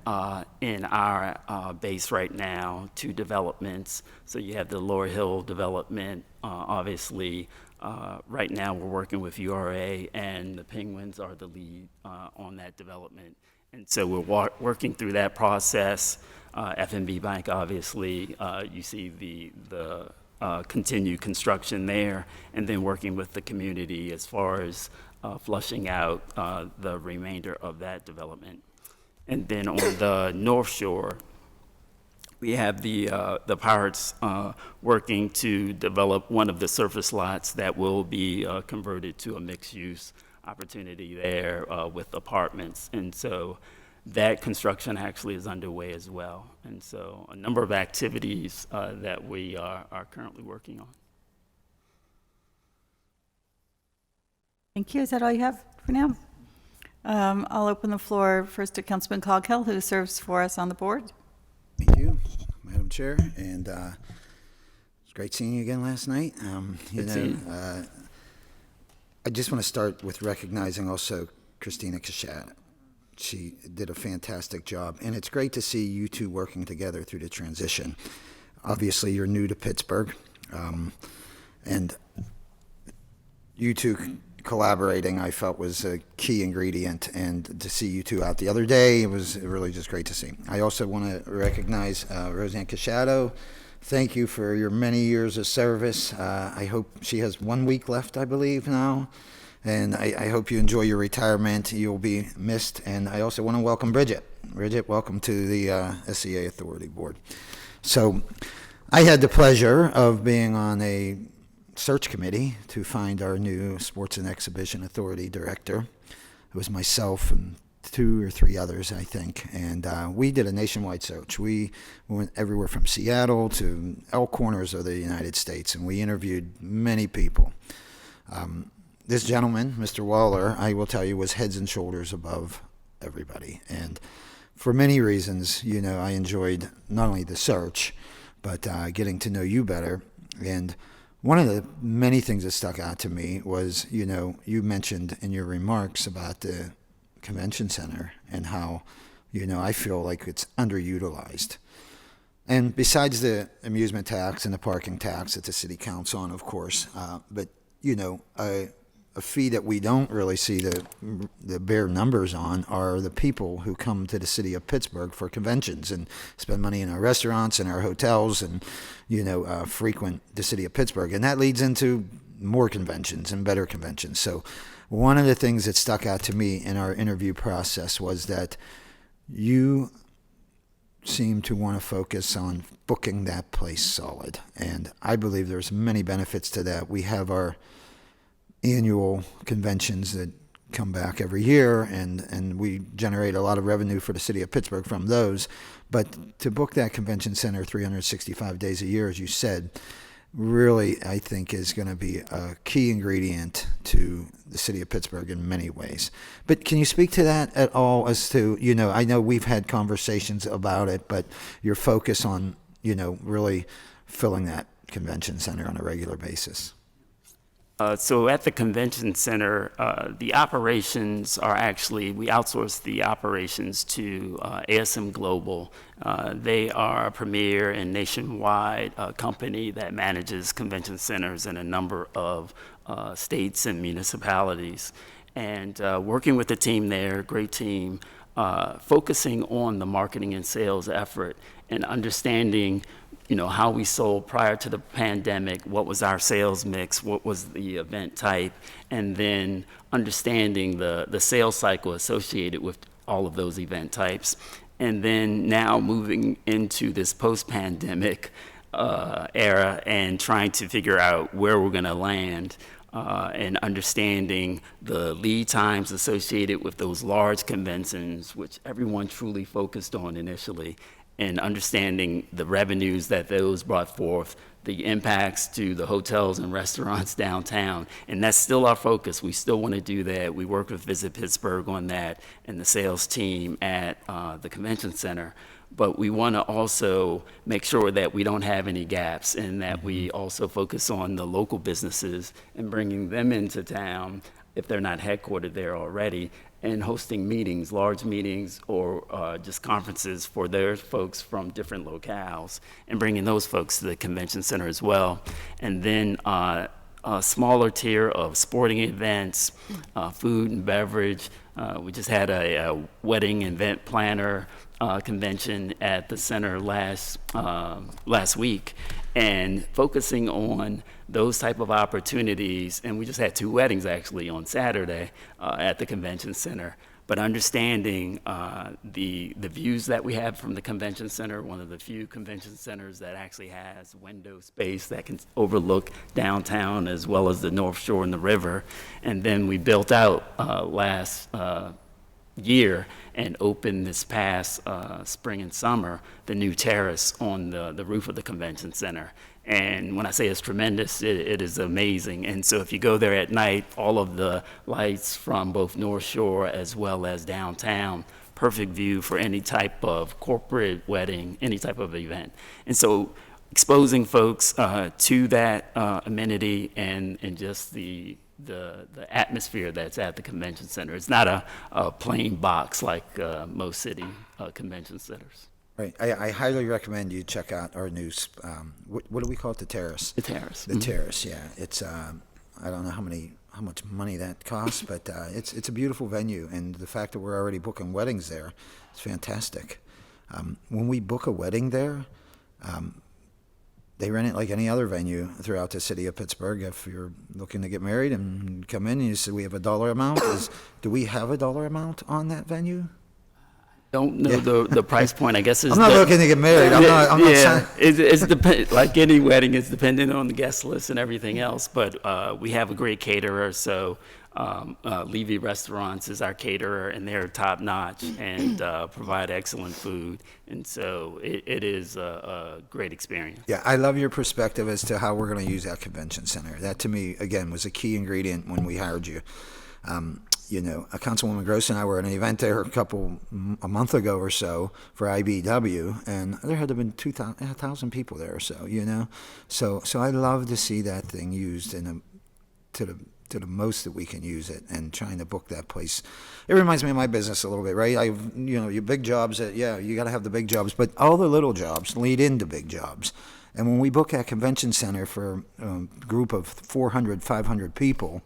in our base right now 2 developments. So you have the Lower Hill development. Obviously, right now we're working with URA, and the Penguins are the lead on that development. And so we're working through that process. FNB Bank, obviously, you see the continued construction there, and then working with the community as far as flushing out the remainder of that development. And then on the North Shore, we have the Pirates working to develop one of the surface lots that will be converted to a mixed-use opportunity there with apartments. And so that construction actually is underway as well. And so a number of activities that we are currently working on. Thank you. Is that all you have for now? I'll open the floor first to Councilman Coghill, who serves for us on the board. Thank you, Madam Chair, and it's great seeing you again last night. I just want to start with recognizing also Christina Kashad. She did a fantastic job, and it's great to see you two working together through the transition. Obviously, you're new to Pittsburgh, and you two collaborating, I felt, was a key ingredient, and to see you two out the other day, it was really just great to see. I also want to recognize Roseanne Cashado. Thank you for your many years of service. I hope she has 1 week left, I believe, now, and I hope you enjoy your retirement. You'll be missed, and I also want to welcome Bridget. Bridget, welcome to the SCA Authority Board. So I had the pleasure of being on a search committee to find our new Sports and Exhibition Authority director. It was myself and 2 or 3 others, I think, and we did a nationwide search. We went everywhere from Seattle to all corners of the United States, and we interviewed many people. This gentleman, Mr. Waller, I will tell you, was heads and shoulders above everybody, and for many reasons, you know, I enjoyed not only the search, but getting to know you better. And one of the many things that stuck out to me was, you know, you mentioned in your remarks about the convention center and how, you know, I feel like it's underutilized. And besides the amusement tax and the parking tax that the city counts on, of course, but, you know, a fee that we don't really see the bare numbers on are the people who come to the city of Pittsburgh for conventions and spend money in our restaurants and our hotels and, you know, frequent the city of Pittsburgh. And that leads into more conventions and better conventions. So one of the things that stuck out to me in our interview process was that you seem to want to focus on booking that place solid. And I believe there's many benefits to that. We have our annual conventions that come back every year, and we generate a lot of revenue for the city of Pittsburgh from those. But to book that convention center 365 days a year, as you said, really, I think, is going to be a key ingredient to the city of Pittsburgh in many ways. But can you speak to that at all as to, you know, I know we've had conversations about it, but your focus on, you know, really filling that convention center on a regular basis? So at the convention center, the operations are actually, we outsource the operations to ASM Global. They are a premier and nationwide company that manages convention centers in a number of states and municipalities. And working with the team there, great team, focusing on the marketing and sales effort and understanding, you know, how we sold prior to the pandemic, what was our sales mix, what was the event type, and then understanding the sales cycle associated with all of those event types. And then now moving into this post-pandemic era and trying to figure out where we're going to land and understanding the lead times associated with those large conventions, which everyone truly focused on initially, and understanding the revenues that those brought forth, the impacts to the hotels and restaurants downtown. And that's still our focus. We still want to do that. We work with Visit Pittsburgh on that and the sales team at the convention center. But we want to also make sure that we don't have any gaps and that we also focus on the local businesses and bringing them into town if they're not headquartered there already, and hosting meetings, large meetings, or just conferences for their folks from different locales, and bringing those folks to the convention center as well. And then a smaller tier of sporting events, food and beverage. We just had a wedding event planner convention at the center last week, and focusing on those type of opportunities. And we just had 2 weddings actually on Saturday at the convention center. But understanding the views that we have from the convention center, one of the few convention centers that actually has window space that can overlook downtown as well as the North Shore and the river. And then we built out last year and opened this past spring and summer the new terrace on the roof of the convention center. And when I say it's tremendous, it is amazing. And so if you go there at night, all of the lights from both North Shore as well as downtown, perfect view for any type of corporate wedding, any type of event. And so exposing folks to that amenity and just the atmosphere that's at the convention center. It's not a plain box like most city convention centers. Right. I highly recommend you check out our new, what do we call it, the Terrace? The Terrace. The Terrace, yeah. It's, I don't know how much money that costs, but it's a beautiful venue, and the fact that we're already booking weddings there is fantastic. When we book a wedding there, they rent it like any other venue throughout the city of Pittsburgh. If you're looking to get married and come in and you say we have a dollar amount, do we have a dollar amount on that venue? Don't know the price point. I guess I'm not looking to get married. I'm not saying. It's like any wedding, it's dependent on the guest list and everything else. But we have a great caterer, so Levy Restaurants is our caterer, and they're top notch and provide excellent food. And so it is a great experience. Yeah, I love your perspective as to how we're going to use that convention center. That to me, again, was a key ingredient when we hired you. You know, Councilwoman Gross and I were at an event there a month ago or so for IBW, and there had to have been 2,000 people there or so, you know. So I love to see that thing used to the most that we can use it, and trying to book that place. It reminds me of my business a little bit, right? Your big jobs, you got to have the big jobs, but all the little jobs lead into big jobs. And when we book that convention center for a group of 400, 500 people,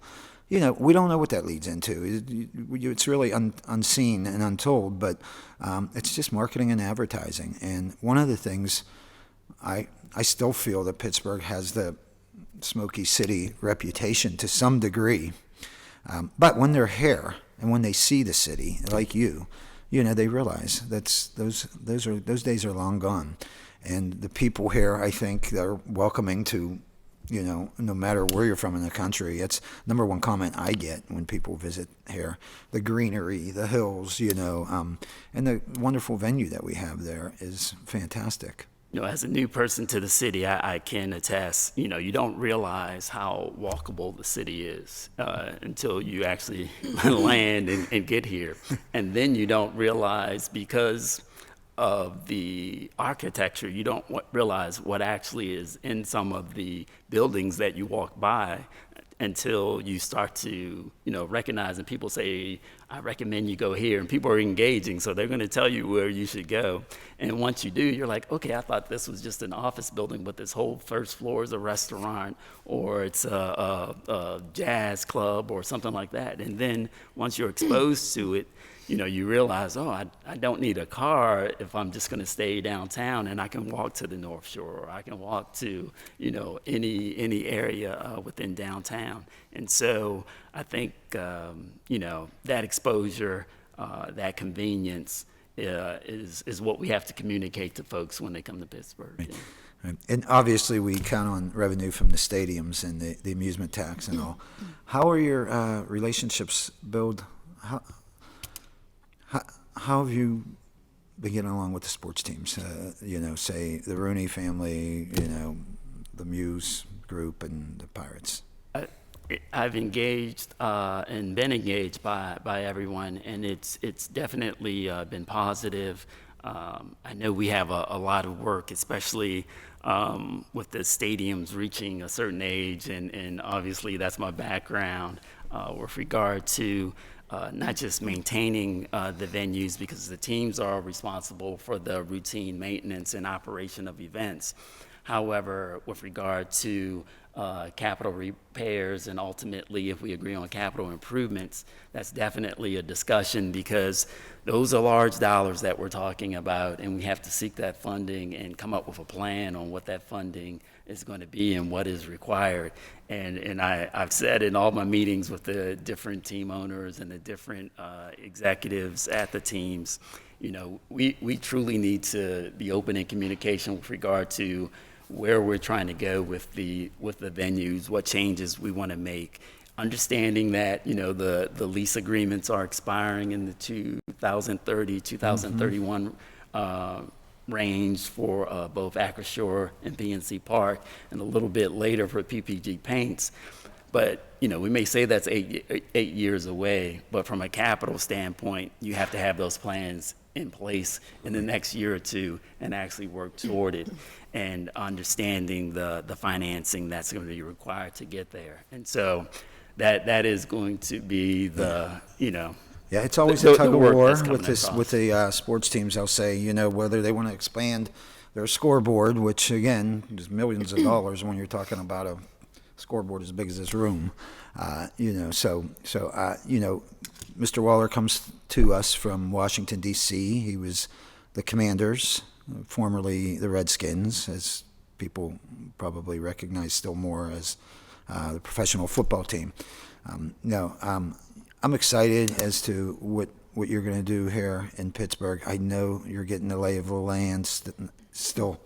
you know, we don't know what that leads into. It's really unseen and untold, but it's just marketing and advertising. And one of the things I still feel that Pittsburgh has the smoky city reputation to some degree. But when they're here and when they see the city, like you know, they realize those days are long gone. And the people here, I think, they're welcoming to, you know, no matter where you're from in the country. It's number one comment I get when people visit here. The greenery, the hills, you know, and the wonderful venue that we have there is fantastic. You know, as a new person to the city, I can attest, you know, you don't realize how walkable the city is until you actually land and get here. And then you don't realize, because of the architecture, you don't realize what actually is in some of the buildings that you walk by until you start to, you know, recognize, and people say, I recommend you go here, and people are engaging, so they're going to tell you where you should go. And once you do, you're like, okay, I thought this was just an office building, but this whole first floor is a restaurant, or it's a jazz club or something like that. And then once you're exposed to it, you know, you realize, oh, I don't need a car if I'm just going to stay downtown, and I can walk to the North Shore, or I can walk to, you know, any area within downtown. And so I think, you know, that exposure, that convenience is what we have to communicate to folks when they come to Pittsburgh. Right. Right. And obviously we count on revenue from the stadiums and the amusement tax and all. How are your relationships built? How have you been getting along with the sports teams? You know, say the Rooney family, you know, the Muse group, and the Pirates. I've engaged and been engaged by everyone, and it's definitely been positive. I know we have a lot of work, especially with the stadiums reaching a certain age, and obviously that's my background with regard to not just maintaining the venues, because the teams are responsible for the routine maintenance and operation of events. However, with regard to capital repairs and ultimately if we agree on capital improvements, that's definitely a discussion, because those are large dollars that we're talking about, and we have to seek that funding and come up with a plan on what that funding is going to be and what is required. And I've said in all my meetings with the different team owners and the different executives at the teams, you know, we truly need to be open in communication with regard to where we're trying to go with the venues, what changes we want to make, understanding that, you know, the lease agreements are expiring in the 2030, 2031 range for both Acrisure and PNC Park, and a little bit later for PPG Paints. But, you know, we may say that's eight years away, but from a capital standpoint, you have to have those plans in place in the next year or two and actually work toward it, and understanding the financing that's going to be required to get there. And so that is going to be the, you know, Yeah, it's always the a tug of work war that's coming with across. the sports teams. They'll say, you know, whether they want to expand their scoreboard, which again is millions of dollars when you're talking about a scoreboard as big as this room. You know, you know, Mr. Waller comes to us from Washington D.C. He was the Commanders, formerly the Redskins, as people probably recognize still more as the professional football team. I'm excited as to what you're going to do here in Pittsburgh. I know you're getting the lay of the land still,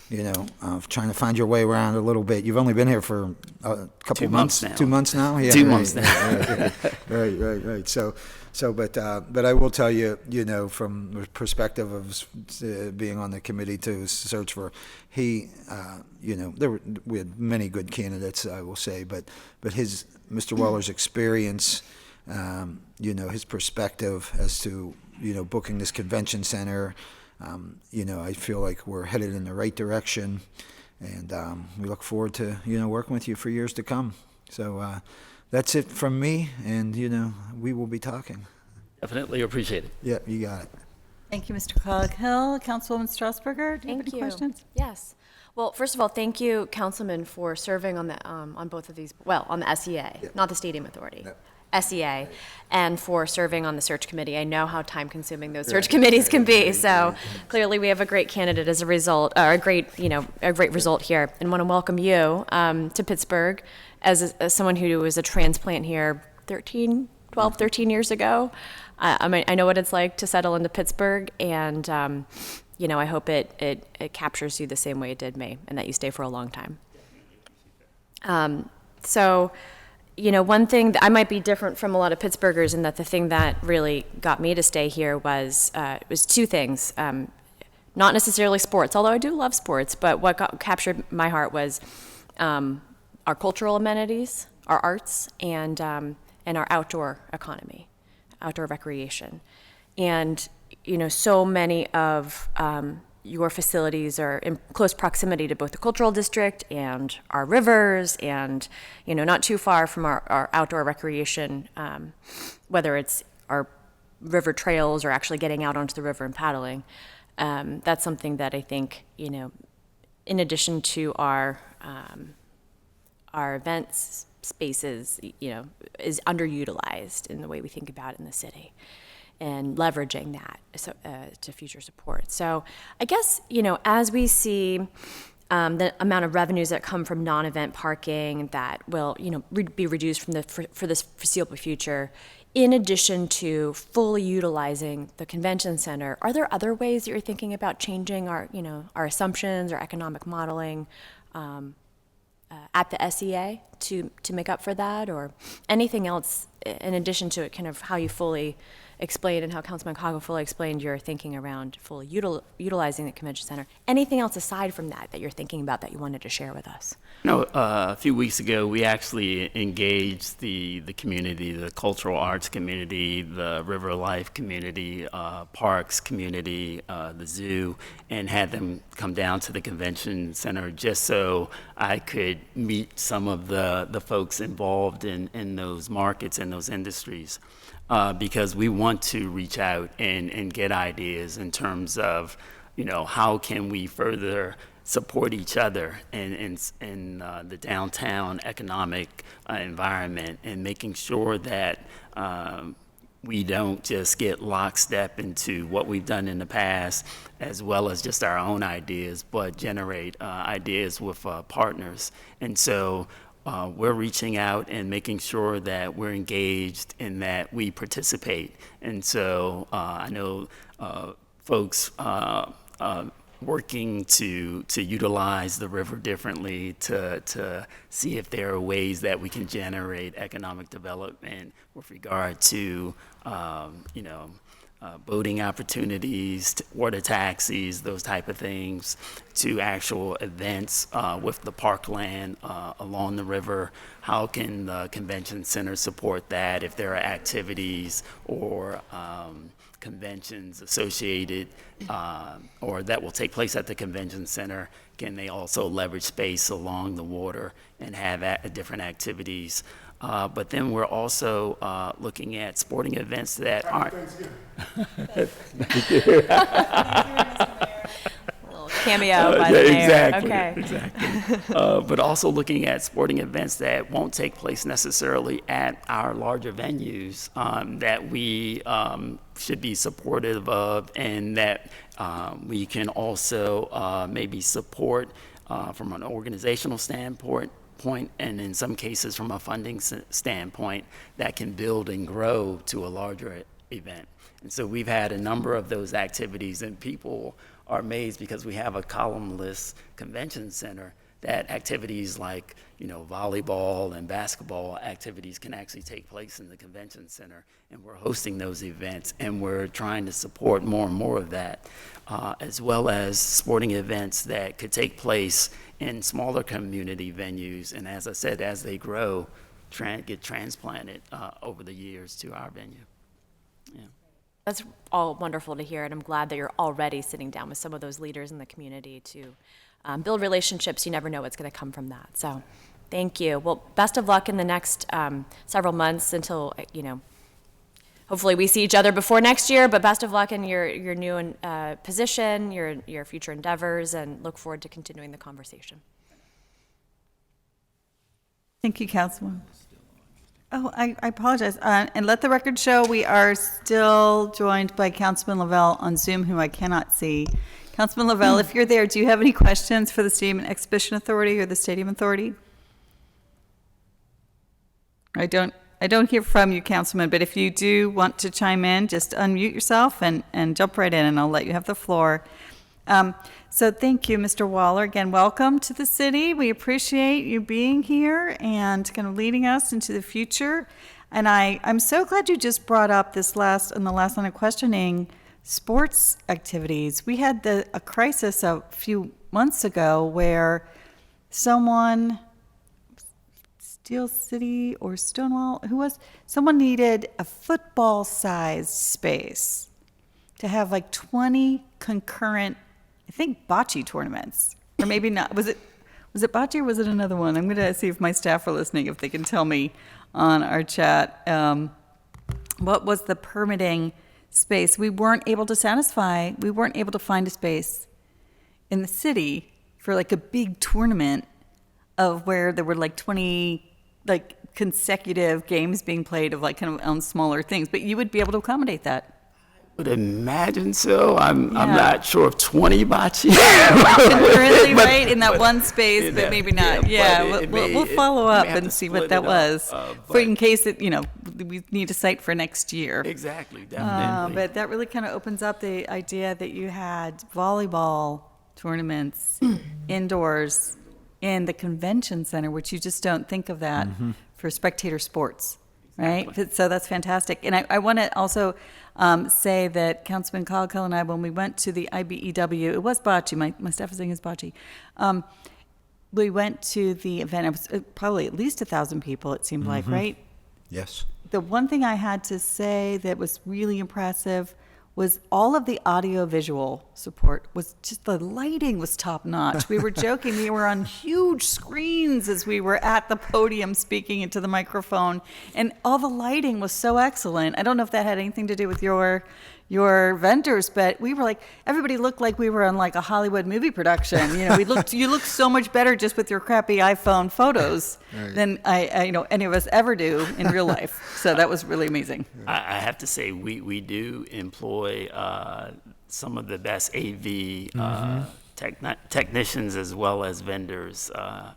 you know, trying to find your way around a little bit. You've only been here for a couple 2 months now. 2 months now? Yeah, 2 right, months now. Right. But I will tell you, you know, from the perspective of being on the committee to search for, you know, we had many good candidates, I will say, but Mr. Weller's experience, you know, his perspective as to, you know, booking this convention center, you know, I feel like we're headed in the right direction, and we look forward to, you know, working with you for years to come. So that's it from me, and, you know, we will be talking. Definitely appreciate it. Yeah, you got it. Thank you, Mr. Coghill. Councilwoman Strasburger, do you have any questions? Yes. Well, first of all, thank you, Councilman, for serving on the on both of these. Well, on the SEA, not the Stadium Authority, SEA, and for serving on the search committee. I know how time-consuming those search committees can be. So clearly, we have a great candidate as a result, or a great result here, and want to welcome you to Pittsburgh as someone who was a transplant here 13 years ago. I mean, I know what it's like to settle into Pittsburgh, and you know, I hope it captures you the same way it did me, and that you stay for a long time. So, you know, one thing that I might be different from a lot of Pittsburghers in that the thing that really got me to stay here was two things. Not necessarily sports, although I do love sports, but what captured my heart was our cultural amenities, our arts, and our outdoor economy, outdoor recreation. And, you know, so many of your facilities are in close proximity to both the cultural district and our rivers, and, you know, not too far from our outdoor recreation, whether it's our river trails or actually getting out onto the river and paddling. That's something that I think, you know, in addition to our events spaces, you know, is underutilized in the way we think about it in the city, and leveraging that to future support. So I guess, you know, as we see the amount of revenues that come from non-event parking that will, you know, be reduced for this foreseeable future, in addition to fully utilizing the convention center, are there other ways that you're thinking about changing our assumptions or economic modeling at the SEA to make up for that, or anything else in addition to kind of how you fully explained and how Councilman Coghill fully explained your thinking around fully utilizing the convention center? Anything else aside from that you're thinking about that you wanted to share with us? No, a few weeks ago, we actually engaged the community, the cultural arts community, the river life community, parks community, the zoo, and had them come down to the convention center just so I could meet some of the folks involved in those markets and those industries. because we want to reach out and get ideas in terms of, how can we further support each other in the downtown economic environment, and making sure that we don't just get lockstep into what we've done in the past, as well as just our own ideas, but generate ideas with partners. And so we're reaching out and making sure that we're engaged and that we participate. And so I know folks working to utilize the river differently, to see if there are ways that we can generate economic development with regard to boating opportunities, water taxis, those type of things, to actual events with the parkland along the river. How can the convention center support that if there are activities or conventions associated or that will take place at the convention center? Can they also leverage space along the water and have different activities? But then we're also looking at sporting events that aren't. Cameo by the mayor. Exactly. Okay. Exactly. But also looking at sporting events that won't take place necessarily at our larger venues, that we should be supportive of, and that we can also maybe support from an organizational standpoint, and in some cases from a funding standpoint, that can build and grow to a larger event. And so we've had a number of those activities, and people are amazed because we have a columnless convention center, that activities like, volleyball and basketball activities can actually take place in the convention center. And we're hosting those events, and we're trying to support more and more of that, as well as sporting events that could take place in smaller community venues. And as I said, as they grow, get transplanted over the years to our venue. Yeah. That's all wonderful to hear, and I'm glad that you're already sitting down with some of those leaders in the community to build relationships. You never know what's going to come from that. So thank you. Well, best of luck in the next several months until, hopefully we see each other before next year, but best of luck in your new position, your future endeavors, and look forward to continuing the conversation. Thank you, Councilwoman. Oh, I apologize. And let the record show we are still joined by Councilman Lavelle on Zoom, who I cannot see. Councilman Lavelle, if you're there, do you have any questions for the Stadium and Exhibition Authority or the Stadium Authority? I don't hear from you, Councilman, but if you do want to chime in, just unmute yourself and jump right in, and I'll let you have the floor. So thank you, Mr. Waller. Again, welcome to the city. We appreciate you being here and kind of leading us into the future. And I'm so glad you just brought up in the last line of questioning, sports activities. We had a crisis a few months ago where someone, Steel City or Stonewall, someone needed a football-sized space to have like 20 concurrent, I think, bocce tournaments, or maybe not. Was it bocce or was it another one? I'm going to see if my staff are listening, if they can tell me on our chat. What was the permitting space? We weren't able to find a space in the city for like a big tournament of where there were like 20 like consecutive games being played of like kind of on smaller things, but you would be able to accommodate that. Would imagine so. I'm not sure if 20 bocce. Concurrently, right, in that one space, but maybe not. Yeah, we'll follow up and see what that was, in case we need a site for next year. Exactly, definitely. But that really kind of opens up the idea that you had volleyball tournaments indoors in the convention center, which you just don't think of that for spectator sports. Right? Exactly. So that's fantastic. And I want to also say that Councilman Caldwell and I, when we went to the IBEW, it was bocce, my staff is saying it's bocce. We went to the event, it was probably at least 1,000 people, it seemed like, right? Yes. The one thing I had to say that was really impressive was all of the audio-visual support was just, the lighting was top-notch. We were joking, we were on huge screens as we were at the podium speaking into the microphone, and all the lighting was so excellent. I don't know if that had anything to do with your vendors, but we were like, everybody looked like we were on like a Hollywood movie production. You know, you looked so much better just with your crappy iPhone photos than I any of us ever do in real life. So that was really amazing. I have to say, we do employ some of the best AV technicians as well as vendors,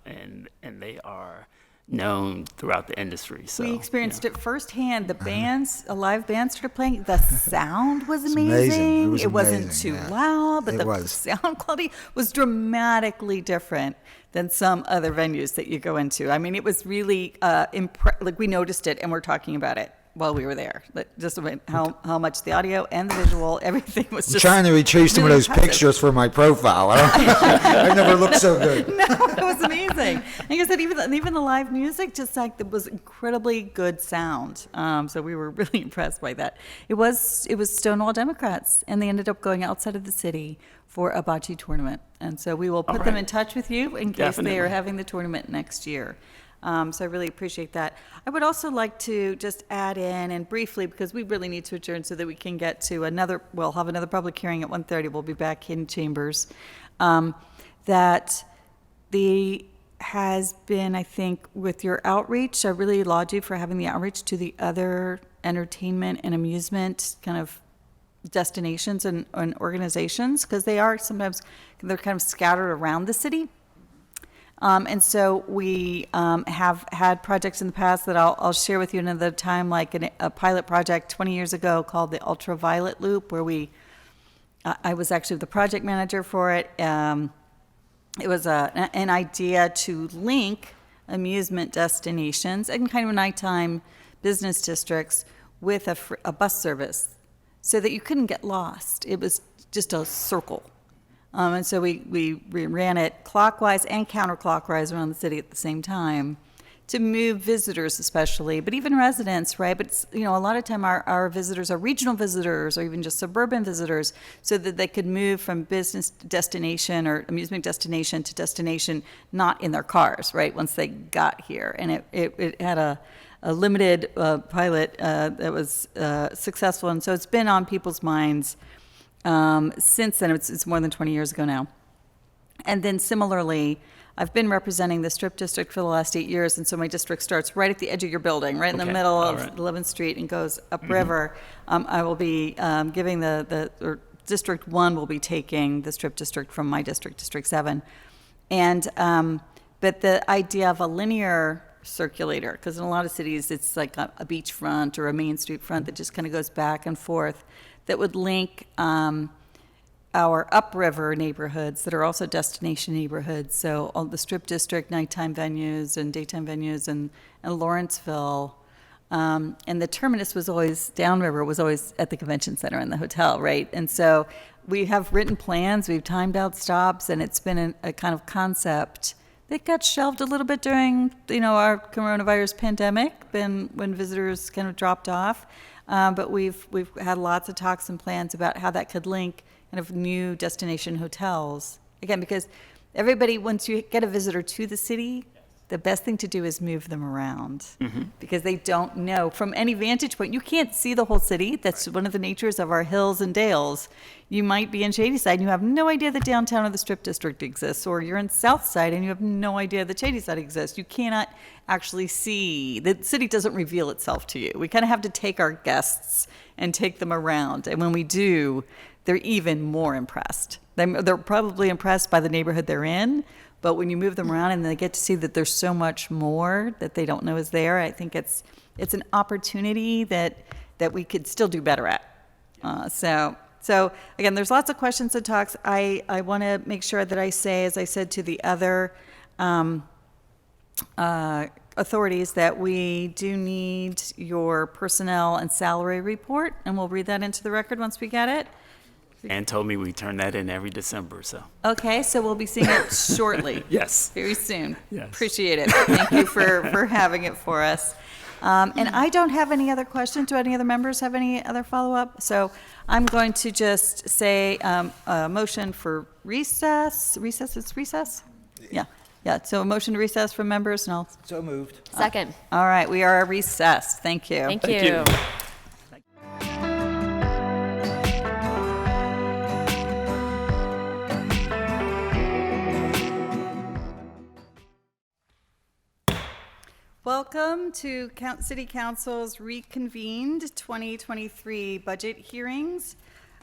and they are known throughout the industry. So we experienced it firsthand. The bands, a live band started playing. The sound was amazing. It wasn't too loud, but the sound quality was dramatically different than some other venues that you go into. I mean, it was really like we noticed it, and we're talking about it while we were there. Just how much the audio and the visual, everything was just trying to retrieve some of really those impressive. pictures for my profile. I never looked so good. No, it was amazing. Like I said, even the live music, just like there was incredibly good sound. So we were really impressed by that. It was Stonewall Democrats, and they ended up going outside of the city for a bocce tournament. And so we will put them in touch with you in case they are having the tournament next year. So I really appreciate that. I would also like to just add in, and briefly, because we really need to adjourn so that we can get to we'll have another public hearing at 1:30. We'll be back in chambers. That has been, I think, with your outreach, I really laud you for having the outreach to the other entertainment and amusement kind of destinations and organizations, because they're kind of scattered around the city. And so we have had projects in the past that I'll share with you another time, like a pilot project 20 years ago called the Ultraviolet Loop, where I was actually the project manager for it. It was an idea to link amusement destinations and kind of nighttime business districts with a bus service so that you couldn't get lost. It was just a circle. And so we ran it clockwise and counterclockwise around the city at the same time to move visitors especially, but even residents, right? But it's, a lot of time our visitors are regional visitors or even just suburban visitors, so that they could move from business destination or amusement destination to destination not in their cars, right, once they got here. And it had a limited pilot that was successful, and so it's been on people's minds since then. It's more than 20 years ago now. And then similarly, I've been representing the Strip District for the last 8 years, and so my district starts right at the edge of your building, right in the middle of 11th Street, and goes upriver. I will be giving or District 1 will be taking the Strip District from my district, District 7. And, but the idea of a linear circulator, because in a lot of cities it's like a beachfront or a Main Street front that just kind of goes back and forth, that would link our upriver neighborhoods that are also destination neighborhoods. So all the Strip District, nighttime venues and daytime venues, and Lawrenceville. And the terminus was always, downriver was always at the convention center and the hotel, right? And so we have written plans, we've timed out stops, and it's been a kind of concept that got shelved a little bit during, our coronavirus pandemic, when visitors kind of dropped off. But we've had lots of talks and plans about how that could link kind of new destination hotels. Again, because everybody, once you get a visitor to the city, the best thing to do is move them around, because they don't know from any vantage point. You can't see the whole city. That's one of the natures of our hills and dales. You might be in Shadyside and you have no idea that downtown or the Strip District exists, or you're in Southside and you have no idea that Shadyside exists. You cannot actually see. The city doesn't reveal itself to you. We kind of have to take our guests and take them around. And when we do, they're even more impressed. They're probably impressed by the neighborhood they're in, but when you move them around and they get to see that there's so much more that they don't know is there, I think it's an opportunity that we could still do better at. So again, there's lots of questions and talks. I want to make sure that I say, as I said to the other authorities, that we do need your personnel and salary report, and we'll read that into the record once we get it. And told me we turn that in every December, so. Okay, so we'll be seeing it shortly. Yes. Very soon. Yes. Appreciate it. Thank you for having it for us. And I don't have any other questions. Do any other members have any other follow-up? So I'm going to just say a motion for recess. Recess is recess? Yeah. Yeah, so a motion to recess from members, and I'll... So moved. Second. All right, we are recessed. Thank you. Thank you. Welcome to City Council's reconvened 2023 budget hearings.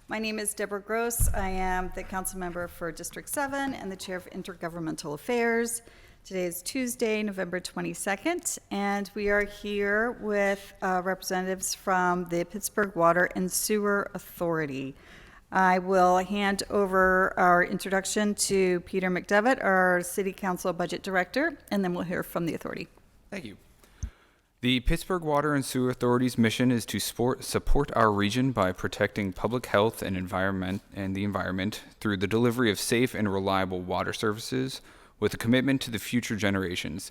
My name is Deborah Gross. I am the council member for District 7 and the chair of Intergovernmental Affairs. Today is Tuesday, November 22nd, and we are here with representatives from the Pittsburgh Water and Sewer Authority. I will hand over our introduction to Peter McDevitt, our City Council Budget Director, and then we'll hear from the authority. Thank you. The Pittsburgh Water and Sewer Authority's mission is to support our region by protecting public health and the environment through the delivery of safe and reliable water services with a commitment to the future generations.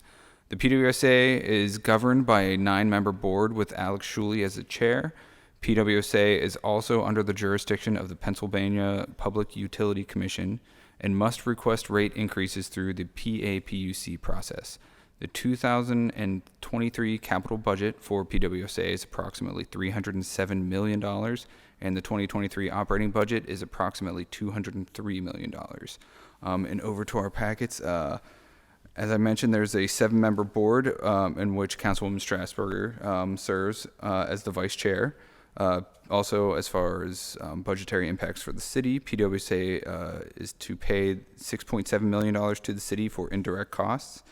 The PWSA is governed by a 9-member board with Alex Schuley as the chair. PWSA is also under the jurisdiction of the Pennsylvania Public Utility Commission and must request rate increases through the PAPUC process. The 2023 capital budget for PWSA is approximately $307 million, and the 2023 operating budget is approximately $203 million. And over to our packets, as I mentioned, there's a 7-member board in which Councilwoman Strasburger serves as the vice chair. Also, as far as budgetary impacts for the city, PWSA is to pay $6.7 million to the city for indirect costs.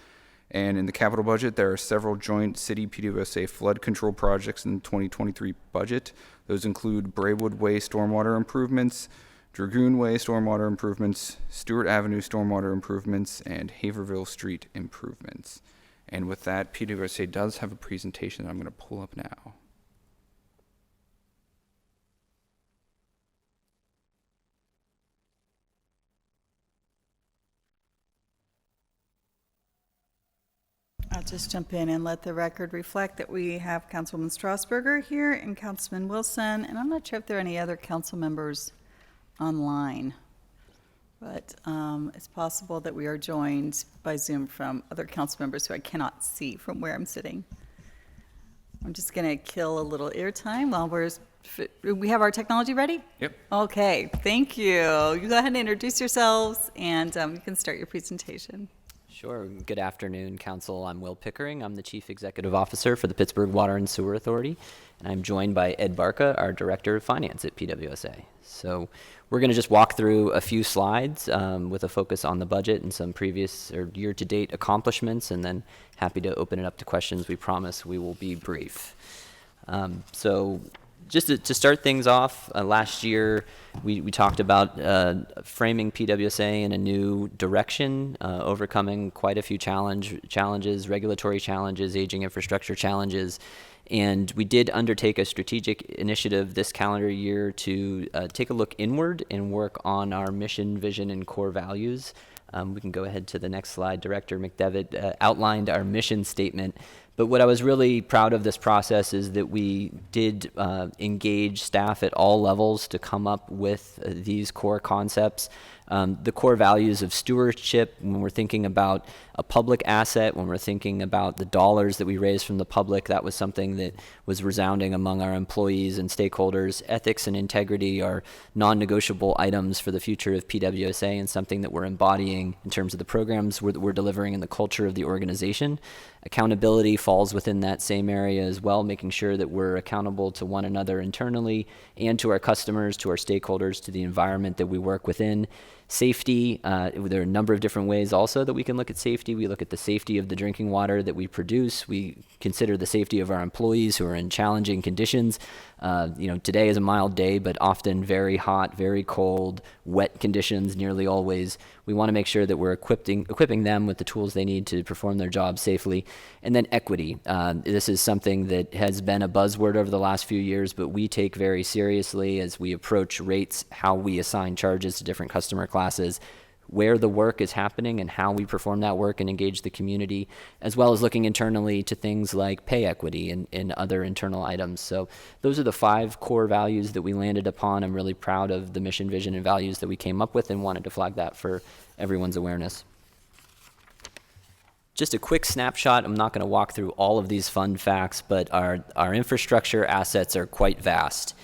And in the capital budget, there are several joint city PWSA flood control projects in the 2023 budget. Those include Braywood Way stormwater improvements, Dragoon Way stormwater improvements, Stewart Avenue stormwater improvements, and Haverville Street improvements. And with that, PWSA does have a presentation that I'm going to pull up now. I'll just jump in and let the record reflect that we have Councilwoman Strasburger here and Councilman Wilson, and I'm not sure if there are any other council members online, but it's possible that we are joined by Zoom from other council members who I cannot see from where I'm sitting. I'm just going to kill a little airtime while we have our technology ready? Yep. Okay, thank you. You go ahead and introduce yourselves, and you can start your presentation. Sure. Good afternoon, Council. I'm Will Pickering. I'm the Chief Executive Officer for the Pittsburgh Water and Sewer Authority, and I'm joined by Ed Barca, our Director of Finance at PWSA. So we're going to just walk through a few slides with a focus on the budget and some previous or year-to-date accomplishments, and then happy to open it up to questions. We promise we will be brief. So just to start things off, last year we talked about framing PWSA in a new direction, overcoming quite a few challenges, regulatory challenges, aging infrastructure challenges, and we did undertake a strategic initiative this calendar year to take a look inward and work on our mission, vision, and core values. We can go ahead to the next slide. Director McDevitt outlined our mission statement. But what I was really proud of this process is that we did engage staff at all levels to come up with these core concepts. The core values of stewardship, when we're thinking about a public asset, when we're thinking about the dollars that we raise from the public, that was something that was resounding among our employees and stakeholders. Ethics and integrity are non-negotiable items for the future of PWSA and something that we're embodying in terms of the programs we're delivering and the culture of the organization. Accountability falls within that same area as well, making sure that we're accountable to one another internally and to our customers, to our stakeholders, to the environment that we work within. Safety, there are a number of different ways also that we can look at safety. We look at the safety of the drinking water that we produce. We consider the safety of our employees who are in challenging conditions. Today is a mild day, but often very hot, very cold, wet conditions nearly always. We want to make sure that we're equipping them with the tools they need to perform their job safely. And then equity. This is something that has been a buzzword over the last few years, but we take very seriously as we approach rates, how we assign charges to different customer classes. where the work is happening and how we perform that work and engage the community, as well as looking internally to things like pay equity and other internal items. So those are the 5 core values that we landed upon. I'm really proud of the mission, vision, and values that we came up with and wanted to flag that for everyone's awareness. Just a quick snapshot. I'm not going to walk through all of these fun facts, but our infrastructure assets are quite vast.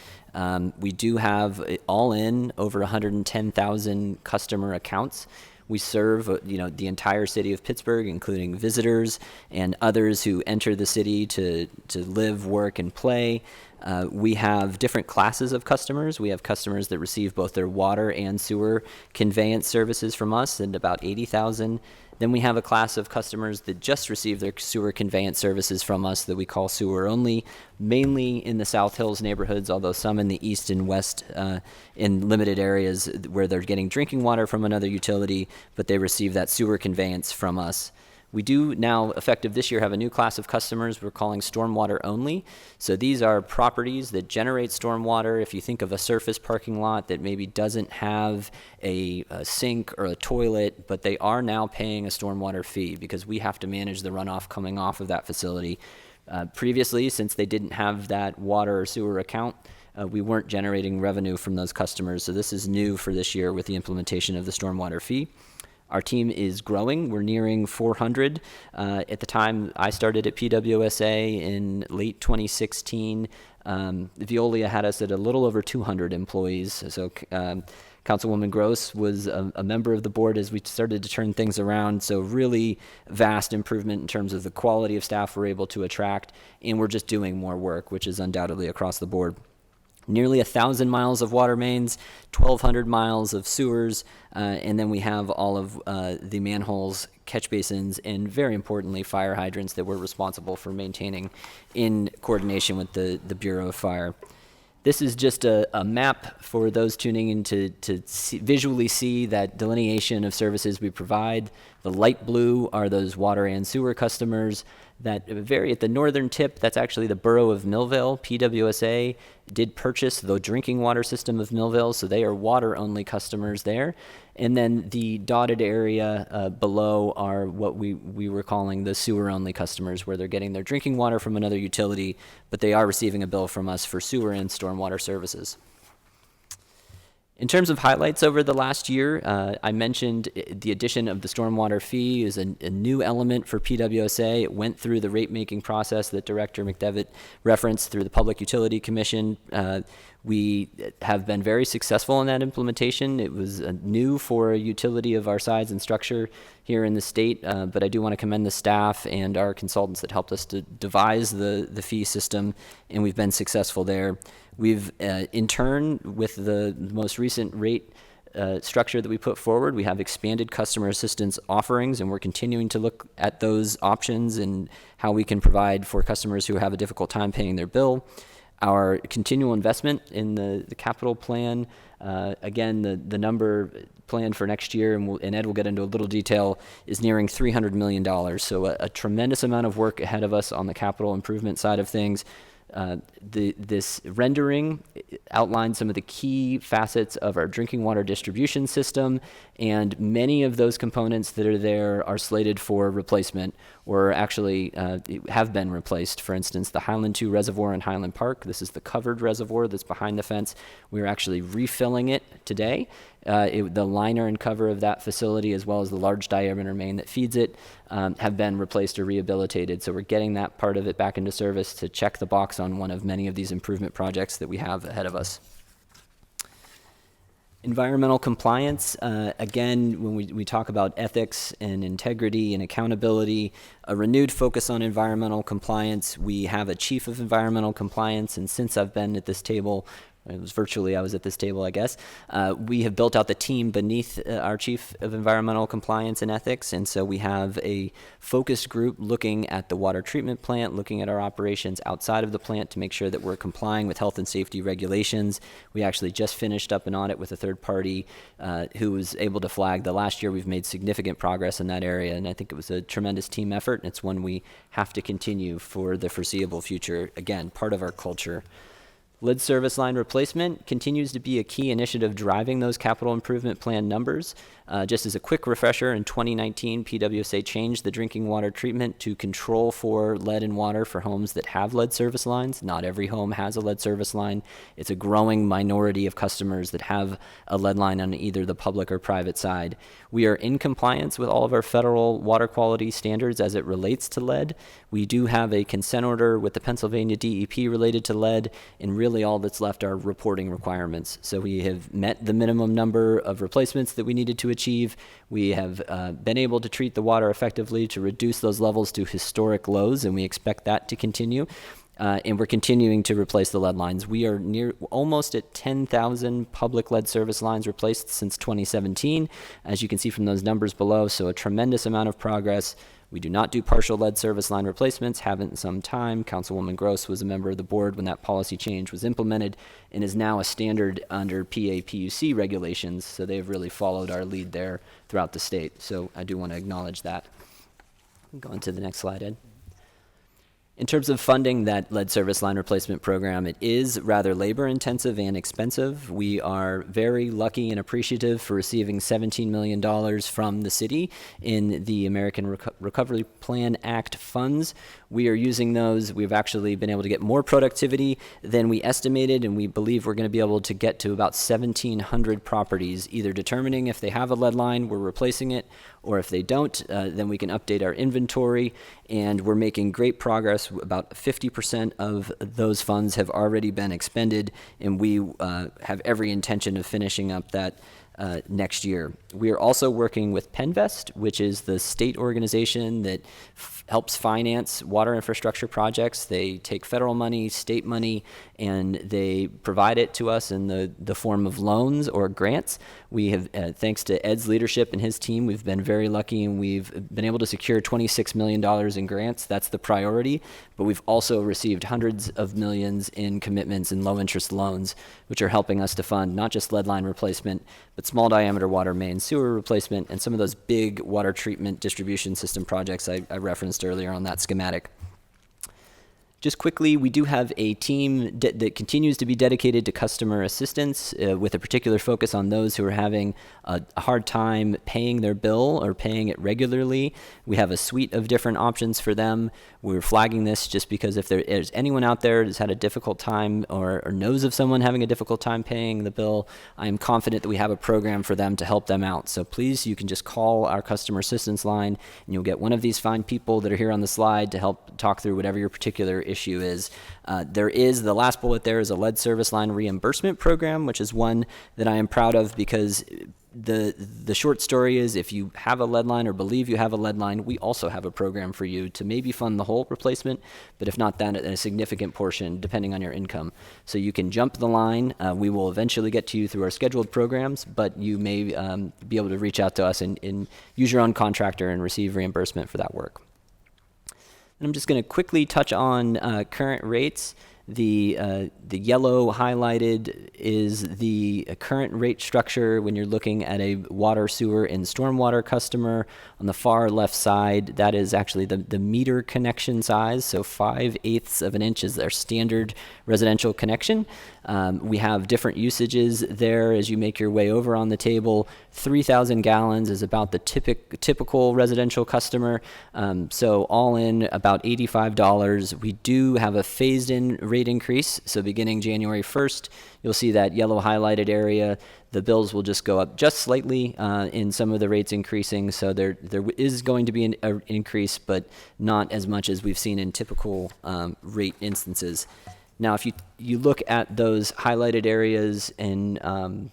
We do have all in over 110,000 customer accounts. We serve, the entire city of Pittsburgh, including visitors and others who enter the city to live, work, and play. We have different classes of customers. We have customers that receive both their water and sewer conveyance services from us, and about 80,000. Then we have a class of customers that just receive their sewer conveyance services from us that we call sewer only, mainly in the South Hills neighborhoods, although some in the east and west in limited areas where they're getting drinking water from another utility, but they receive that sewer conveyance from us. We do now, effective this year, have a new class of customers we're calling stormwater only. So these are properties that generate stormwater. If you think of a surface parking lot that maybe doesn't have a sink or a toilet, but they are now paying a stormwater fee because we have to manage the runoff coming off of that facility. Previously, since they didn't have that water or sewer account, we weren't generating revenue from those customers. So this is new for this year with the implementation of the stormwater fee. Our team is growing. We're nearing 400. At the time I started at PWSA in late 2016, Veolia had us at a little over 200 employees. So Councilwoman Gross was a member of the board as we started to turn things around. So really vast improvement in terms of the quality of staff we're able to attract, and we're just doing more work, which is undoubtedly across the board. Nearly 1,000 miles of water mains, 1,200 miles of sewers, and then we have all of the manholes, catch basins, and very importantly, fire hydrants that we're responsible for maintaining in coordination with the Bureau of Fire. This is just a map for those tuning in to visually see that delineation of services we provide. The light blue are those water and sewer customers. That vary at the northern tip, that's actually the borough of Millville. PWSA did purchase the drinking water system of Millville, so they are water-only customers there. And then the dotted area below are what we were calling the sewer-only customers, where they're getting their drinking water from another utility, but they are receiving a bill from us for sewer and stormwater services. In terms of highlights over the last year, I mentioned the addition of the stormwater fee is a new element for PWSA. It went through the rate-making process that Director McDevitt referenced through the Public Utility Commission. We have been very successful in that implementation. It was new for a utility of our size and structure here in the state, but I do want to commend the staff and our consultants that helped us to devise the fee system, and we've been successful there. We've, in turn, with the most recent rate structure that we put forward, we have expanded customer assistance offerings, and we're continuing to look at those options and how we can provide for customers who have a difficult time paying their bill. Our continual investment in the capital plan, again, the number planned for next year, and Ed will get into a little detail, is nearing $300 million. So a tremendous amount of work ahead of us on the capital improvement side of things. This rendering outlines some of the key facets of our drinking water distribution system, and many of those components that are there are slated for replacement or actually have been replaced. For instance, the Highland 2 reservoir in Highland Park, this is the covered reservoir that's behind the fence. We're actually refilling it today. The liner and cover of that facility, as well as the large diameter main that feeds it, have been replaced or rehabilitated. So we're getting that part of it back into service to check the box on one of many of these improvement projects that we have ahead of us. Environmental compliance, again, when we talk about ethics and integrity and accountability, a renewed focus on environmental compliance. We have a chief of environmental compliance, and since I've been at this table, I was at this table, I guess. We have built out the team beneath our Chief of Environmental Compliance and Ethics, and so we have a focused group looking at the water treatment plant, looking at our operations outside of the plant to make sure that we're complying with health and safety regulations. We actually just finished up an audit with a third party who was able to flag that last year we've made significant progress in that area, and I think it was a tremendous team effort, and it's one we have to continue for the foreseeable future. Again, part of our culture. Lead service line replacement continues to be a key initiative driving those capital improvement plan numbers. Just as a quick refresher, in 2019, PWSA changed the drinking water treatment to control for lead in water for homes that have lead service lines. Not every home has a lead service line. It's a growing minority of customers that have a lead line on either the public or private side. We are in compliance with all of our federal water quality standards as it relates to lead. We do have a consent order with the Pennsylvania DEP related to lead, and really all that's left are reporting requirements. So we have met the minimum number of replacements that we needed to achieve. We have been able to treat the water effectively to reduce those levels to historic lows, and we expect that to continue. And we're continuing to replace the lead lines. We are almost at 10,000 public lead service lines replaced since 2017, as you can see from those numbers below, so a tremendous amount of progress. We do not do partial lead service line replacements, haven't in some time. Councilwoman Gross was a member of the board when that policy change was implemented and is now a standard under PA-PUC regulations, so they've really followed our lead there throughout the state. So I do want to acknowledge that. Go on to the next slide, Ed. In terms of funding that lead service line replacement program, it is rather labor intensive and expensive. We are very lucky and appreciative for receiving $17 million from the city in the American Recovery Plan Act funds. We are using those. We've actually been able to get more productivity than we estimated, and we believe we're going to be able to get to about 1,700 properties, either determining if they have a lead line, we're replacing it, or if they don't, then we can update our inventory. And we're making great progress. About 50% of those funds have already been expended, and we have every intention of finishing up that next year. We are also working with Penvest, which is the state organization that helps finance water infrastructure projects. They take federal money, state money, and they provide it to us in the form of loans or grants. We have, thanks to Ed's leadership and his team, we've been very lucky, and we've been able to secure $26 million in grants. That's the priority, but we've also received hundreds of millions in commitments and low interest loans, which are helping us to fund not just lead line replacement, but small diameter water main sewer replacement and some of those big water treatment distribution system projects I referenced earlier on that schematic. Just quickly, we do have a team that continues to be dedicated to customer assistance with a particular focus on those who are having a hard time paying their bill or paying it regularly. We have a suite of different options for them. We're flagging this just because if there is anyone out there who's had a difficult time or knows of someone having a difficult time paying the bill, I am confident that we have a program for them to help them out. So please, you can just call our customer assistance line and you'll get one of these fine people that are here on the slide to help talk through whatever your particular issue is. There is, the last bullet there is a lead service line reimbursement program, which is one that I am proud of because the short story is if you have a lead line or believe you have a lead line, we also have a program for you to maybe fund the whole replacement, but if not then a significant portion depending on your income. So you can jump the line. We will eventually get to you through our scheduled programs, but you may be able to reach out to us and use your own contractor and receive reimbursement for that work. And I'm just going to quickly touch on current rates. The yellow highlighted is the current rate structure when you're looking at a water, sewer, and stormwater customer. On the far left side, that is actually the meter connection size, so 5/8 of an inch is their standard residential connection. We have different usages there as you make your way over on the table. 3,000 gallons is about the typical residential customer, so all in about $85. We do have a phased-in rate increase, so beginning January 1st, you'll see that yellow highlighted area. The bills will just go up just slightly in some of the rates increasing, so there is going to be an increase, but not as much as we've seen in typical rate instances. Now, if you look at those highlighted areas, and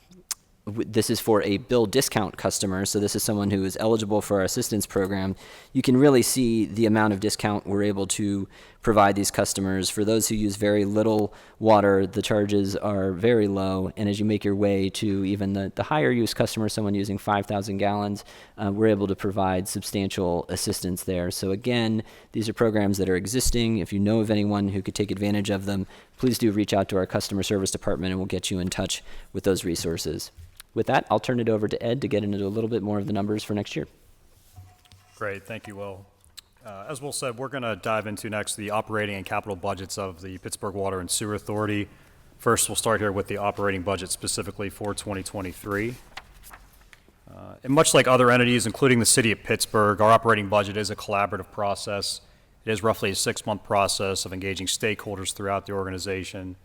this is for a bill discount customer, so this is someone who is eligible for our assistance program, you can really see the amount of discount we're able to provide these customers. For those who use very little water, the charges are very low, and as you make your way to even the higher use customer, someone using 5,000 gallons, we're able to provide substantial assistance there. So again, these are programs that are existing. If you know of anyone who could take advantage of them, please do reach out to our customer service department and we'll get you in touch with those resources. With that, I'll turn it over to Ed to get into a little bit more of the numbers for next year. Great, thank you, Will. As Will said, we're going to dive into next the operating and capital budgets of the Pittsburgh Water and Sewer Authority First, we'll start here with the operating budget specifically for 2023. And much like other entities, including the city of Pittsburgh, our operating budget is a collaborative process. It is roughly a 6-month process of engaging stakeholders throughout the organization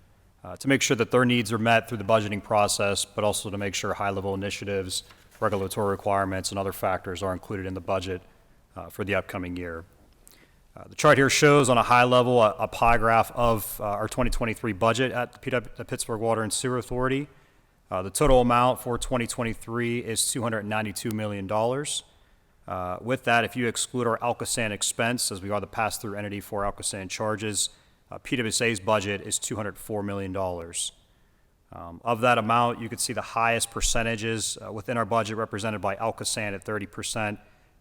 to make sure that their needs are met through the budgeting process, but also to make sure high-level initiatives, regulatory requirements, and other factors are included in the budget for the upcoming year. The chart here shows on a high level a pie graph of our 2023 budget at the Pittsburgh Water and Sewer Authority. The total amount for 2023 is $292 million. With that, if you exclude our Alcosan expense, as we are the pass-through entity for Alcosan charges, PWSA's budget is $204 million. Of that amount, you can see the highest percentages within our budget represented by Alcosan at 30%,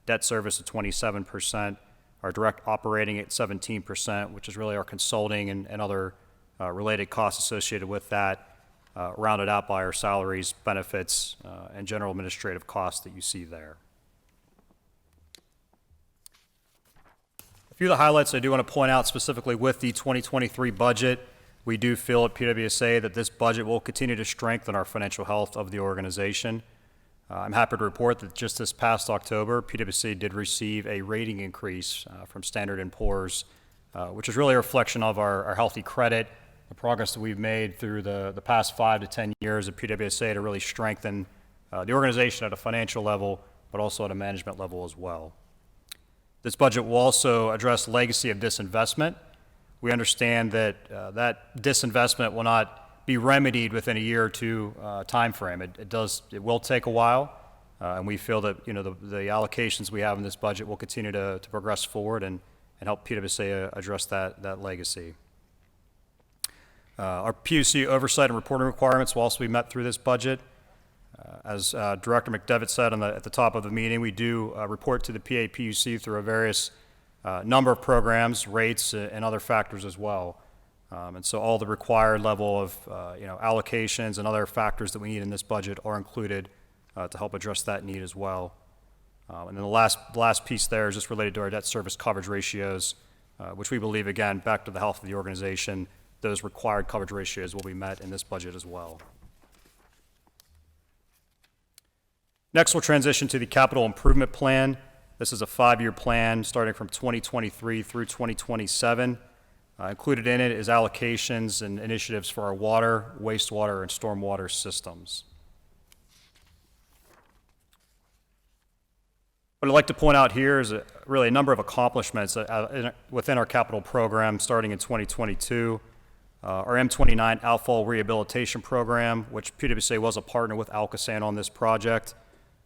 debt service at 27%, our direct operating at 17%, which is really our consulting and other related costs associated with that, rounded out by our salaries, benefits, and general administrative costs that you see there. A few of the highlights I do want to point out specifically with the 2023 budget. We do feel at PWSA that this budget will continue to strengthen our financial health of the organization. I'm happy to report that just this past October, PWSA did receive a rating increase from Standard & Poor's, which is really a reflection of our healthy credit, the progress that we've made through the past 5 to 10 years at PWSA to really strengthen the organization at a financial level, but also at a management level as well. This budget will also address legacy of disinvestment. We understand that that disinvestment will not be remedied within a year or two time frame. It will take a while, and we feel that the allocations we have in this budget will continue to progress forward and help PWSA address that legacy. Our PUC oversight and reporting requirements will also be met through this budget. As Director McDevitt said at the top of the meeting, we do report to the PAPUC through a various number of programs, rates, and other factors as well. And so all the required level of allocations and other factors that we need in this budget are included to help address that need as well. And then the last piece there is just related to our debt service coverage ratios, which we believe, again, back to the health of the organization, those required coverage ratios will be met in this budget as well. Next, we'll transition to the capital improvement plan. This is a 5-year plan starting from 2023 through 2027. Included in it is allocations and initiatives for our water, wastewater, and stormwater systems. What I'd like to point out here is really a number of accomplishments within our capital program starting in 2022. Our M29 outfall rehabilitation program, which PWSA was a partner with Alcosan on this project.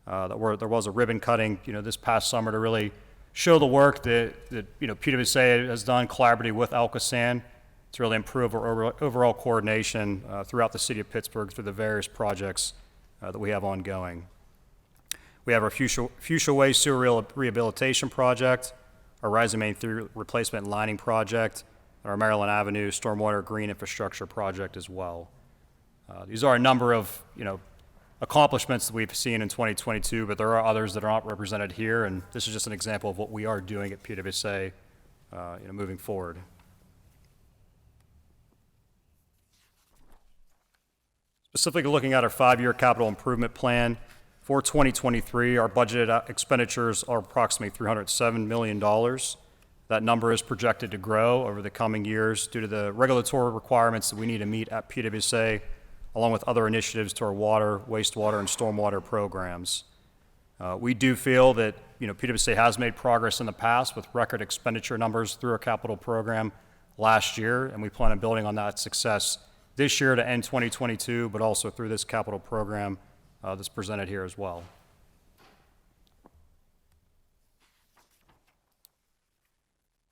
There was a ribbon cutting, this past summer to really show the work that PWSA has done collaboratively with Alcosan to really improve our overall coordination throughout the city of Pittsburgh through the various projects that we have ongoing. We have our Fuchsia Way Sewer Rehabilitation Project, our Rising Main 3 Replacement and Lining Project, and our Maryland Avenue Stormwater Green Infrastructure Project as well. These are a number of, accomplishments that we've seen in 2022, but there are others that are not represented here, and this is just an example of what we are doing at PWSA moving forward. Specifically looking at our 5-year capital improvement plan, for 2023, our budgeted expenditures are approximately $307 million. That number is projected to grow over the coming years due to the regulatory requirements that we need to meet at PWSA, along with other initiatives to our water, wastewater, and stormwater programs. We do feel that PWSA has made progress in the past with record expenditure numbers through our capital program last year, and we plan on building on that success this year to end 2022, but also through this capital program that's presented here as well.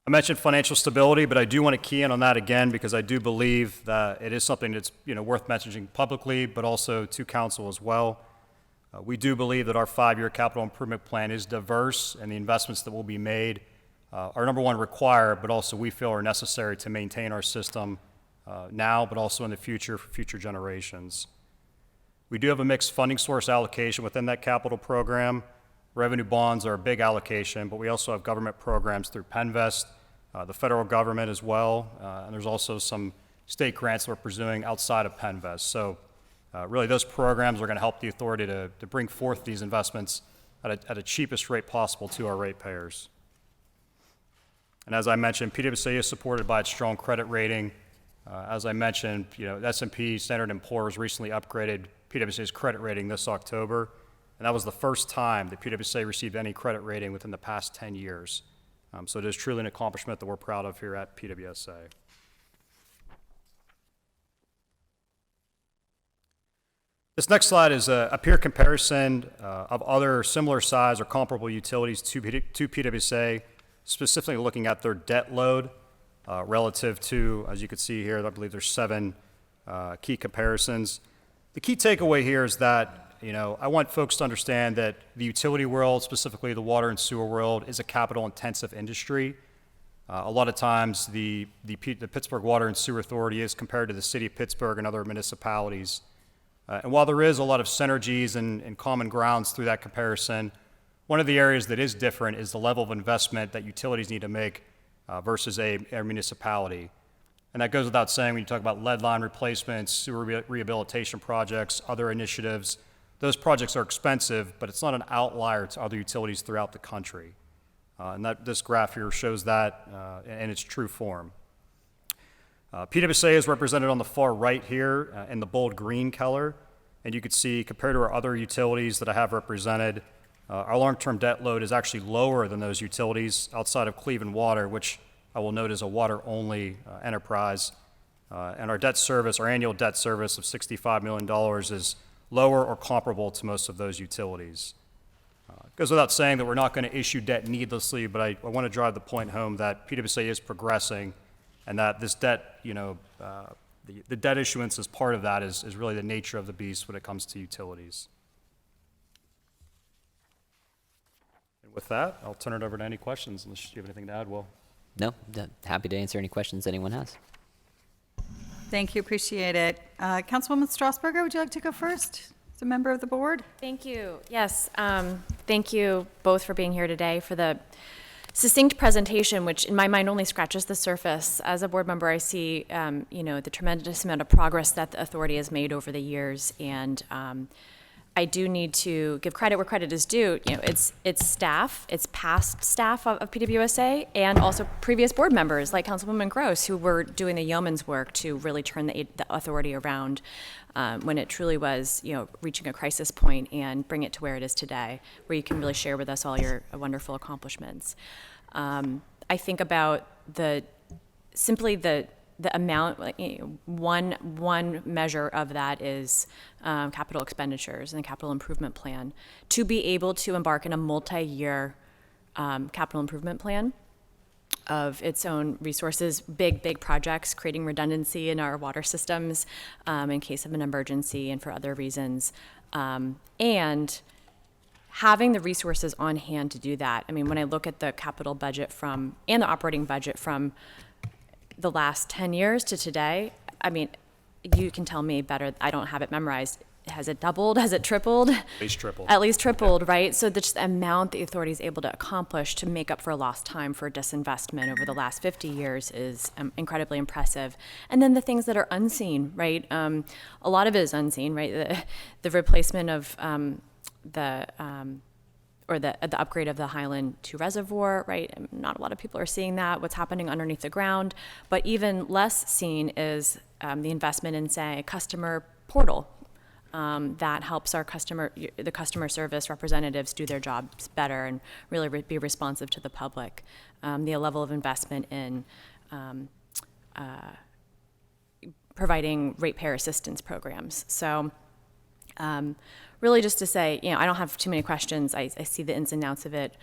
I mentioned financial stability, but I do want to key in on that again because I do believe that it is something that's worth mentioning publicly, but also to council as well. We do believe that our 5-year capital improvement plan is diverse, and the investments that will be made are, number one, required, but also we feel are necessary to maintain our system now, but also in the future for future generations. We do have a mixed funding source allocation within that capital program. Revenue bonds are a big allocation, but we also have government programs through Penvest, the federal government as well, and there's also some state grants that we're pursuing outside of PennVest. So really those programs are going to help the authority to bring forth these investments at a cheapest rate possible to our ratepayers. And as I mentioned, PwC is supported by its strong credit rating. As I mentioned, S&P Standard & Poor's recently upgraded PwC's credit rating this October, and that was the first time that PwC received any credit rating within the past 10 years. So it is truly an accomplishment that we're proud of here at PwC. This next slide is a peer comparison of other similar size or comparable utilities to PwC, specifically looking at their debt load relative to, as you can see here, I believe there's 7 key comparisons. The key takeaway here is that, I want folks to understand that the utility world, specifically the water and sewer world, is a capital-intensive industry. A lot of times the Pittsburgh Water and Sewer Authority is compared to the city of Pittsburgh and other municipalities. And while there is a lot of synergies and common grounds through that comparison, one of the areas that is different is the level of investment that utilities need to make versus a municipality. And that goes without saying when you talk about lead line replacements, sewer rehabilitation projects, other initiatives. Those projects are expensive, but it's not an outlier to other utilities throughout the country. And this graph here shows that in its true form. PwC is represented on the far right here in the bold green color. And you can see, compared to our other utilities that I have represented, our long-term debt load is actually lower than those utilities outside of Cleveland Water, which I will note is a water-only enterprise. And our debt service, our annual debt service of $65 million is lower or comparable to most of those utilities. It goes without saying that we're not going to issue debt needlessly, but I want to drive the point home that PwC is progressing and that this debt, the debt issuance as part of that is really the nature of the beast when it comes to utilities. And with that, I'll turn it over to any questions, unless you have anything to add, Will. No, happy to answer any questions anyone has. Thank you, appreciate it. Councilwoman Strasburger, would you like to go first as a member of the board? Thank you. Yes, thank you both for being here today for the succinct presentation, which in my mind only scratches the surface. As a board member, I see, the tremendous amount of progress that the authority has made over the years, and I do need to give credit where credit is due. It's staff, it's past staff of PwC, and also previous board members like Councilwoman Gross, who were doing the yeoman's work to really turn the authority around when it truly was, reaching a crisis point and bring it to where it is today, where you can really share with us all your wonderful accomplishments. I think about the amount, one measure of that is capital expenditures and the capital improvement plan. To be able to embark in a multi-year capital improvement plan of its own resources, big projects, creating redundancy in our water systems in case of an emergency and for other reasons, and having the resources on hand to do that. I mean, when I look at the capital budget and the operating budget from the last 10 years to today, I mean, you can tell me better. I don't have it memorized. Has it doubled? Has it tripled? At least tripled. At least tripled, right? So the amount the authority is able to accomplish to make up for lost time for disinvestment over the last 50 years is incredibly impressive. And then the things that are unseen, right? A lot of it is unseen, right? The replacement of the upgrade of the Highland 2 reservoir, right? Not a lot of people are seeing that, what's happening underneath the ground. But even less seen is the investment in, say, a customer portal that helps the customer service representatives do their jobs better and really be responsive to the public. The level of investment in providing ratepayer assistance programs. So really just to say, I don't have too many questions. I see the ins and outs of it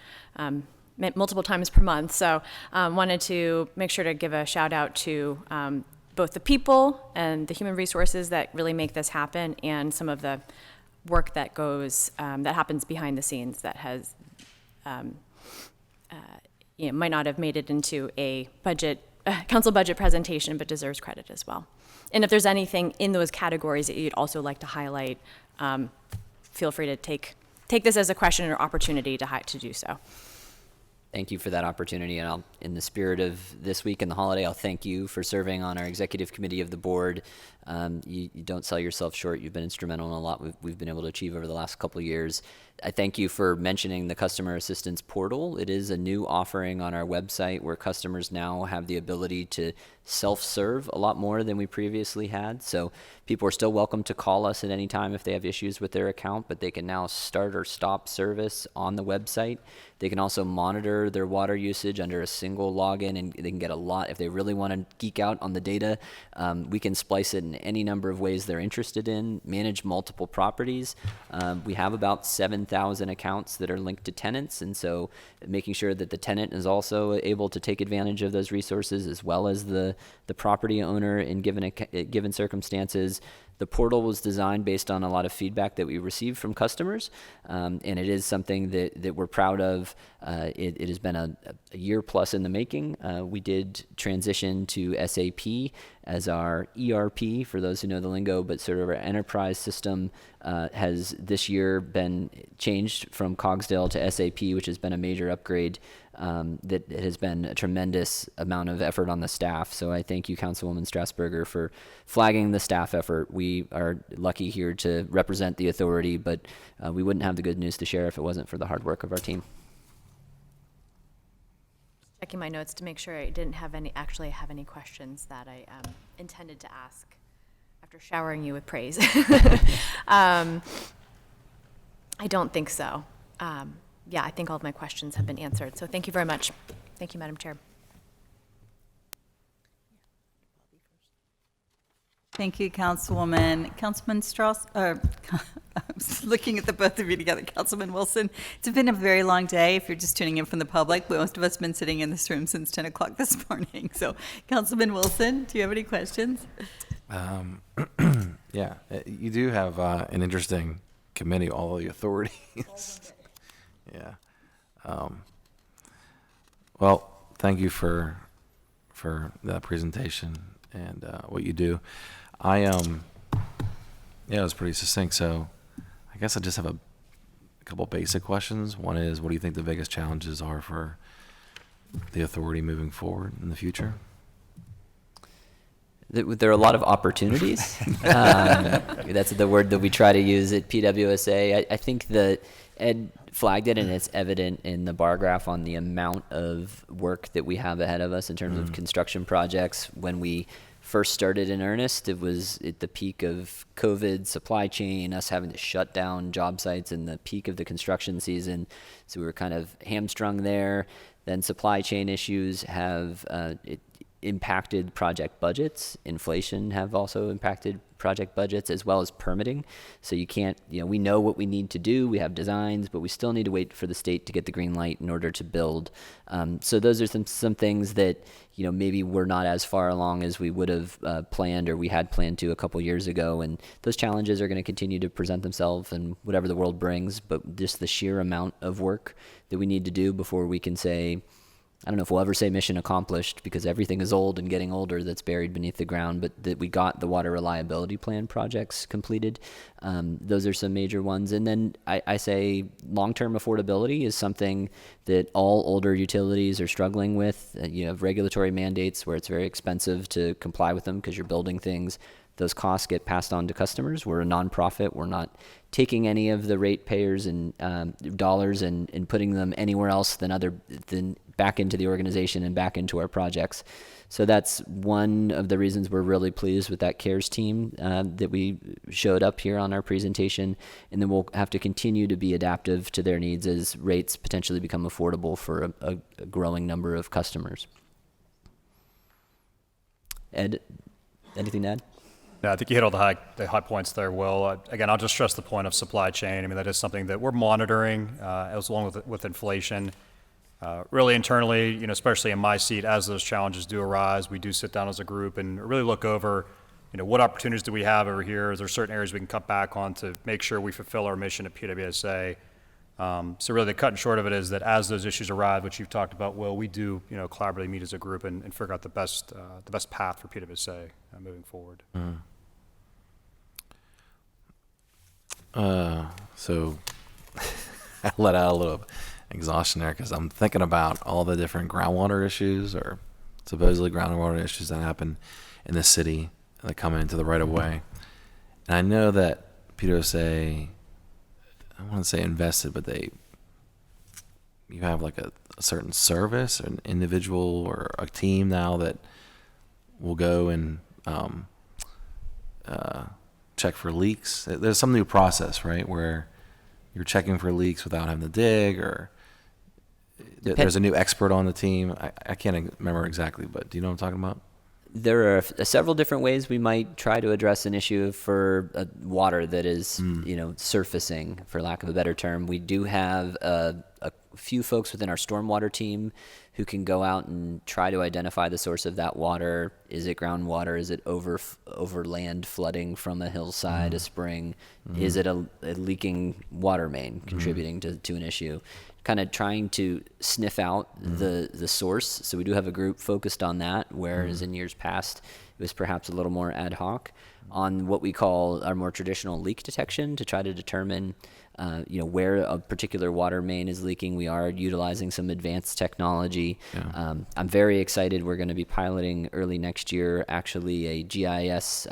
multiple times per month. So wanted to make sure to give a shout out to both the people and the human resources that really make this happen, and some of the work that goes, that happens behind the scenes that has, might not have made it into a council budget presentation, but deserves credit as well. And if there's anything in those categories that you'd also like to highlight, feel free to take this as a question or opportunity to do so. Thank you for that opportunity, and in the spirit of this week and the holiday, I'll thank you for serving on our executive committee of the board. You don't sell yourself short. You've been instrumental in a lot we've been able to achieve over the last couple of years. I thank you for mentioning the customer assistance portal. It is a new offering on our website where customers now have the ability to self-serve a lot more than we previously had. So people are still welcome to call us at any time if they have issues with their account, but they can now start or stop service on the website. They can also monitor their water usage under a single login, and they can get a lot. If they really want to geek out on the data, we can splice it in any number of ways they're interested in, manage multiple properties. We have about 7,000 accounts that are linked to tenants, and so making sure that the tenant is also able to take advantage of those resources as well as the property owner in given circumstances. The portal was designed based on a lot of feedback that we received from customers, and it is something that we're proud of. It has been a year plus in the making. We did transition to SAP as our ERP, for those who know the lingo, but sort of our enterprise system has this year been changed from Cogsdale to SAP, which has been a major upgrade that has been a tremendous amount of effort on the staff. So I thank you, Councilwoman Strasburger, for flagging the staff effort. We are lucky here to represent the authority, but we wouldn't have the good news to share if it wasn't for the hard work of our team. Checking my notes to make sure I didn't actually have any questions that I intended to ask after showering you with praise. I don't think so. Yeah, I think all of my questions have been answered. So thank you very much. Thank you, Madam Chair. Thank you, Councilwoman. Councilman Strauss, I was looking at the both of you together. Councilman Wilson, it's been a very long day if you're just tuning in from the public. Most of us have been sitting in this room since 10 o'clock this morning. So, Councilman Wilson, do you have any questions? Yeah, you do have an interesting committee, all the authorities. Yeah. Well, thank you for that presentation and what you do. Yeah, it was pretty succinct. So I guess I just have a couple basic questions. One is, what do you think the biggest challenges are for the authority moving forward in the future? There are a lot of opportunities. That's the word that we try to use at PWSA. I think that Ed flagged it, and it's evident in the bar graph on the amount of work that we have ahead of us in terms of construction projects. When we first started in earnest, it was at the peak of COVID, supply chain, us having to shut down job sites in the peak of the construction season. So we were kind of hamstrung there. Then supply chain issues have impacted project budgets. Inflation have also impacted project budgets, as well as permitting. So you can't, we know what we need to do. We have designs, but we still need to wait for the state to get the green light in order to build. So those are some things that, maybe we're not as far along as we would have planned, or we had planned to a couple years ago. And those challenges are going to continue to present themselves and whatever the world brings, but just the sheer amount of work that we need to do before we can say, I don't know if we'll ever say mission accomplished, because everything is old and getting older that's buried beneath the ground, but that we got the water reliability plan projects completed. Those are some major ones. And then I say long-term affordability is something that all older utilities are struggling with. You have regulatory mandates where it's very expensive to comply with them because you're building things. Those costs get passed on to customers. We're a nonprofit. We're not taking any of the ratepayers and dollars and putting them anywhere else than back into the organization and back into our projects. So that's one of the reasons we're really pleased with that CARES team that we showed up here on our presentation. And then we'll have to continue to be adaptive to their needs as rates potentially become affordable for a growing number of customers. Ed, anything to add? No, I think you hit all the high points there, Will. Again, I'll just stress the point of supply chain. I mean, that is something that we're monitoring as long with inflation. Really internally, especially in my seat, as those challenges do arise, we do sit down as a group and really look over, what opportunities do we have over here? Is there certain areas we can cut back on to make sure we fulfill our mission at PWSA? So really the cut and short of it is that as those issues arrive, which you've talked about, Will, we do, collaboratively meet as a group and figure out the best path for PWSA moving forward. So I let out a little exhaustion there because I'm thinking about all the different groundwater issues or supposedly groundwater issues that happen in the city that come into the right of way. And I know that PWSA, I want to say invested, but you have like a certain service, or an individual or a team now that will go and check for leaks. There's some new process, right, where you're checking for leaks without having to dig, or there's a new expert on the team. I can't remember exactly, but do you know what I'm talking about? There are several different ways we might try to address an issue for water that is, surfacing, for lack of a better term. We do have a few folks within our stormwater team who can go out and try to identify the source of that water. Is it groundwater? Is it overland flooding from a hillside, a spring? Is it a leaking water main contributing to an issue? Kind of trying to sniff out the source. So we do have a group focused on that, whereas in years past it was perhaps a little more ad hoc on what we call our more traditional leak detection to try to determine where a particular water main is leaking. We are utilizing some advanced technology. Yeah. I'm very excited. We're going to be piloting early next year actually a GIS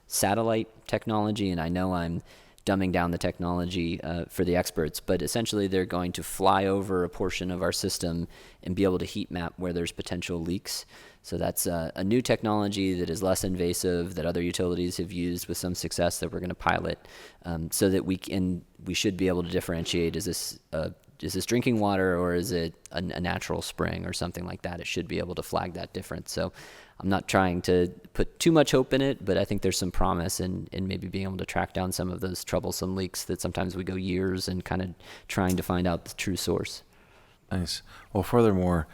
satellite technology, and I know I'm dumbing down the technology for the experts, but essentially they're going to fly over a portion of our system and be able to heat map where there's potential leaks. So that's a new technology that is less invasive, that other utilities have used with some success, that we're going to pilot, so that we should be able to differentiate, is this drinking water or is it a natural spring or something like that? It should be able to flag that difference. So I'm not trying to put too much hope in it, but I think there's some promise in maybe being able to track down some of those troublesome leaks that sometimes we go years and kind of trying to find out the true source. Nice. Well, furthermore,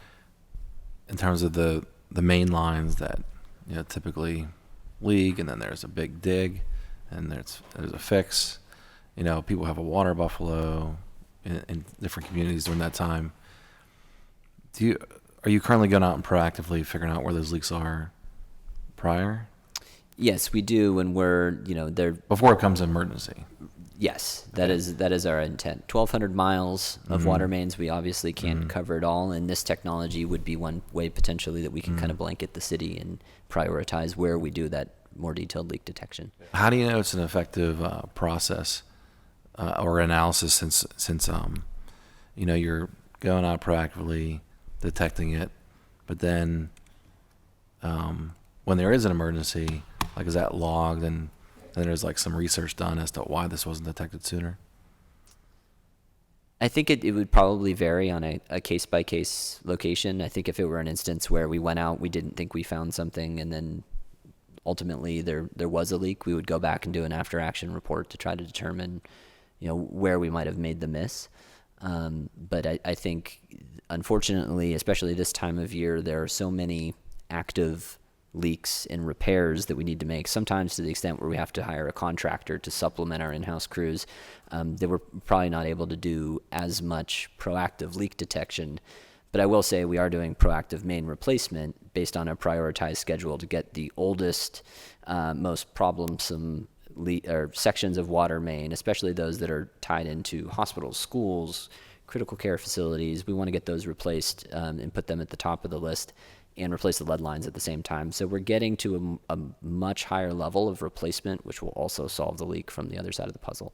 in terms of the main lines that typically leak, and then there's a big dig, and there's a fix. People have a water buffalo in different communities during that time. Are you currently going out and proactively figuring out where those leaks are prior? Yes, we do, and we're they're before it becomes an emergency. Yes, that is our intent. 1,200 miles of water mains. We obviously can't cover it all, and this technology would be one way potentially that we can kind of blanket the city and prioritize where we do that more detailed leak detection. How do you know it's an effective process or analysis since you're going out proactively detecting it, but then when there is an emergency, like, is that logged, and then there's like some research done as to why this wasn't detected sooner? I think it would probably vary on a case-by-case location. I think if it were an instance where we went out, we didn't think we found something, and then ultimately there was a leak, we would go back and do an after-action report to try to determine where we might have made the miss. But I think, unfortunately, especially this time of year, there are so many active leaks and repairs that we need to make, sometimes to the extent where we have to hire a contractor to supplement our in-house crews, that we're probably not able to do as much proactive leak detection. But I will say we are doing proactive main replacement based on a prioritized schedule to get the oldest, most problemsome sections of water main, especially those that are tied into hospitals, schools, critical care facilities. We want to get those replaced and put them at the top of the list, and replace the lead lines at the same time. So we're getting to a much higher level of replacement, which will also solve the leak from the other side of the puzzle.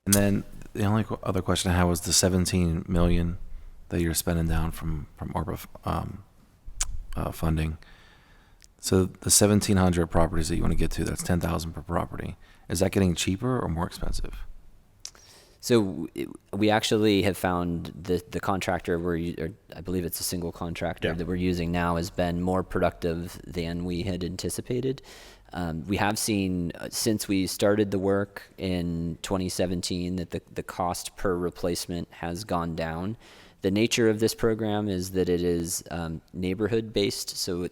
And then the only other question I had was the $17 million that you're spending down from ARPA funding. So the 1,700 properties that you want to get to, that's $10,000 per property. Is that getting cheaper or more expensive? So we actually have found the contractor I believe it's a single contractor that we're using now has been more productive than we had anticipated. We have seen since we started the work in 2017 that the cost per replacement has gone down. The nature of this program is that it is neighborhood based, so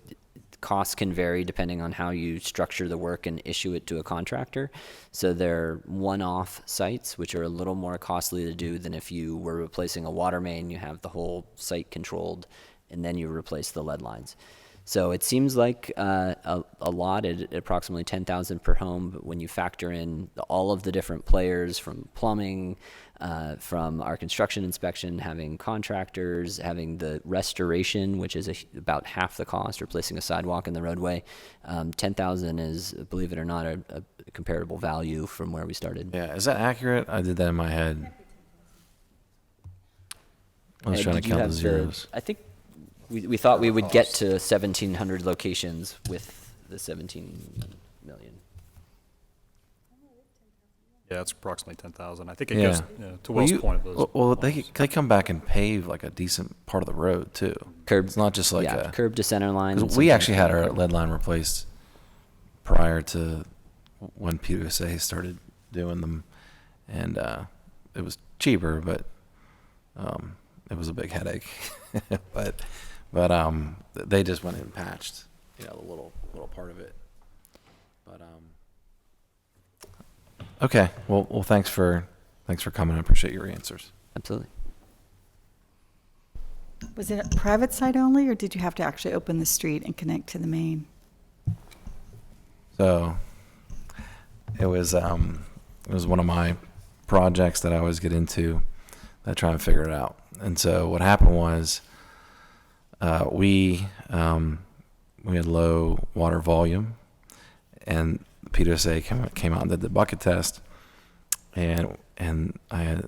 costs can vary depending on how you structure the work and issue it to a contractor. So they're one-off sites, which are a little more costly to do than if you were replacing a water main. You have the whole site controlled, and then you replace the lead lines. So it seems like a lot at approximately 10,000 per home, but when you factor in all of the different players from plumbing, from our construction inspection, having contractors, having the restoration, which is about half the cost, replacing a sidewalk in the roadway, 10,000 is, believe it or not, a comparable value from where we started. Yeah, is that accurate? I did that in my head. I was trying to Did you count the have zeros. I think we thought we would get to 1,700 locations with the 17 million. Yeah, it's approximately 10,000. I think it Yeah. goes to Will's point of those. Well, they come back and pave like a decent part of the road too. Curb, It's not just like yeah, a curb to center line. 'cause we actually had our lead line replaced prior to when PWSA started doing them, and it was cheaper, but it was a big headache. but they just went and patched, the little part of it. But okay, well, thanks for coming. I appreciate your answers. Absolutely. Was it a private site only, or did you have to actually open the street and connect to the main? So it was one of my projects that I always get into that try and figure it out. And so what happened was we had low water volume, and the PWSA came out and did the bucket test, and I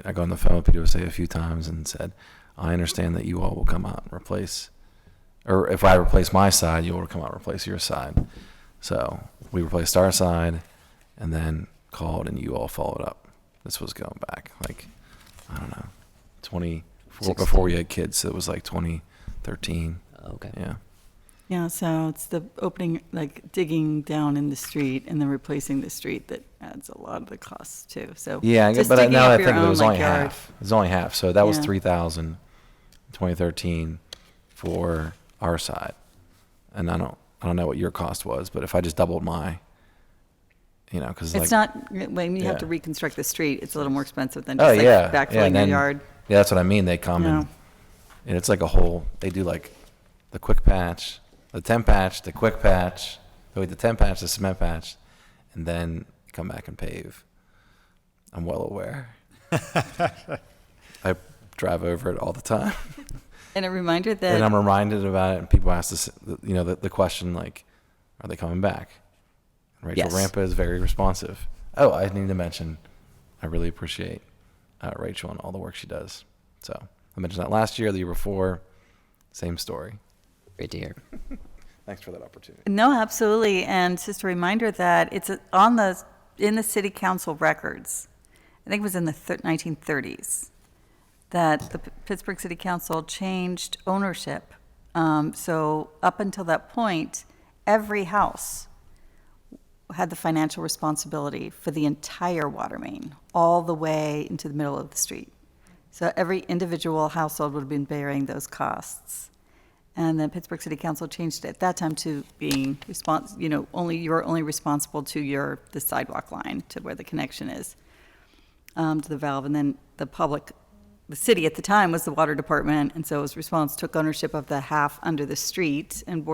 got on the phone with PWSA a few times and said, I understand that you all will come out and replace, or if I replace my side, you will come out and replace your side. So we replaced our side, and then called, and you all followed up. This was going back like, I don't know, 24 before we had kids. So it was like 2013. Okay. Yeah. Yeah, so it's the opening, like digging down in the street and then replacing the street that adds a lot of the costs too. So Yeah, just but digging now up I your think it own, was like, only yard. half. It was only half. So that was Yeah. 3,000 in 2013 for our side. And I don't know what your cost was, but if I just doubled my, because It's not, when you have to reconstruct the street, it's a little more expensive than Oh just yeah, like backfilling yeah, and your then, yard. Yeah, that's what I mean. They come Yeah. and it's like a whole. They do like the quick patch, the temp patch, the quick patch, the temp patch, the cement patch, and then come back and pave. I'm well aware. I drive over it all the time, And a reminder that and I'm reminded about it. And people ask this, the question like, "Are they coming back?" And Rachel Yes. Rampa is very responsive. Oh, I need to mention, I really appreciate Rachel and all the work she does. So I mentioned that last year, the year before, same story. Great to hear. Thanks for that opportunity. No, absolutely. And just a reminder that it's in the city council records. I think it was in the 1930s that the Pittsburgh City Council changed ownership. So up until that point, every house had the financial responsibility for the entire water main, all the way into the middle of the street. So every individual household would have been bearing those costs. And then Pittsburgh City Council changed it at that time to being you're only responsible to the sidewalk line, to where the connection is to the valve. And then the city at the time was the water department, and so it was took ownership of the half under the street and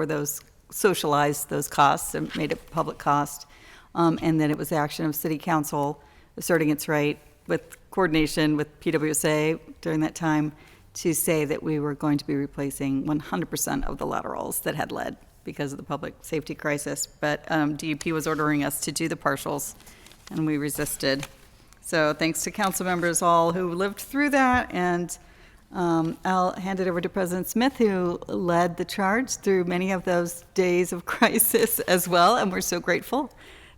socialized those costs and made it public cost. And then it was the action of City Council asserting its right with coordination with PWSA during that time to say that we were going to be replacing 100% of the laterals that had lead because of the public safety crisis. But DEP was ordering us to do the partials, and we resisted. So thanks to council members all who lived through that, and I'll hand it over to President Smith, who led the charge through many of those days of crisis as well, and we're so grateful.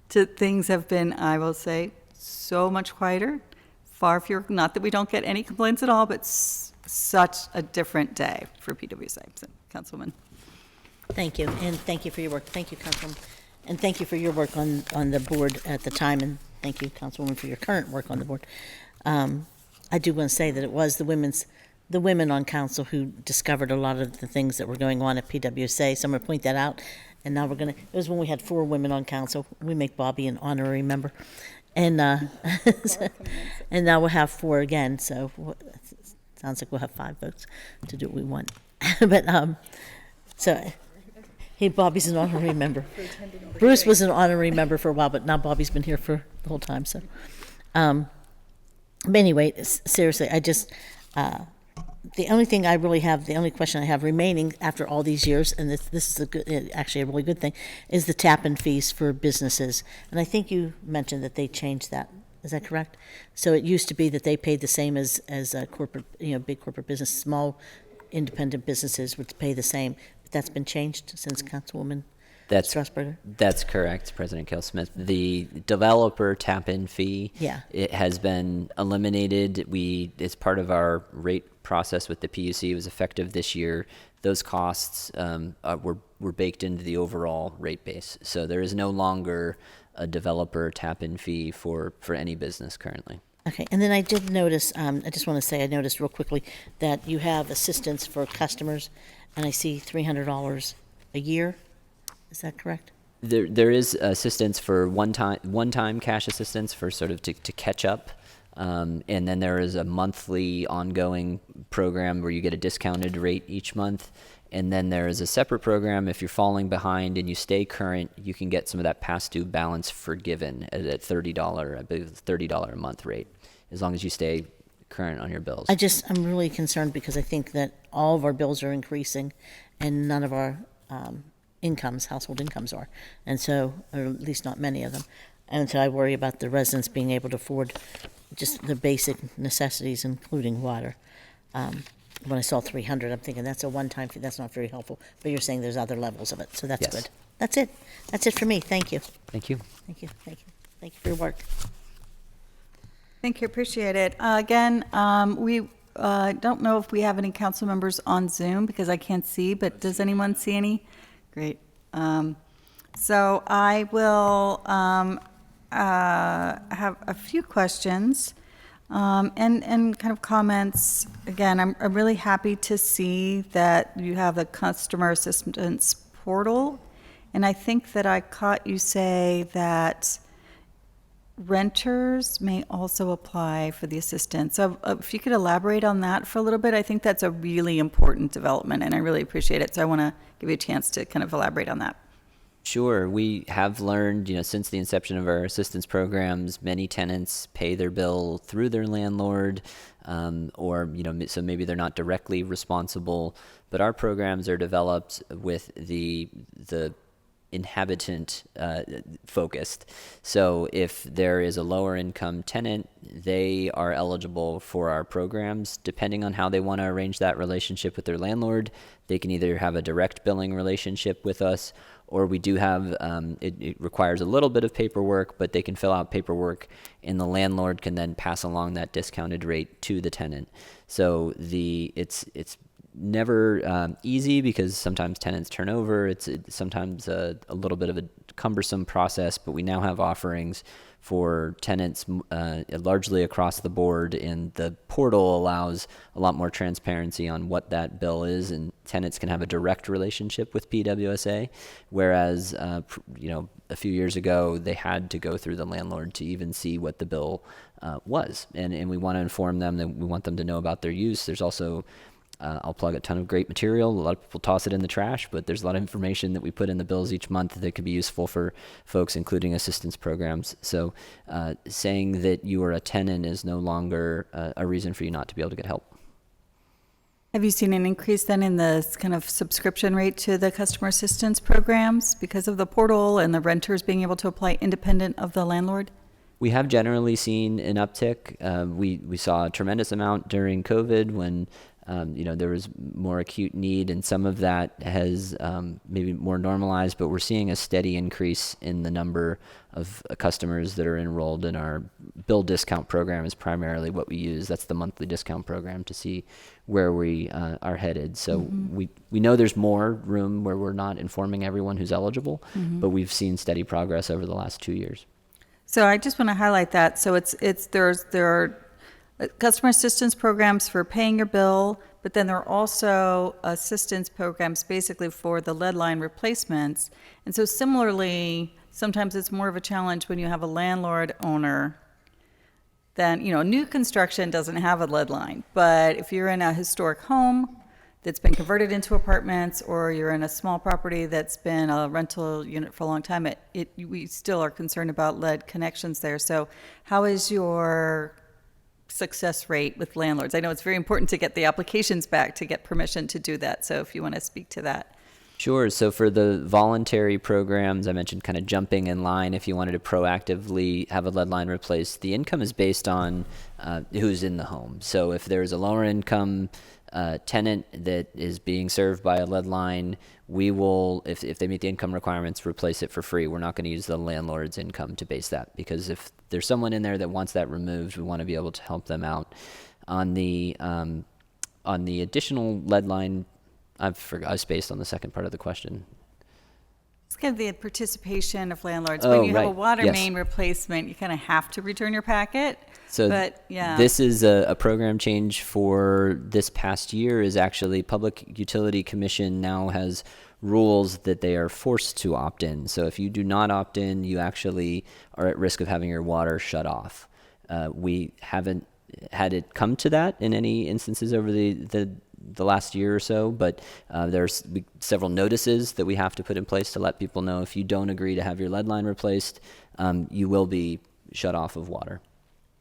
Things have been, I will say, so much quieter, far fewer, not that we don't get any complaints at all, but such a different day for PWSA. So, Councilwoman. Thank you, and thank you for your work. Thank you, Councilwoman. And thank you for your work on the board at the time, and thank you, Councilwoman, for your current work on the board. I do want to say that it was the women on council who discovered a lot of the things that were going on at PWSA. So I'm going to point that out. And now it was when we had 4 women on council. We make Bobby an honorary member. And and now we'll have 4 again. So sounds like we'll have 5 votes to do what we want. But so Bobby's an honorary member. Bruce was an honorary member for a while, but now Bobby's been here for the whole time, so. But anyway, seriously, I just, the only thing I really have, the only question I have remaining after all these years, and this is a good, actually a really good thing, is the tap-in fees for businesses. And I think you mentioned that they changed that. Is that correct? So it used to be that they paid the same as a corporate, big corporate business. Small independent businesses would pay the same. But that's been changed since Councilwoman Strasburger? That's correct, President Kale-Smith. The developer tap-in fee, it has been eliminated. It's part of our rate process with the PUC. It was effective this year. Those costs were baked into the overall rate base. So there is no longer a developer tap-in fee for any business currently. Okay, and then I did notice, I just want to say, I noticed real quickly that you have assistance for customers, and I see $300 a year. Is that correct? There is assistance for one-time cash assistance for sort of to catch up. And then there is a monthly ongoing program where you get a discounted rate each month. And then there is a separate program. If you're falling behind and you stay current, you can get some of that past due balance forgiven at $30, I believe $30 a month rate, as long as you stay current on your bills. I'm really concerned because I think that all of our bills are increasing and none of our household incomes are. And so, or at least not many of them. And so I worry about the residents being able to afford just the basic necessities, including water. When I saw 300, I'm thinking that's a one-time fee. That's not very helpful. But you're saying there's other levels of it, so that's good. That's it. That's it for me. Thank you. Thank you. Thank you. Thank you. Thank you for your work. Thank you, appreciate it. Again, we don't know if we have any council members on Zoom because I can't see, but does anyone see any? Great. So I will have a few questions. And kind of comments. Again, I'm really happy to see that you have the customer assistance portal. And I think that I caught you say that renters may also apply for the assistance. So if you could elaborate on that for a little bit, I think that's a really important development and I really appreciate it. So I want to give you a chance to kind of elaborate on that. Sure. We have learned, since the inception of our assistance programs, many tenants pay their bill through their landlord, or, so maybe they're not directly responsible, but our programs are developed with the inhabitant focused. So if there is a lower income tenant, they are eligible for our programs. Depending on how they want to arrange that relationship with their landlord, they can either have a direct billing relationship with us, or we do have, it requires a little bit of paperwork, but they can fill out paperwork and the landlord can then pass along that discounted rate to the tenant. So it's never easy because sometimes tenants turn over. It's sometimes a little bit of a cumbersome process, but we now have offerings for tenants largely across the board, and the portal allows a lot more transparency on what that bill is, and tenants can have a direct relationship with PWSA, whereas a few years ago they had to go through the landlord to even see what the bill was, and we want to inform them that we want them to know about their use. There's also I'll plug a ton of great material. A lot of people toss it in the trash, but there's a lot of information that we put in the bills each month that could be useful for folks, including assistance programs. So saying that you are a tenant is no longer a reason for you not to be able to get help. Have you seen an increase then in the kind of subscription rate to the customer assistance programs because of the portal and the renters being able to apply independent of the landlord? We have generally seen an uptick. We saw a tremendous amount during COVID when there was more acute need, and some of that has maybe more normalized, but we're seeing a steady increase in the number of customers that are enrolled in our bill discount program is primarily what we use. That's the monthly discount program to see where we are headed. So we know there's more room where we're not informing everyone who's eligible, but we've seen steady progress over the last 2 years. So I just want to highlight that. So there are customer assistance programs for paying your bill, but then there are also assistance programs basically for the lead line replacements. And so similarly, sometimes it's more of a challenge when you have a landlord owner than, new construction doesn't have a lead line. But if you're in a historic home, that's been converted into apartments, or you're in a small property that's been a rental unit for a long time, we still are concerned about lead connections there. So how is your success rate with landlords? I know it's very important to get the applications back to get permission to do that. So if you want to speak to that. Sure. So for the voluntary programs, I mentioned kind of jumping in line if you wanted to proactively have a lead line replaced. The income is based on who's in the home. So if there's a lower income tenant that is being served by a lead line, we will, if they meet the income requirements, replace it for free. We're not going to use the landlord's income to base that, because if there's someone in there that wants that removed, we want to be able to help them out. On the additional lead line, I spaced on the second part of the question. It's kind of the participation of landlords. When you have a water Yes. main replacement, you kind of have to return your packet. So but, yeah. this is a program change for this past year. Is actually Public Utility Commission now has rules that they are forced to opt in. So if you do not opt in, you actually are at risk of having your water shut off. We haven't had it come to that in any instances over the last year or so, but there's several notices that we have to put in place to let people know if you don't agree to have your lead line replaced, you will be shut off of water.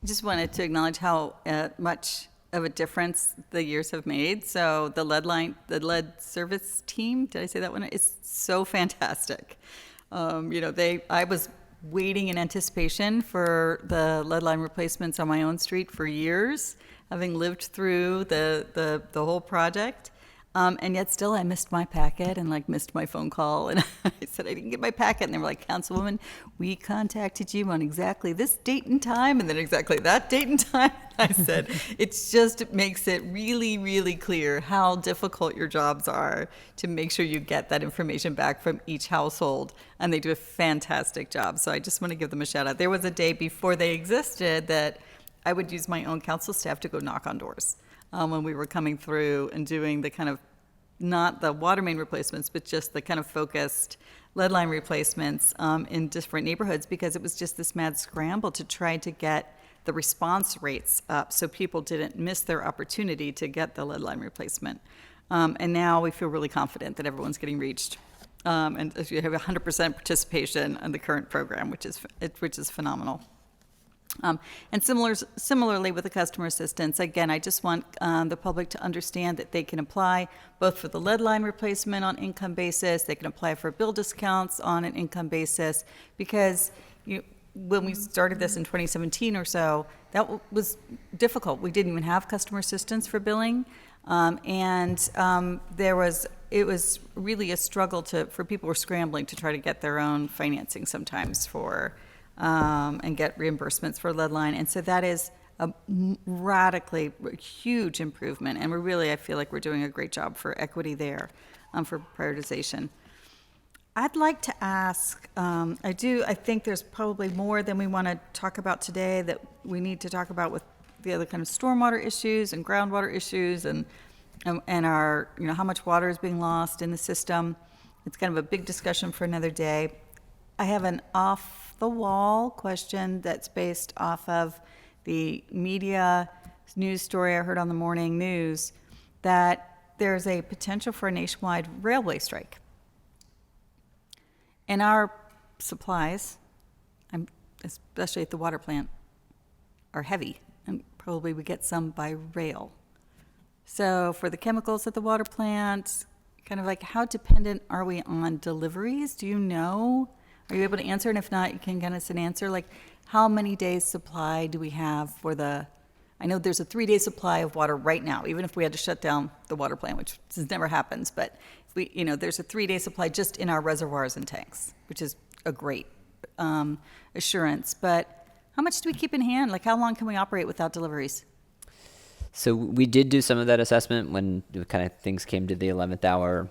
I just wanted to acknowledge how much of a difference the years have made. So the lead service team, did I say that one? It's so fantastic. I was waiting in anticipation for the lead line replacements on my own street for years, having lived through the whole project. And yet still I missed my packet and missed my phone call. And I said, I didn't get my packet. And they were like, Councilwoman, we contacted you on exactly this date and time, and then exactly that date and time. I said, it makes it really, really clear how difficult your jobs are to make sure you get that information back from each household. And they do a fantastic job. So I just want to give them a shout out. There was a day before they existed that I would use my own council staff to go knock on doors. When we were coming through and doing the kind of, not the water main replacements, but just the kind of focused lead line replacements in different neighborhoods, because it was just this mad scramble to try to get the response rates up so people didn't miss their opportunity to get the lead line replacement. And now we feel really confident that everyone's getting reached. And you have 100% participation in the current program, which is phenomenal. And similarly with the customer assistance, again, I just want the public to understand that they can apply both for the lead line replacement on income basis, they can apply for bill discounts on an income basis, because when we started this in 2017 or so, that was difficult. We didn't even have customer assistance for billing, it was really a struggle for people were scrambling to try to get their own financing sometimes and get reimbursements for lead line. And so that is a radically huge improvement. And I feel like we're doing a great job for equity there, for prioritization. I'd like to ask, I think there's probably more than we want to talk about today that we need to talk about with the other kind of stormwater issues and groundwater issues and our, how much water is being lost in the system. It's kind of a big discussion for another day. I have an off-the-wall question that's based off of the media news story I heard on the morning news that there's a potential for a nationwide railway strike. And our supplies, especially at the water plant, are heavy, and probably we get some by rail. So for the chemicals at the water plant, kind of how dependent are we on deliveries? Do you know? Are you able to answer? And if not, you can get us an answer. How many days supply do we have I know there's a 3-day supply of water right now, even if we had to shut down the water plant, which never happens. But there's a 3-day supply just in our reservoirs and tanks, which is a great assurance. But how much do we keep in hand? How long can we operate without deliveries? So we did do some of that assessment when kind of things came to the 11th hour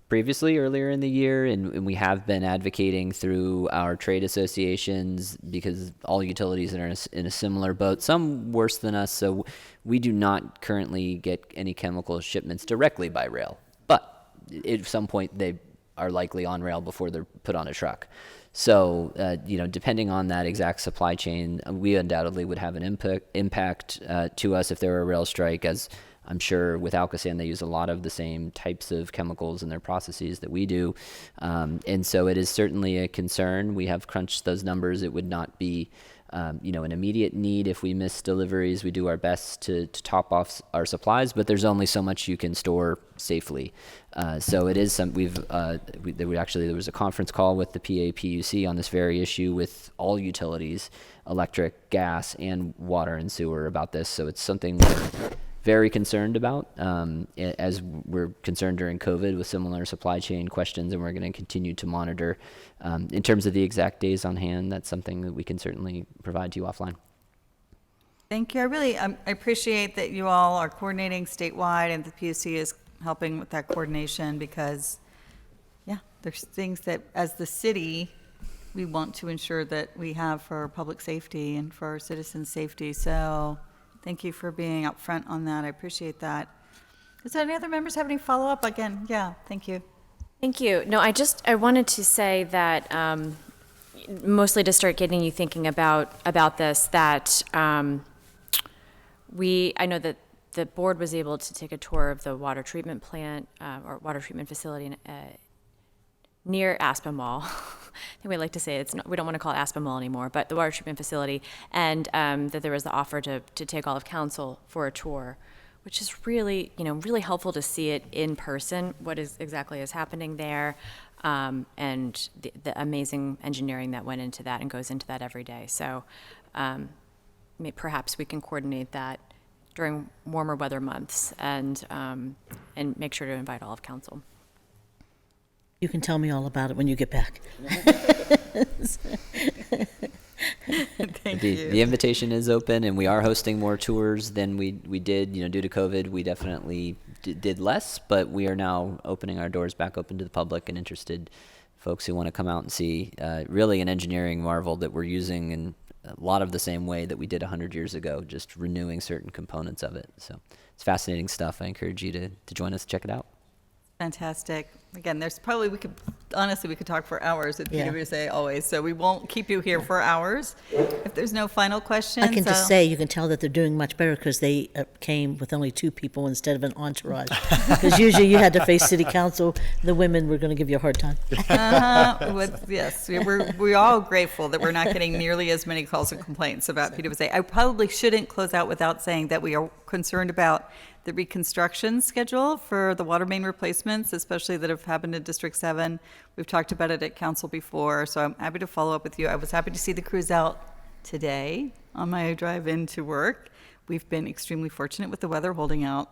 previously, earlier in the year, and we have been advocating through our trade associations, because all utilities are in a similar boat, some worse than us. So we do not currently get any chemical shipments directly by rail, but at some point they are likely on rail before they're put on a truck. So, depending on that exact supply chain, we undoubtedly would have an impact to us if there were a rail strike, as I'm sure with Alcosan, they use a lot of the same types of chemicals in their processes that we do. And so it is certainly a concern. We have crunched those numbers. It would not be an immediate need. If we miss deliveries, we do our best to top off our supplies, but there's only so much you can store safely. So it is there was a conference call with the PAPUC on this very issue with all utilities, electric, gas, and water and sewer about this. So it's something we're very concerned about, as we're concerned during COVID with similar supply chain questions, and we're going to continue to monitor. In terms of the exact days on hand, that's something that we can certainly provide to you offline. Thank you. I appreciate that you all are coordinating statewide and the PUC is helping with that coordination because, yeah, there's things that as the city, we want to ensure that we have for public safety and for our citizens' safety. So thank you for being upfront on that. I appreciate that. Does any other members have any follow-up? Again, yeah, thank you. Thank you. No, I wanted to say that mostly to start getting you thinking about this, that I know that the board was able to take a tour of the water treatment plant or water treatment facility near Aspen Mall. I think we like to say we don't want to call it Aspen Mall anymore, but the water treatment facility, and that there was the offer to take all of council for a tour, which is really, really helpful to see it in person, what exactly is happening there, and the amazing engineering that went into that and goes into that every day. So perhaps we can coordinate that during warmer weather months and make sure to invite all of council. You can tell me all about it when you get back. Thank you. The invitation is open, and we are hosting more tours than we did. Due to COVID, we definitely did less, but we are now opening our doors back open to the public and interested folks who want to come out and see really an engineering marvel that we're using in a lot of the same way that we did 100 years ago, just renewing certain components of it. So it's fascinating stuff. I encourage you to join us, check it out. Fantastic. Again, we could talk for hours at Yeah. PWSA always, so we won't keep you here for hours. If there's no final questions. I can just say, you can tell that they're doing much better because they came with only 2 people instead of an entourage. Because usually you had to face city council, the women were going to give you a hard time. Yes, we're all grateful that we're not getting nearly as many calls and complaints about PWSA. I probably shouldn't close out without saying that we are concerned about the reconstruction schedule for the water main replacements, especially that have happened in District 7. We've talked about it at council before, so I'm happy to follow up with you. I was happy to see the crews out today on my drive into work. We've been extremely fortunate with the weather holding out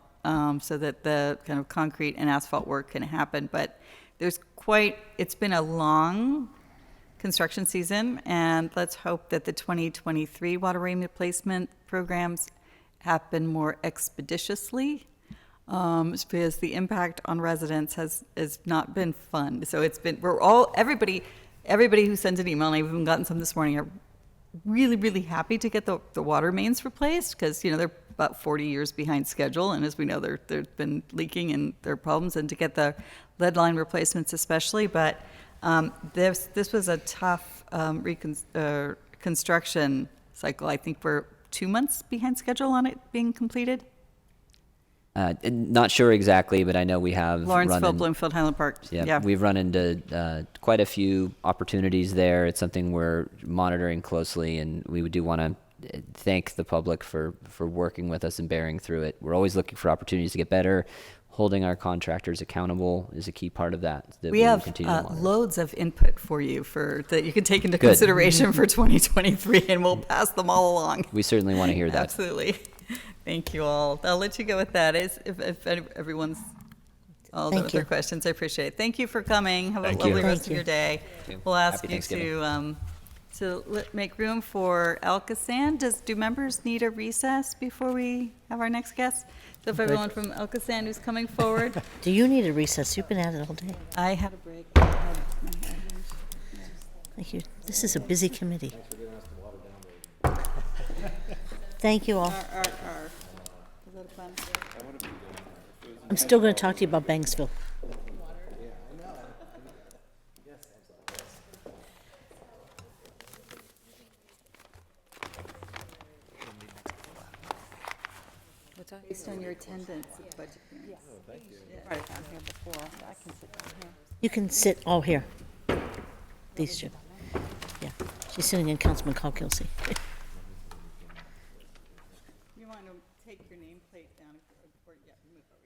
so that the kind of concrete and asphalt work can happen. But it's been a long construction season, and let's hope that the 2023 water main replacement programs happen more expeditiously, because the impact on residents has not been fun. So everybody who sends an email, and I've even gotten some this morning, are really, really happy to get the water mains replaced because, they're about 40 years behind schedule. And as we know, they've been leaking and there are problems, and to get the lead line replacements especially. But this was a tough construction cycle. I think we're 2 months behind schedule on it being completed. Not sure exactly, but I know we have Lawrenceville, Bloomfield, Highland Park. Yeah, we've run into quite a few opportunities there. It's something we're monitoring closely, and we do want to thank the public for working with us and bearing through it. We're always looking for opportunities to get better. Holding our contractors accountable is a key part of that. We have loads of input for you that you can take into consideration for 2023, and we'll pass them all along. We certainly want to hear that. Absolutely. Thank you all. I'll let you go with that. If everyone's all done with their questions, I appreciate it. Thank you for coming. Have a lovely rest of your day. We'll ask you to make room for Alcosan. Do members need a recess before we have our next guest? So if everyone from Alcosan who's coming forward. Do you need a recess? You've been at it all day. I had a break. Thank you. This is a busy committee. Thank you all. Was that fun? I'm still going to talk to you about Banksville. Based on your attendance. You can sit all here. These two. Yeah. She's sitting in Councilman Coghill-See. You want to take your nameplate down or yeah, move over,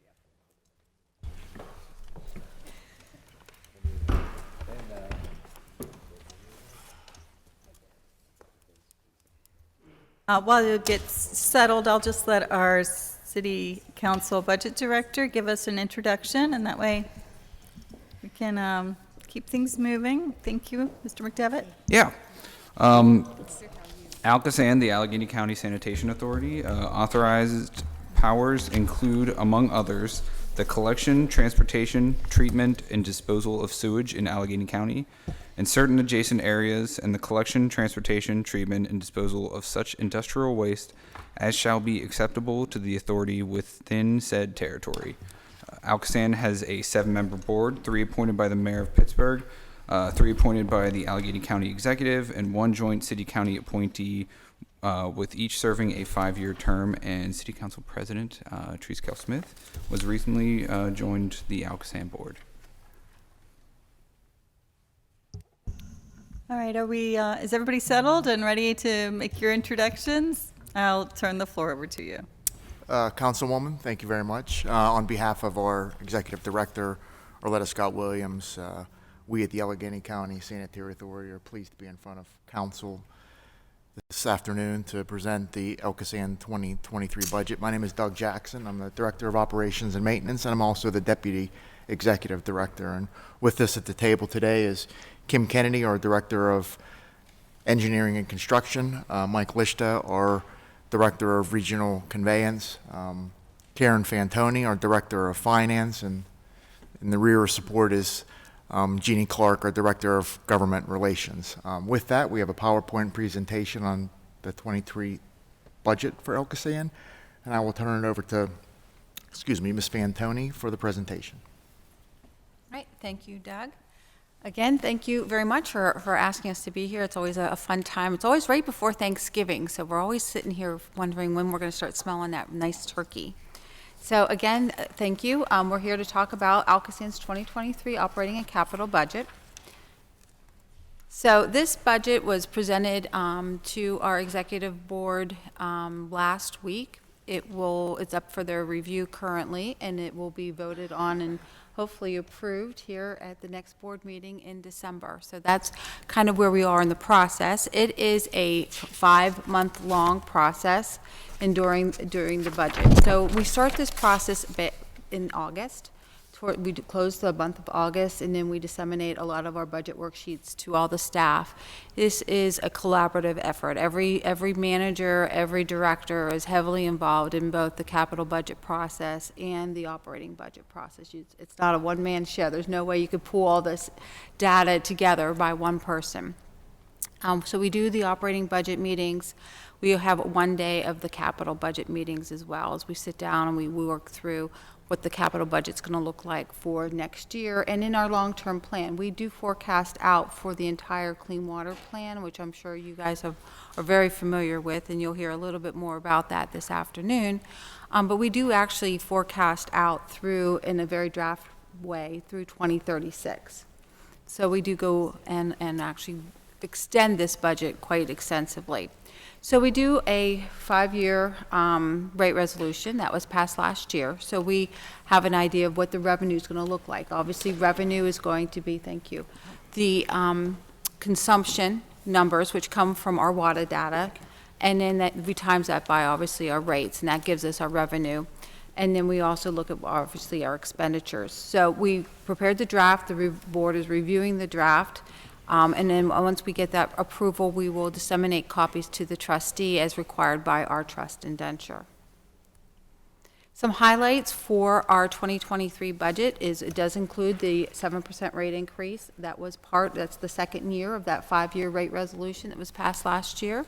yeah. While it gets settled, I'll just let our city council budget director give us an introduction, and that way we can keep things moving. Thank you, Mr. McDevitt. Yeah. Alcosan, the Allegheny County Sanitation Authority, authorized powers include, among others, the collection, transportation, treatment, and disposal of sewage in Allegheny County and certain adjacent areas, and the collection, transportation, treatment, and disposal of such industrial waste as shall be acceptable to the authority within said territory. Alcosan has a 7-member board, 3 appointed by the mayor of Pittsburgh, 3 appointed by the Allegheny County Executive, and 1 joint city-county appointee, with each serving a 5-year term. And City Council President Therese Kell-Smith was recently joined the Alcosan board. All right, is everybody settled and ready to make your introductions? I'll turn the floor over to you. Councilwoman, thank you very much. On behalf of our Executive Director, Orletta Scott Williams, we at the Allegheny County Sanitary Authority are pleased to be in front of Council this afternoon to present the Alcosan 2023 budget. My name is Doug Jackson. I'm the Director of Operations and Maintenance, and I'm also the Deputy Executive Director. And with us at the table today is Kim Kennedy, our Director of Engineering and Construction, Mike Lishta, our Director of Regional Conveyance, Karen Fantoni, our Director of Finance, and in the rear support is Jeannie Clark, our Director of Government Relations. With that, we have a PowerPoint presentation on the 23 budget for Alcosan, and I will turn it over to, Ms. Fantoni for the presentation. All right, thank you, Doug. Again, thank you very much for asking us to be here. It's always a fun time. It's always right before Thanksgiving, so we're always sitting here wondering when we're going to start smelling that nice turkey. So again, thank you. We're here to talk about Alcosan's 2023 operating and capital budget. So this budget was presented to our executive board last week. It's up for their review currently, and it will be voted on and hopefully approved here at the next board meeting in December. So that's kind of where we are in the process. It is a 5-month-long process and during the budget. So we start this process in August. We close the month of August, and then we disseminate a lot of our budget worksheets to all the staff. This is a collaborative effort. Every manager, every director is heavily involved in both the capital budget process and the operating budget process. It's not a one-man show. There's no way you could pull all this data together by one person. So we do the operating budget meetings. We have 1 day of the capital budget meetings as well, as we sit down and we work through what the capital budget's going to look like for next year. And in our long-term plan, we do forecast out for the entire clean water plan, which I'm sure you guys are very familiar with, and you'll hear a little bit more about that this afternoon. But we do actually forecast out through, in a very draft way, through 2036. So we do go and actually extend this budget quite extensively. So we do a 5-year rate resolution that was passed last year. So we have an idea of what the revenue is going to look like. Obviously, revenue is going to be, thank you, the consumption numbers, which come from our water data, and then that we times that by obviously our rates, and that gives us our revenue. And then we also look at obviously our expenditures. So we prepared the draft. The board is reviewing the draft. And then once we get that approval, we will disseminate copies to the trustee as required by our trust indenture. Some highlights for our 2023 budget is it does include the 7% rate increase. That's the second year of that 5-year rate resolution that was passed last year.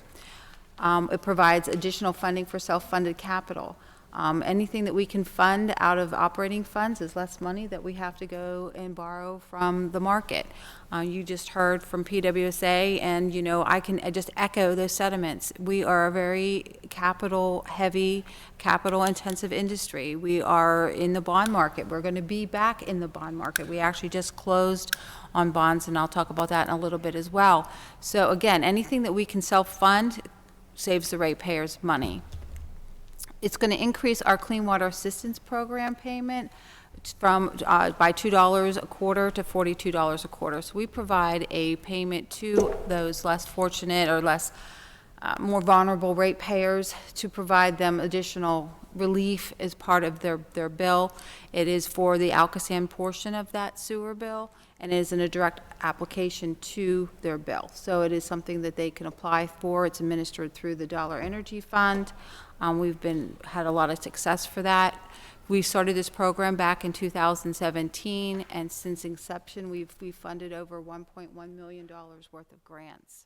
It provides additional funding for self-funded capital. Anything that we can fund out of operating funds is less money that we have to go and borrow from the market. You just heard from PWSA, and I just echo those sentiments. We are a very capital-heavy, capital-intensive industry. We are in the bond market. We're going to be back in the bond market. We actually just closed on bonds, and I'll talk about that in a little bit as well. So again, anything that we can self-fund saves the ratepayers money. It's going to increase our Clean Water Assistance Program payment from by $2 a quarter to $42 a quarter. So we provide a payment to those less fortunate or more vulnerable ratepayers to provide them additional relief as part of their bill. It is for the Alcosan portion of that sewer bill, and it is in a direct application to their bill. So it is something that they can apply for. It's administered through the Dollar Energy Fund. We've had a lot of success for that. We started this program back in 2017, and since inception, we've funded over $1.1 million worth of grants.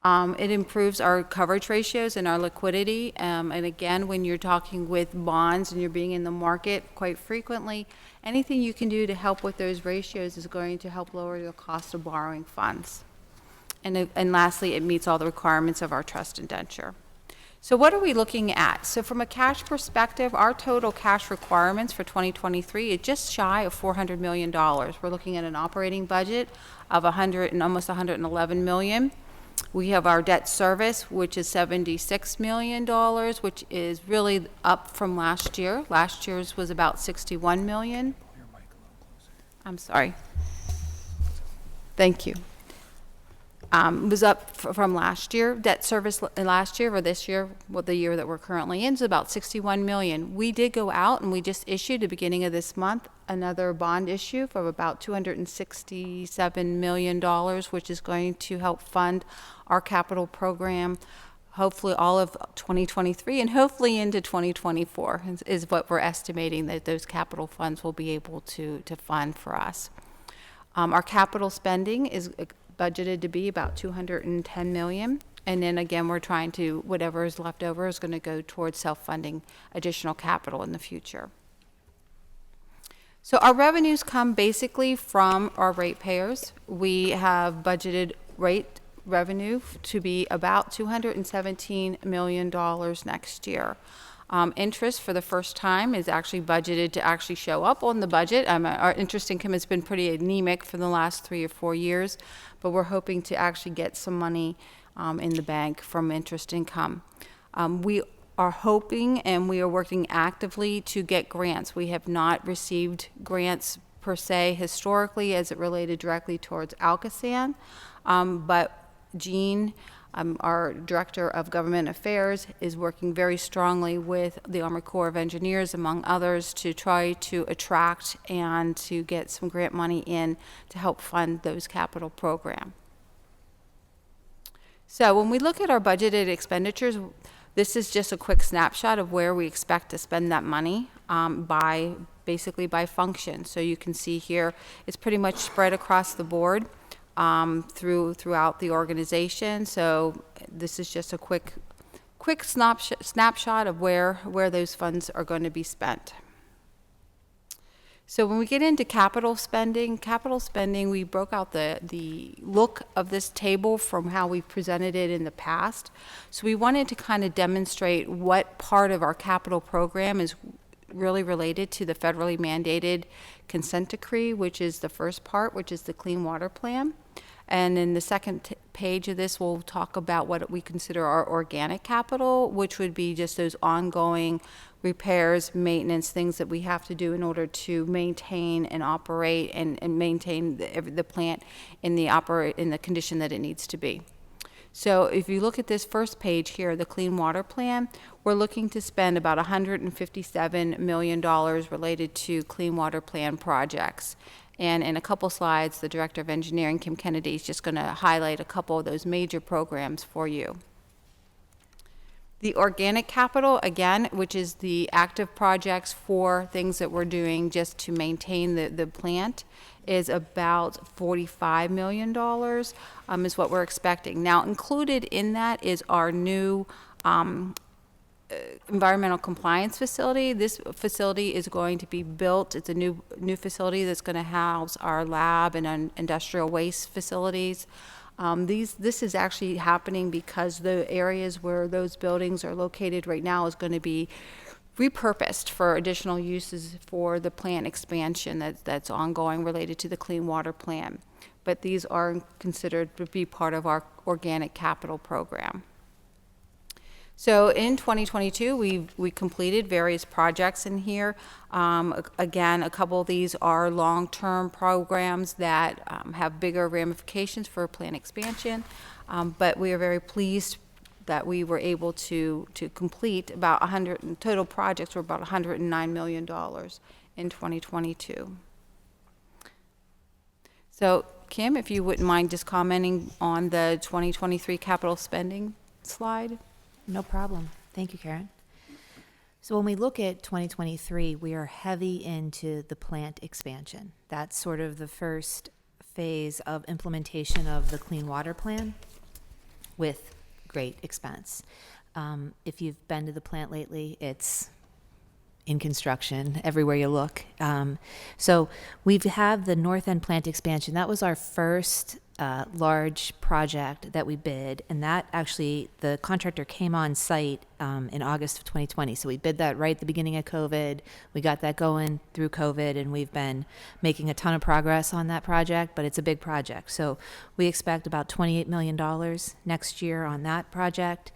It improves our coverage ratios and our liquidity. And again, when you're talking with bonds and you're being in the market quite frequently, anything you can do to help with those ratios is going to help lower the cost of borrowing funds. And lastly, it meets all the requirements of our trust indenture. So what are we looking at? So from a cash perspective, our total cash requirements for 2023 is just shy of $400 million. We're looking at an operating budget of almost $111 million. We have our debt service, which is $76 million, which is really up from last year. Last year's was about $61 million. I'm sorry. Thank you. Was up from last year. Debt service last year or this year, well, the year that we're currently in, is about $61 million. We did go out and we just issued at the beginning of this month another bond issue for about $267 million, which is going to help fund our capital program, hopefully all of 2023 and hopefully into 2024 is what we're estimating that those capital funds will be able to fund for us. Our capital spending is budgeted to be about $210 million. And then again, we're trying to, whatever is left over is going to go towards self-funding additional capital in the future. So our revenues come basically from our ratepayers. We have budgeted rate revenue to be about $217 million next year. Interest for the first time is actually budgeted to actually show up on the budget. Our interest income has been pretty anemic for the last 3 or 4 years, but we're hoping to actually get some money in the bank from interest income. We are hoping and we are working actively to get grants. We have not received grants per se historically as it related directly towards Alcosan, but Jean, our Director of Government Affairs, is working very strongly with the Army Corps of Engineers, among others, to try to attract and to get some grant money in to help fund those capital programs. So when we look at our budgeted expenditures, this is just a quick snapshot of where we expect to spend that money basically by function. So you can see here it's pretty much spread across the board. Throughout the organization. So this is just a quick snapshot of where those funds are going to be spent. So when we get into capital spending, we broke out the look of this table from how we've presented it in the past. So we wanted to kind of demonstrate what part of our capital program is really related to the federally mandated consent decree, which is the first part, which is the Clean Water Plan. And in the second page of this, we'll talk about what we consider our organic capital, which would be just those ongoing repairs, maintenance, things that we have to do in order to maintain and operate and maintain the plant in the condition that it needs to be. So if you look at this first page here, the Clean Water Plan, we're looking to spend about $157 million related to Clean Water Plan projects. And in a couple slides, the Director of Engineering, Kim Kennedy, is just going to highlight a couple of those major programs for you. The organic capital, again, which is the active projects for things that we're doing just to maintain the plant, is about $45 million is what we're expecting. Now, included in that is our new environmental compliance facility. This facility is going to be built. It's a new facility that's going to house our lab and industrial waste facilities. This is actually happening because the areas where those buildings are located right now is going to be repurposed for additional uses for the plant expansion that's ongoing related to the clean water plan. But these are considered to be part of our organic capital program. So in 2022, we completed various projects in here. Again, a couple of these are long-term programs that have bigger ramifications for plant expansion, but we are very pleased that we were able to complete about 100, total projects were about $109 million in 2022. So Kim, if you wouldn't mind just commenting on the 2023 capital spending slide. No problem. Thank you, Karen. So when we look at 2023, we are heavy into the plant expansion. That's sort of the first phase of implementation of the Clean Water Plan with great expense. If you've been to the plant lately, it's in construction everywhere you look. So we've had the North End plant expansion. That was our first large project that we bid, and that actually, the contractor came on site in August of 2020. So we bid that right at the beginning of COVID. We got that going through COVID, and we've been making a ton of progress on that project, but it's a big project. So we expect about $28 million next year on that project.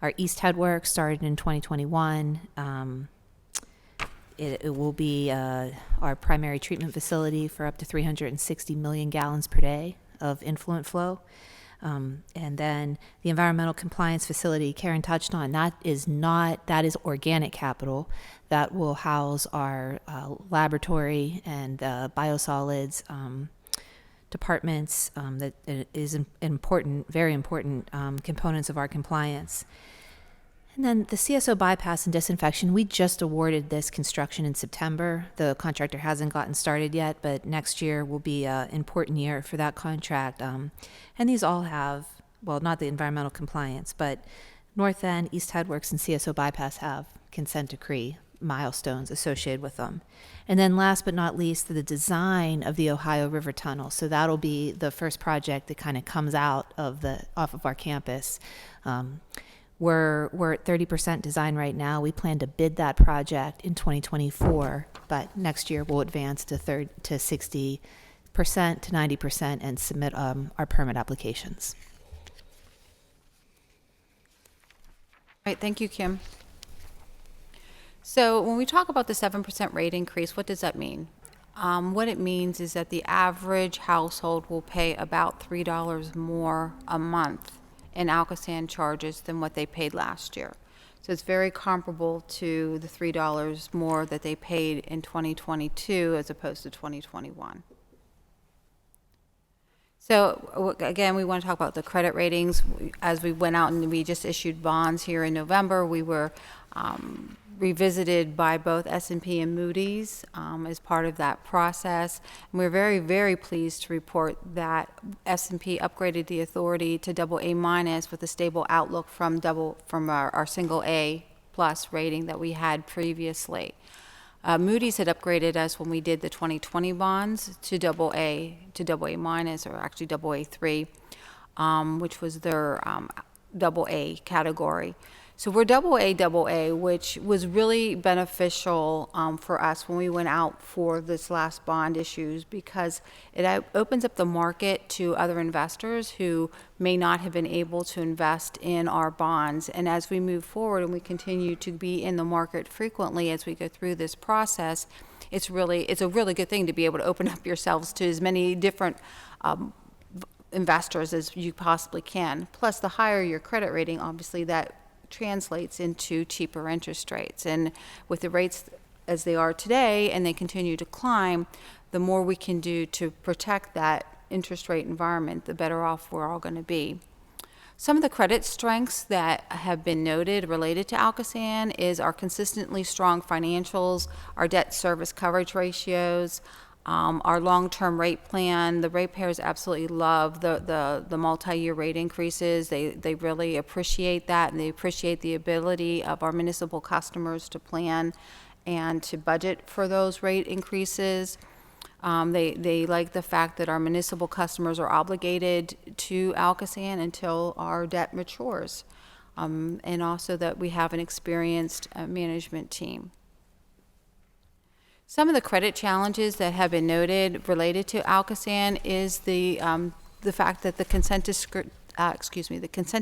Our East Head work started in 2021. It will be our primary treatment facility for up to 360 million gallons per day of influent flow. And then the environmental compliance facility Karen touched on, that is organic capital that will house our laboratory and biosolids departments. That is important, very important components of our compliance. And then the CSO bypass and disinfection, we just awarded this construction in September. The contractor hasn't gotten started yet, but next year will be an important year for that contract. And these all have, well, not the environmental compliance, but North End, East Headworks, and CSO bypass have consent decree milestones associated with them. And then last but not least, the design of the Ohio River Tunnel. So that'll be the first project that kind of comes out of off of our campus. We're at 30% design right now. We plan to bid that project in 2024, but next year we'll advance to 60% to 90% and submit our permit applications. All right, thank you, Kim. So when we talk about the 7% rate increase, what does that mean? What it means is that the average household will pay about $3 more a month in Alcosan charges than what they paid last year. So it's very comparable to the $3 more that they paid in 2022 as opposed to 2021. So again, we want to talk about the credit ratings. As we went out and we just issued bonds here in November, we were revisited by both S&P and Moody's as part of that process. And we're very, very pleased to report that S&P upgraded the authority to AA- with a stable outlook from our single A plus rating that we had previously. Moody's had upgraded us when we did the 2020 bonds to AA minus, or actually AA3, which was their AA category. So we're AA, which was really beneficial for us when we went out for this last bond issues, because it opens up the market to other investors who may not have been able to invest in our bonds. And as we move forward and we continue to be in the market frequently as we go through this process, it's a really good thing to be able to open up yourselves to as many different investors as you possibly can. Plus, the higher your credit rating, obviously that translates into cheaper interest rates. And with the rates as they are today and they continue to climb, the more we can do to protect that interest rate environment, the better off we're all going to be. Some of the credit strengths that have been noted related to Alcosan is our consistently strong financials, our debt service coverage ratios, Our long-term rate plan, the ratepayers absolutely love the multi-year rate increases. They really appreciate that, and they appreciate the ability of our municipal customers to plan and to budget for those rate increases. They like the fact that our municipal customers are obligated to Alcosan until our debt matures, and also that we have an experienced management team. Some of the credit challenges that have been noted related to Alcosan is the fact that the consent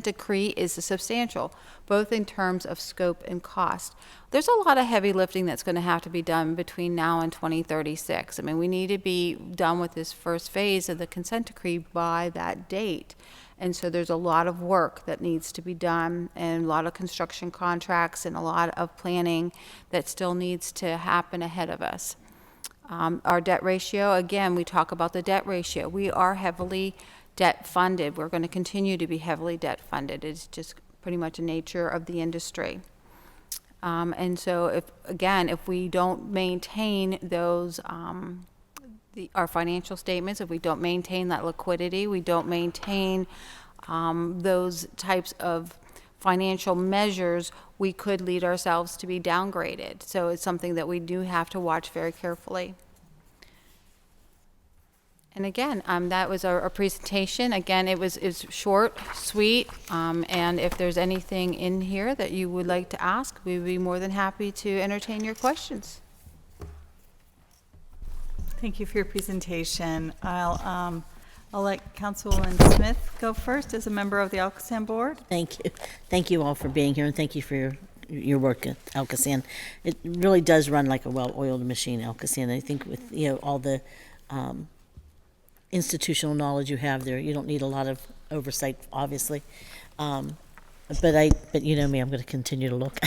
decree is substantial, both in terms of scope and cost. There's a lot of heavy lifting that's going to have to be done between now and 2036. I mean, we need to be done with this first phase of the consent decree by that date. And so there's a lot of work that needs to be done, and a lot of construction contracts and a lot of planning that still needs to happen ahead of us. Our debt ratio, again, we talk about the debt ratio. We are heavily debt funded. We're going to continue to be heavily debt funded. It's just pretty much a nature of the industry. And so if we don't maintain those, our financial statements, if we don't maintain that liquidity, we don't maintain those types of financial measures, we could lead ourselves to be downgraded. So it's something that we do have to watch very carefully. And again, that was our presentation. Again, it's short, sweet, and if there's anything in here that you would like to ask, we would be more than happy to entertain your questions. Thank you for your presentation. I'll let Councilwoman Smith go first as a member of the Alcosan board. Thank you. Thank you all for being here, and thank you for your work at Alcosan. It really does run like a well-oiled machine, Alcosan. I think with all the institutional knowledge you have there, you don't need a lot of oversight, obviously. But you know me, I'm going to continue to look.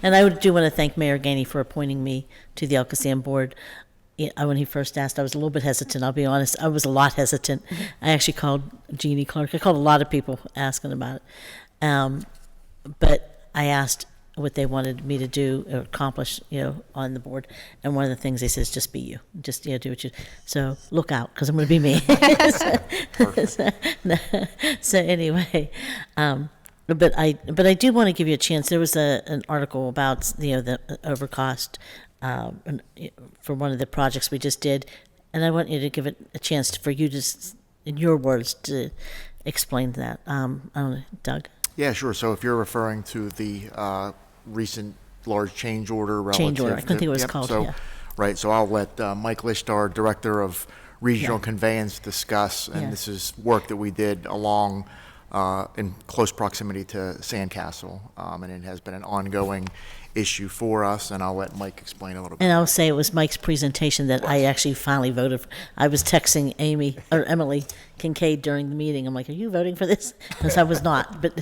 And I do want to thank Mayor Gainey for appointing me to the Alcosan board. When he first asked, I was a little bit hesitant. I'll be honest. I was a lot hesitant. I actually called Jeannie Clark. I called a lot of people asking about it. But I asked what they wanted me to do or accomplish, on the board. And one of the things they said is just be you. Just, do what you. So look out, because I'm going to be me. So anyway, but I do want to give you a chance. There was an article about, the overcost for one of the projects we just did, and I want you to give it a chance for you to, in your words, to explain that. I don't know, Doug? Yeah, sure. So if you're referring to the recent large change order relative Change order, I couldn't think it was yep, called, so, yeah. Right, so I'll let Mike Licht, our Director of Regional Conveyance, discuss, and Yeah. this is work that we did along in close proximity to Sandcastle, and it has been an ongoing issue for us, and I'll let Mike explain a little bit. And I'll say it was Mike's presentation that I actually finally voted for. I was texting Emily Kincaid during the meeting. I'm like, are you voting for this? Because I was not, but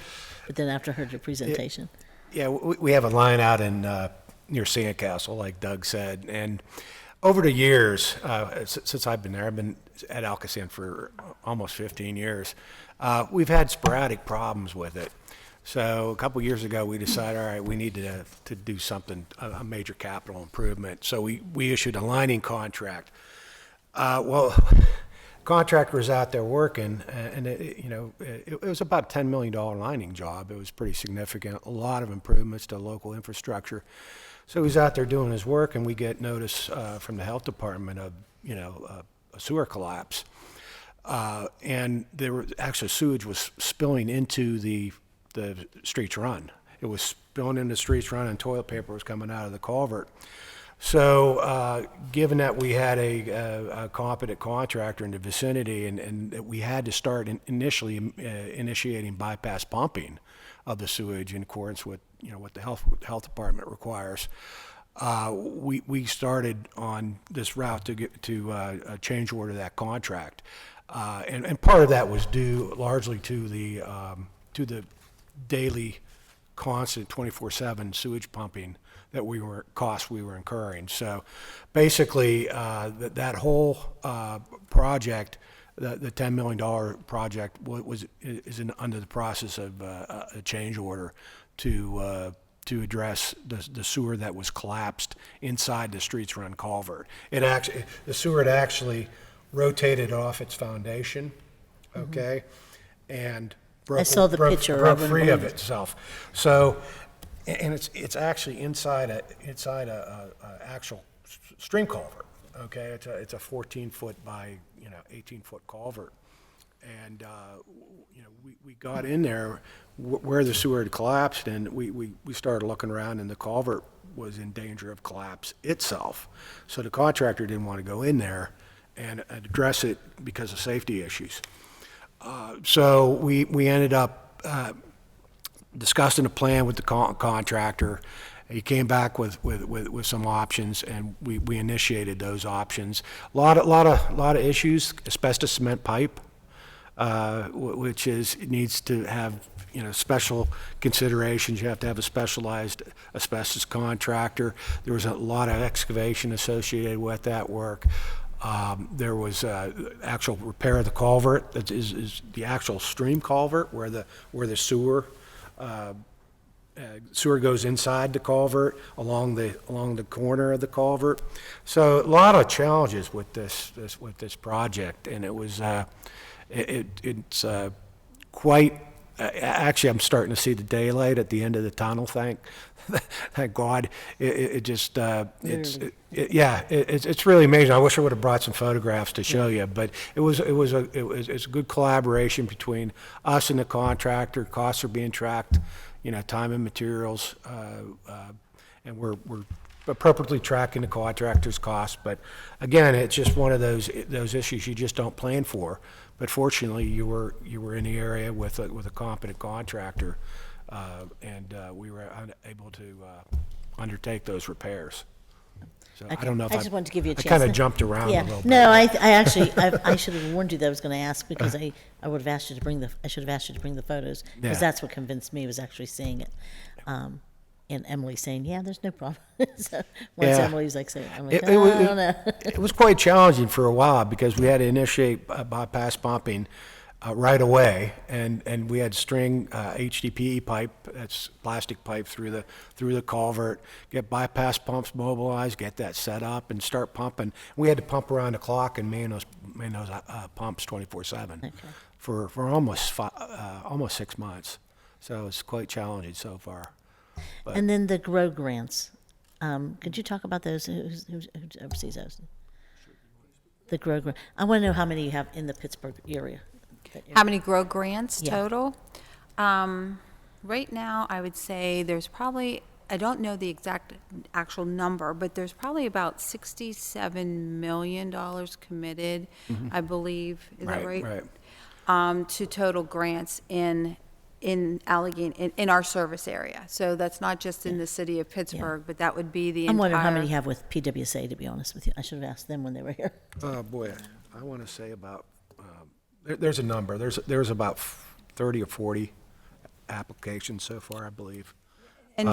then after I heard your presentation. Yeah, we have a line out in near Sandcastle, like Doug said, and over the years, since I've been there, I've been at Alcosan for almost 15 years, we've had sporadic problems with it. So a couple years ago, we decided, all right, we need to do something, a major capital improvement. So we issued a lining contract. Contractor was out there working, and it was about a $10 million lining job. It was pretty significant, a lot of improvements to local infrastructure. So he's out there doing his work, and we get notice from the health department of a sewer collapse, and there was actually sewage was spilling into the Streets Run. It was spilling into Streets Run, and toilet paper was coming out of the culvert. So given that we had a competent contractor in the vicinity, and that we had to start initially initiating bypass pumping of the sewage in accordance with what the health department requires, we started on this route to get to a change order that contract, and part of that was due largely to the daily, constant 24/7 sewage pumping that we were incurring. So basically, that whole project, the $10 million project, is under the process of a change order to to address the sewer that was collapsed inside the Streets Run culvert. The sewer had actually rotated off its foundation, okay, and broke, I saw the picture. I broke wouldn't free of believe it. itself. So, and it's actually inside a actual stream culvert. Okay, it's a 14-foot by 18-foot culvert, and we got in there where the sewer had collapsed, and we started looking around, and the culvert was in danger of collapse itself. So the contractor didn't want to go in there and address it because of safety issues. So we ended up discussing a plan with the contractor. He came back with some options, and we initiated those options. A lot of issues. Asbestos cement pipe, which needs to have special considerations. You have to have a specialized asbestos contractor. There was a lot of excavation associated with that work. There was actual repair of the culvert. That is the actual stream culvert where the sewer goes inside the culvert along the corner of the culvert. So a lot of challenges with this project, and it was it's quite. Actually, I'm starting to see the daylight at the end of the tunnel. Thank God. It's really amazing. I wish I would have brought some photographs to show you, but it's a good collaboration between us and the contractor. Costs are being tracked, time and materials, and we're appropriately tracking the contractor's costs. But again, it's just one of those issues you just don't plan for. But fortunately, you were in the area with a competent contractor, and we were able to undertake those repairs. So Okay. I don't know if I just wanted to give you a chance. I kind of jumped around Yeah. a little bit. No, I actually I should have warned you that I was going to ask, because I would have asked you to bring I should have asked you to bring the photos, because Yeah. that's what convinced me, was actually seeing it. And Emily saying, "Yeah, there's no problem." So once Yeah. Emily was like saying, "I'm like, It was- oh, no." It was quite challenging for a while because we had to initiate bypass pumping right away, and we had string HDPE pipe, that's plastic pipe through the culvert, get bypass pumps mobilized, get that set up, and start pumping. We had to pump around the clock and man those pumps 24/7 for almost 6 months. So it's quite challenging so far. But And then the GROW grants. Could you talk about those? Who oversees those? The GROW grant. I want to know how many you have in the Pittsburgh area. How many GROW grants Yeah. total? Right now, I would say there's probably, I don't know the exact actual number, but there's probably about $67 million committed, I believe. Is that right? Right. To total grants in Allegheny, in our service area. So that's not just in the city of Pittsburgh, but that would be the entire. I'm wondering how many you have with PWSA, to be honest with you. I should have asked them when they were here. Oh, boy, I want to say about, there's a number. There's about 30 or 40 applications so far, I believe. And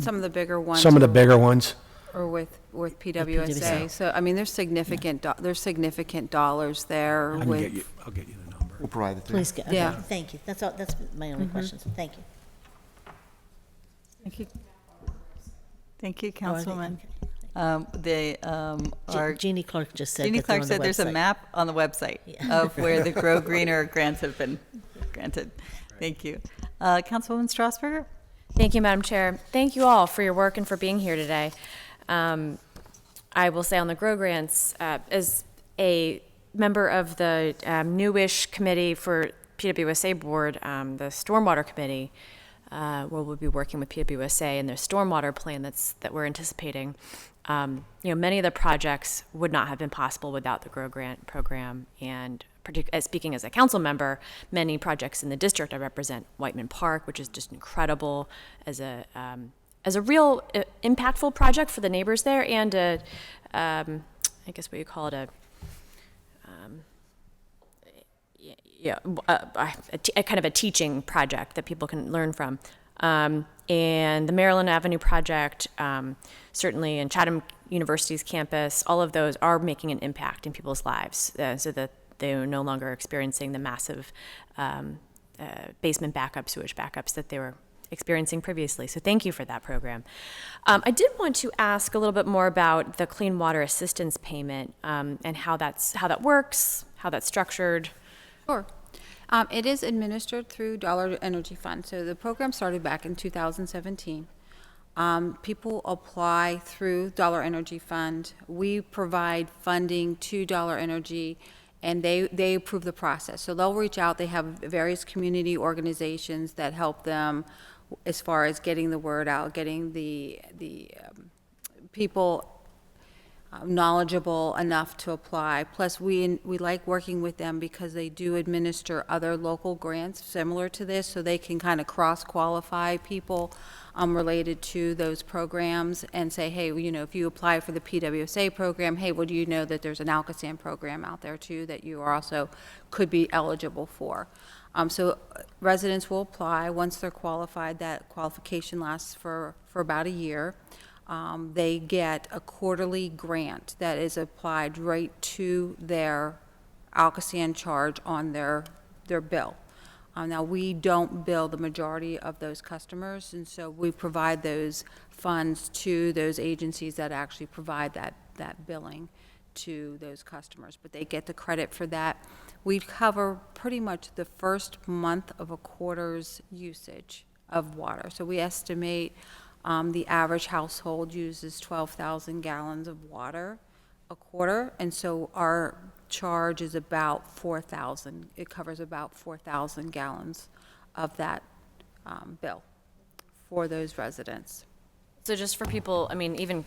some of the bigger ones. Some of the bigger ones. Or with PWSA. So, I mean, there's significant dollars there I'll with. get you the number. We'll provide it to you. Please, okay, Yeah. thank you. That's all, that's my only question, so thank you. Thank you. Thank you, Oh, are they- Councilwoman. okay. Jeannie Clark just said Jeannie that they're Clark on the said there's a website. map on the website of where the Grow Greener grants have been granted. Thank you. Councilwoman Strasburger? Thank you, Madam Chair. Thank you all for your work and for being here today. I will say on the GROW grants, as a member of the newish committee for PWSA board, the Stormwater Committee, where we'll be working with PWSA and their stormwater plan that we're anticipating. Many of the projects would not have been possible without the GROW grant program, and speaking as a council member, many projects in the district I represent, Whiteman Park, which is just incredible as a real impactful project for the neighbors there, and I guess what you call it, a kind of a teaching project that people can learn from. And the Maryland Avenue project, certainly in Chatham University's campus, all of those are making an impact in people's lives, so that they are no longer experiencing the massive basement backups, sewage backups that they were experiencing previously. So thank you for that program. I did want to ask a little bit more about the Clean Water Assistance Payment and how that works, how that's structured. Sure. It is administered through Dollar Energy Fund. So the program started back in 2017. People apply through Dollar Energy Fund. We provide funding to Dollar Energy, and they approve the process. So they'll reach out. They have various community organizations that help them as far as getting the word out, getting the people knowledgeable enough to apply. Plus, we like working with them because they do administer other local grants similar to this, so they can kind of cross-qualify people related to those programs and say, hey, you know, if you apply for the PWSA program, hey, well, do you know that there's an Alcosan program out there too that you are also could be eligible for? So residents will apply. Once they're qualified, that qualification lasts for about a year. They get a quarterly grant that is applied right to their Alcosan charge on their bill. Now, we don't bill the majority of those customers, and so we provide those funds to those agencies that actually provide that billing to those customers, but they get the credit for that. We cover pretty much the first month of a quarter's usage of water. So we estimate the average household uses 12,000 gallons of water a quarter, and so our charge is about 4,000. It covers about 4,000 gallons of that bill for those residents. So just for people, I mean, even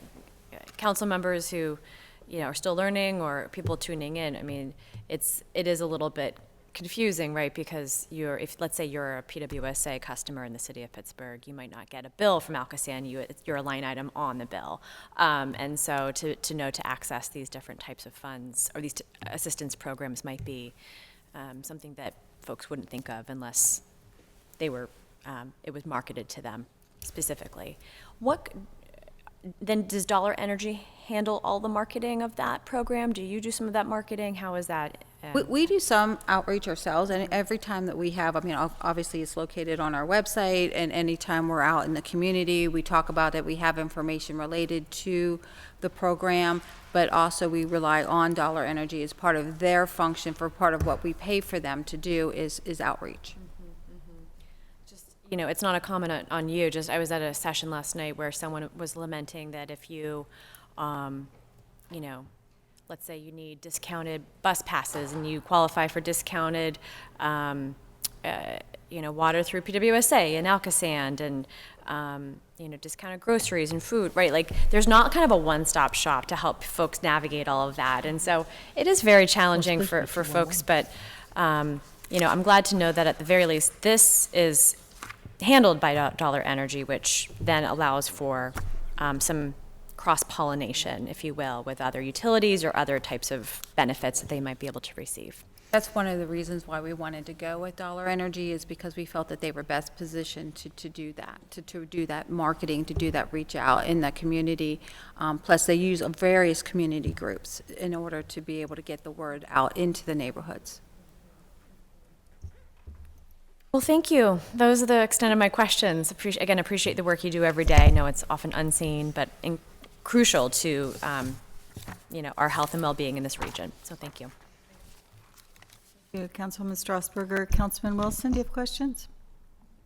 council members who, you know, are still learning or people tuning in, I mean, it is a little bit confusing, right? Because if let's say you're a PWSA customer in the city of Pittsburgh, you might not get a bill from Alcosan. You're a line item on the bill, and so to know to access these different types of funds or these assistance programs might be something that folks wouldn't think of unless they were it was marketed to them specifically. Then does Dollar Energy handle all the marketing of that program? Do you do some of that marketing? How is that? We do some outreach ourselves, and every time that we have, I mean, obviously it's located on our website, and anytime we're out in the community, we talk about it. We have information related to the program, but also we rely on Dollar Energy as part of their function. For part of what we pay for them to do is outreach. You know, it's not a comment on you, just I was at a session last night where someone was lamenting that if you, you know, let's say you need discounted bus passes and you qualify for discounted, you know, water through PWSA and Alcosan and, you know, discounted groceries and food, right? Like there's not kind of a one-stop shop to help folks navigate all of that. And so it is very challenging for folks, but, you know, I'm glad to know that at the very least, this is handled by Dollar Energy, which then allows for some cross-pollination, if you will, with other utilities or other types of benefits that they might be able to receive. That's one of the reasons why we wanted to go with Dollar Energy, is because we felt that they were best positioned to do that, to do that marketing, to do that reach out in the community. Plus, they use various community groups in order to be able to get the word out into the neighborhoods. Well, thank you. Those are the extent of my questions. Appreciate the work you do every day. I know it's often unseen, but crucial to you know, our health and well-being in this region. So thank you. Thank you, Councilwoman Strasburger. Councilman Wilson, do you have questions?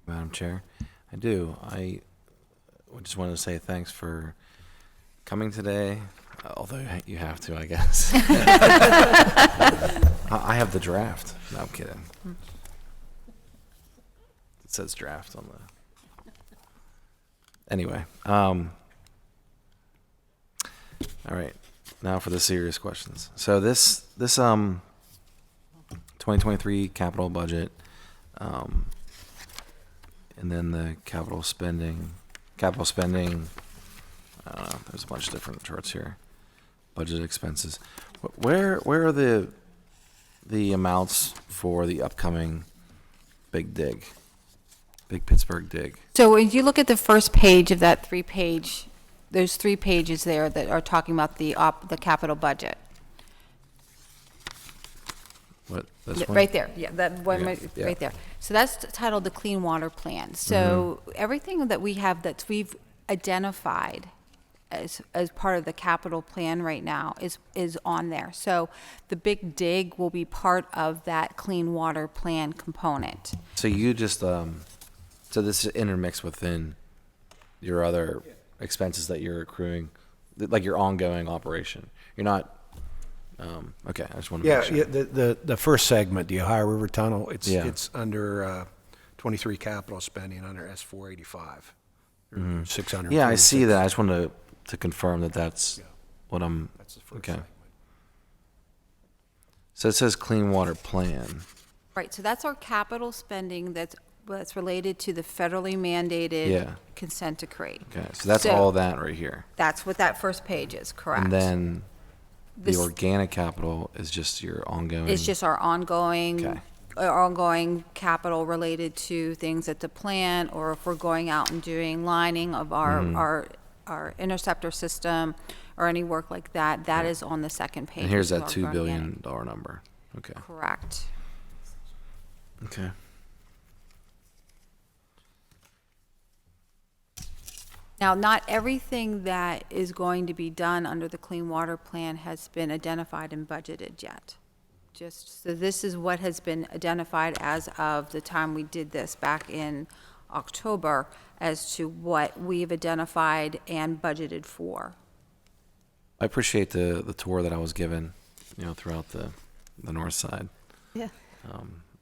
Madam Chair, I do. I just wanted to say thanks for coming today, although you have to, I guess. I have the draft. No, I'm kidding. It says draft on the... Anyway, all right, now for the serious questions. So this 2023 capital budget, and then the capital spending, I don't know, there's a bunch of different charts here. Budget expenses. Where are the amounts for the upcoming big Pittsburgh dig? So if you look at the first page of that those 3 pages there that are talking about the capital budget. What, this one? Right there, yeah, that one Yeah, right yeah. right there. So that's titled the Clean Water Plan. So everything that we have that we've identified as part of the capital plan right now is on there. So the big dig will be part of that Clean Water Plan component. So you just, so this is intermixed within your other expenses that you're accruing, like your ongoing operation. You're not, okay, I just want to Yeah, make sure. yeah, the first segment, the Ohio River Tunnel, Yeah. it's under 23 capital spending under S485. or 600. Yeah, I see that. I just wanted to confirm that that's what I'm, That's the first okay. segment. So it says clean water plan. Right, so that's our capital spending that's related to the federally mandated Yeah. consent decree. Okay, so that's all that right here. That's what that first page is, correct. And then the This- organic capital is just your ongoing. It's just our ongoing, Okay. capital related to things at the plant, or if we're going out and doing lining of our interceptor system, or any work like that, that is on the second page. And here's of that our $2 organic. billion number. Okay. Correct. Okay. Now, not everything that is going to be done under the Clean Water Plan has been identified and budgeted yet. Just, so this is what has been identified as of the time we did this back in October as to what we've identified and budgeted for. I appreciate the tour that I was given, throughout the north side. Yeah.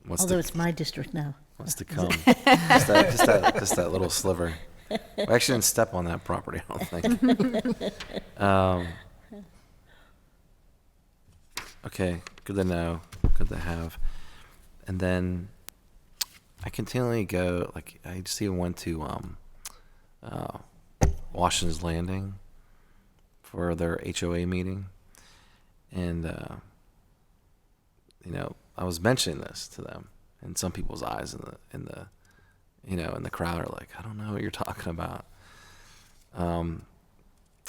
What's Although to, it's my district now. what's to come? just that little sliver. We actually didn't step on that property, I don't think. Okay, good to know, good to have. And then I continually go, I just even went to Washington's Landing for their HOA meeting. And, I was mentioning this to them, and some people's eyes in the crowd are like, I don't know what you're talking about.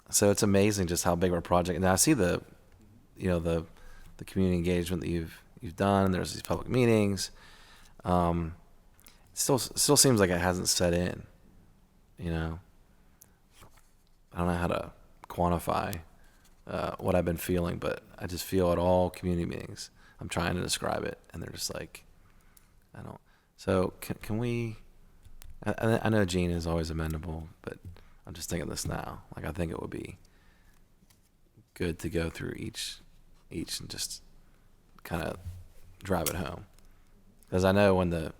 So it's amazing just how big of a project. And I see the community engagement that you've done. There's these public meetings. It still seems like it hasn't set in. I don't know how to quantify what I've been feeling, but I just feel at all community meetings, I'm trying to describe it, and they're just like, I don't. So can we? I know Gene is always amendable, but I'm just thinking this now. I think it would be good to go through each and just kind of drive it home, because I know when the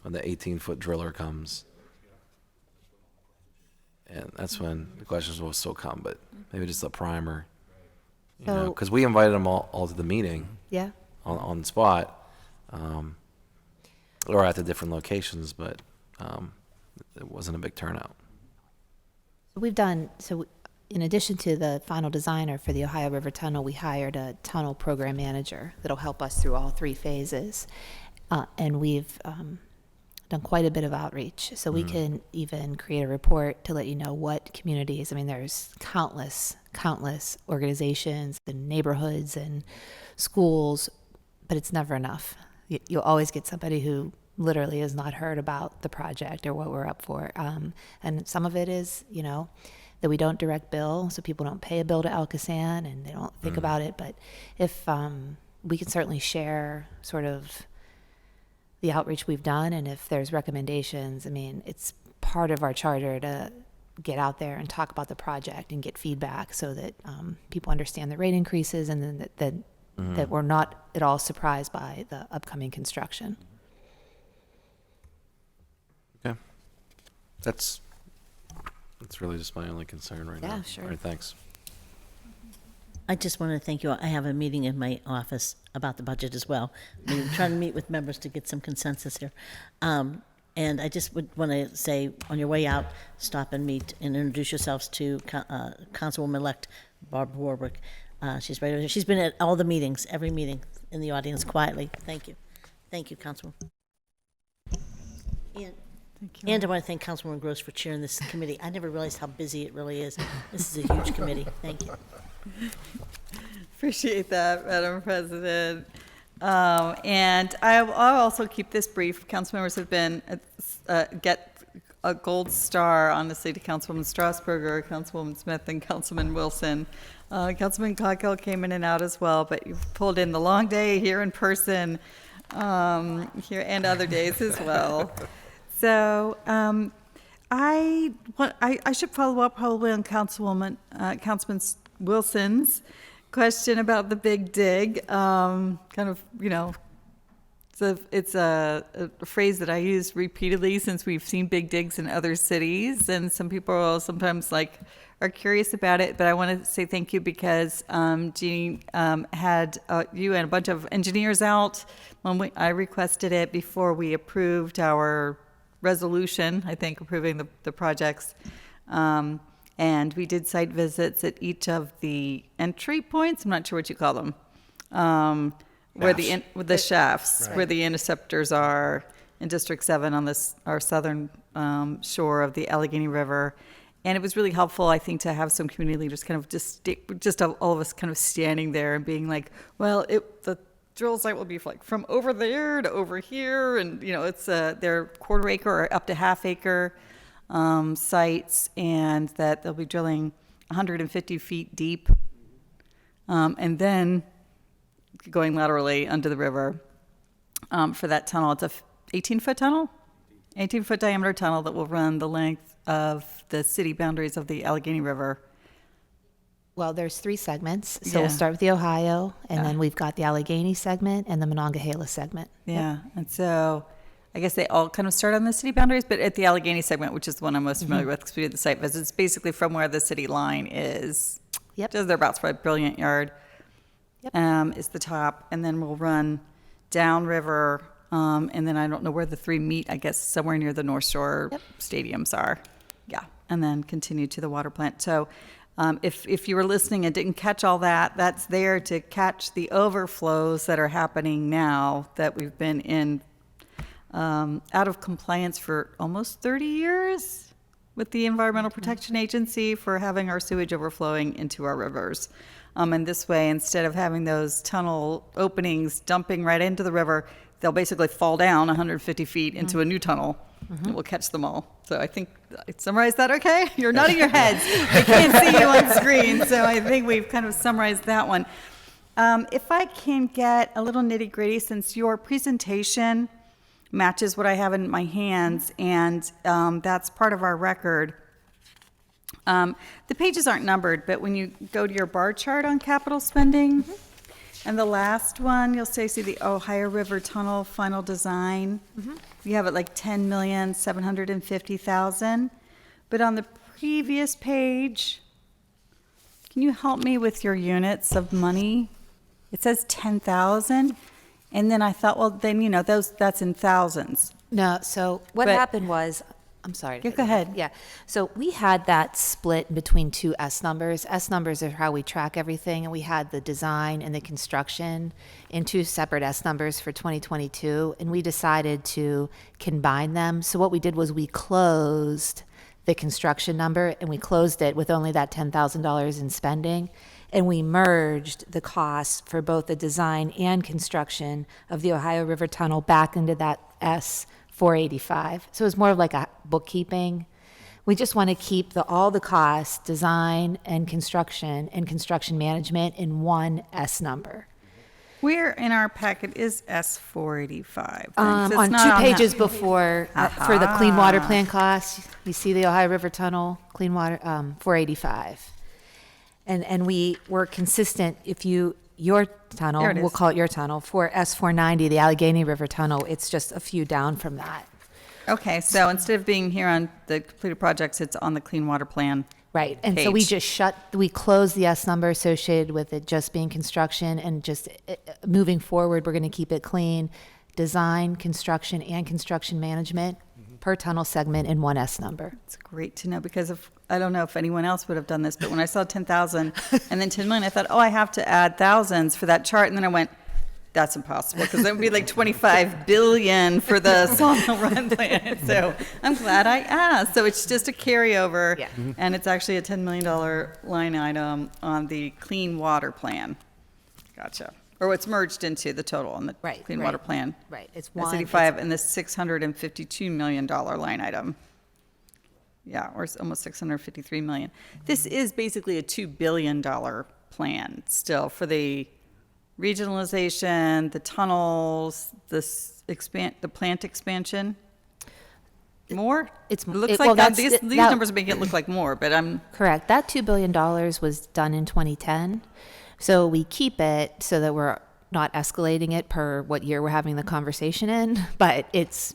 18-foot driller comes, and that's when the questions will still come. But maybe just a primer, because we invited them all to the meeting. Yeah. On the spot, or at the different locations, but it wasn't a big turnout. We've done, so in addition to the final designer for the Ohio River Tunnel, we hired a tunnel program manager that'll help us through all three phases. And we've done quite a bit of outreach. So we can even create a report to let you know what communities, there's countless organizations and neighborhoods and schools, but it's never enough. You'll always get somebody who literally has not heard about the project or what we're up for. And some of it is, that we don't direct bill, so people don't pay a bill to Alcosan and they don't think about it. But if we can certainly share sort of the outreach we've done, and if there's recommendations, it's part of our charter to get out there and talk about the project and get feedback so that people understand the rate increases, and then that we're not at all surprised by the upcoming construction. Okay, that's really just my only concern right now. Yeah, sure. All right, thanks. I just want to thank you. I have a meeting in my office about the budget as well. We're trying to meet with members to get some consensus here. And I just would want to say, on your way out, stop and meet and introduce yourselves to Councilwoman-elect Barbara Warwick. She's right over here. She's been at all the meetings, every meeting, in the audience quietly. Thank you. Thank you, Councilwoman. And I want to thank Councilwoman Gross for chairing this committee. I never realized how busy it really is. This is a huge committee. Thank you. Appreciate that, Madam President. And I'll also keep this brief. Council members have been, get a gold star on the city. Councilwoman Strasburger, Councilwoman Smith, and Councilman Wilson. Councilman Coghill came in and out as well, but you've pulled in the long day here in person, here and other days as well. So I should follow up probably on Councilman Wilson's question about the big dig. Kind of, you know, it's a phrase that I use repeatedly since we've seen big digs in other cities, and some people sometimes are curious about it. But I want to say thank you because Jeannie had you and a bunch of engineers out when I requested it before we approved our resolution, I think, approving the projects. And we did site visits at each of the entry points. I'm not sure what you call them. Where the shafts, right, where the interceptors are in District 7 on our southern shore of the Allegheny River. And it was really helpful, I think, to have some community leaders kind of just all of us kind of standing there and being like, well, the drill site will be like from over there to over here. And, you know, it's they're quarter acre or up to half acre sites, and that they'll be drilling 150 feet deep, and then going laterally under the river for that tunnel. It's a 18-foot tunnel, 18-foot diameter tunnel that will run the length of the city boundaries of the Allegheny River. Well, there's 3 segments. So Yeah. we'll start with the Ohio, and then we've got the Allegheny segment and the Monongahela segment. Yeah, and so I guess they all kind of start on the city boundaries, but at the Allegheny segment, which is the one I'm most familiar with because we did the site visits, basically from where the city line is. Yep. Just thereabouts by Brilliant Yard. Yep. Is the top, and then we'll run downriver, and then I don't know where the 3 meet, I guess somewhere near the North Shore stadiums are. Yeah, and then continue to the water plant. So if you were listening and didn't catch all that, that's there to catch the overflows that are happening now that we've been in out of compliance for almost 30 years with the Environmental Protection Agency for having our sewage overflowing into our rivers. And this way, instead of having those tunnel openings dumping right into the river, they'll basically fall down 150 feet into a new tunnel. It will catch them all. So I think I summarized that okay? You're nodding your heads. I can't see you on screen, so I think we've kind of summarized that one. If I can get a little nitty-gritty, since your presentation matches what I have in my hands, and that's part of our record. The pages aren't numbered, but when you go to your bar chart on capital spending, and the last one, you'll see the Ohio River Tunnel final design. You have it like $10,750,000. But on the previous page, can you help me with your units of money? It says 10,000. And then I thought, well, then, you know, that's in thousands. No, so what But- happened was, I'm sorry. Yeah, go ahead. Yeah. So we had that split between 2 S numbers. S numbers are how we track everything, and we had the design and the construction in 2 separate S numbers for 2022, and we decided to combine them. So what we did was we closed the construction number, and we closed it with only that $10,000 in spending, and we merged the costs for both the design and construction of the Ohio River Tunnel back into that S 485. So it's more of like a bookkeeping. We just want to keep all the costs, design and construction management in one S number. Where in our packet is S485? On 2 pages before, for the clean water plan costs, you see the Ohio River Tunnel, clean water, 485. And we were consistent, your tunnel, There it we'll is. call it your tunnel, for S490, the Allegheny River Tunnel, it's just a few down from that. Okay, so instead of being here on the completed projects, it's on the clean water plan. Right, and so we page. just we closed the S number associated with it just being construction, and just moving forward, we're going to keep it clean, design, construction, and construction management per tunnel segment in one S number. It's great to know, because I don't know if anyone else would have done this, but when I saw 10,000 and then 10 million, I thought, oh, I have to add thousands for that chart. And then I went, that's impossible, because that would be like 25 billion for the Sawmill Run plan. So I'm glad I asked. So it's just a carryover, and it's actually a $10 million line item on the clean water plan. Gotcha. or what's merged into the total on the Right, Clean right. Water Plan. Right, it's That's one. 85 and this $652 million line item. Yeah, or it's almost 653 million. This is basically a $2 billion plan still for the regionalization, the tunnels, the plant expansion. More? It looks like these numbers make it look like more, but I'm Correct. That $2 billion was done in 2010. So we keep it so that we're not escalating it per what year we're having the conversation in, but it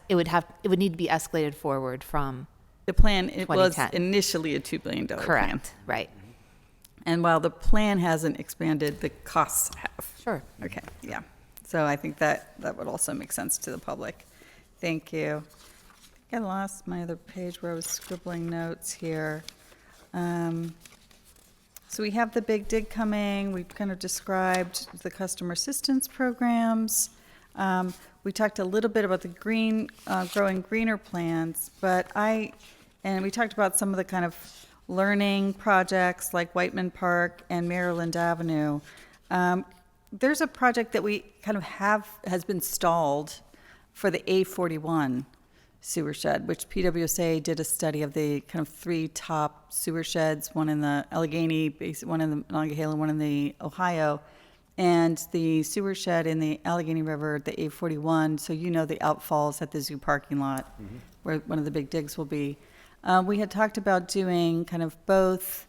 would need to be escalated forward from the plan. It was 2010. initially a $2 billion plan. Correct. Right. And while the plan hasn't expanded, the costs have. Sure. Okay, yeah. So I think that would also make sense to the public. Thank you. I lost my other page where I was scribbling notes here. So we have the big dig coming. We've kind of described the customer assistance programs. We talked a little bit about the growing greener plans, and we talked about some of the kind of learning projects like Whiteman Park and Maryland Avenue. There's a project that we kind of has been stalled for the A41 sewer shed, which PWSA did a study of the kind of 3 top sewer sheds, one in the Allegheny, one in the Monongahela, one in the Ohio, and the sewer shed in the Allegheny River, the A41, so you know the outfalls at the zoo parking lot, where one of the big digs will be. We had talked about doing kind of both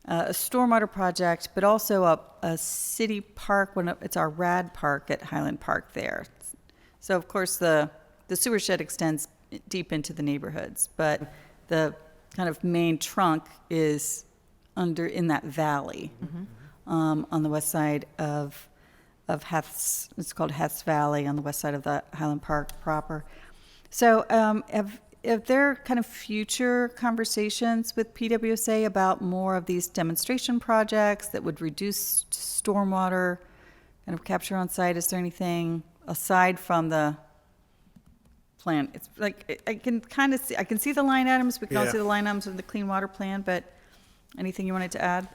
a stormwater project, but also a city park, it's our RAD park at Highland Park there. So of course the sewer shed extends deep into the neighborhoods, but the kind of main trunk is in that valley on the west side of Heth's. It's called Heth's Valley on the west side of the Highland Park proper. So if there are kind of future conversations with PWSA about more of these demonstration projects that would reduce stormwater kind of capture on site, is there anything aside from the plan? It's like I can kind of see, I can see the line items. We can all see the line items of the Clean Water Plan, but anything you wanted to add?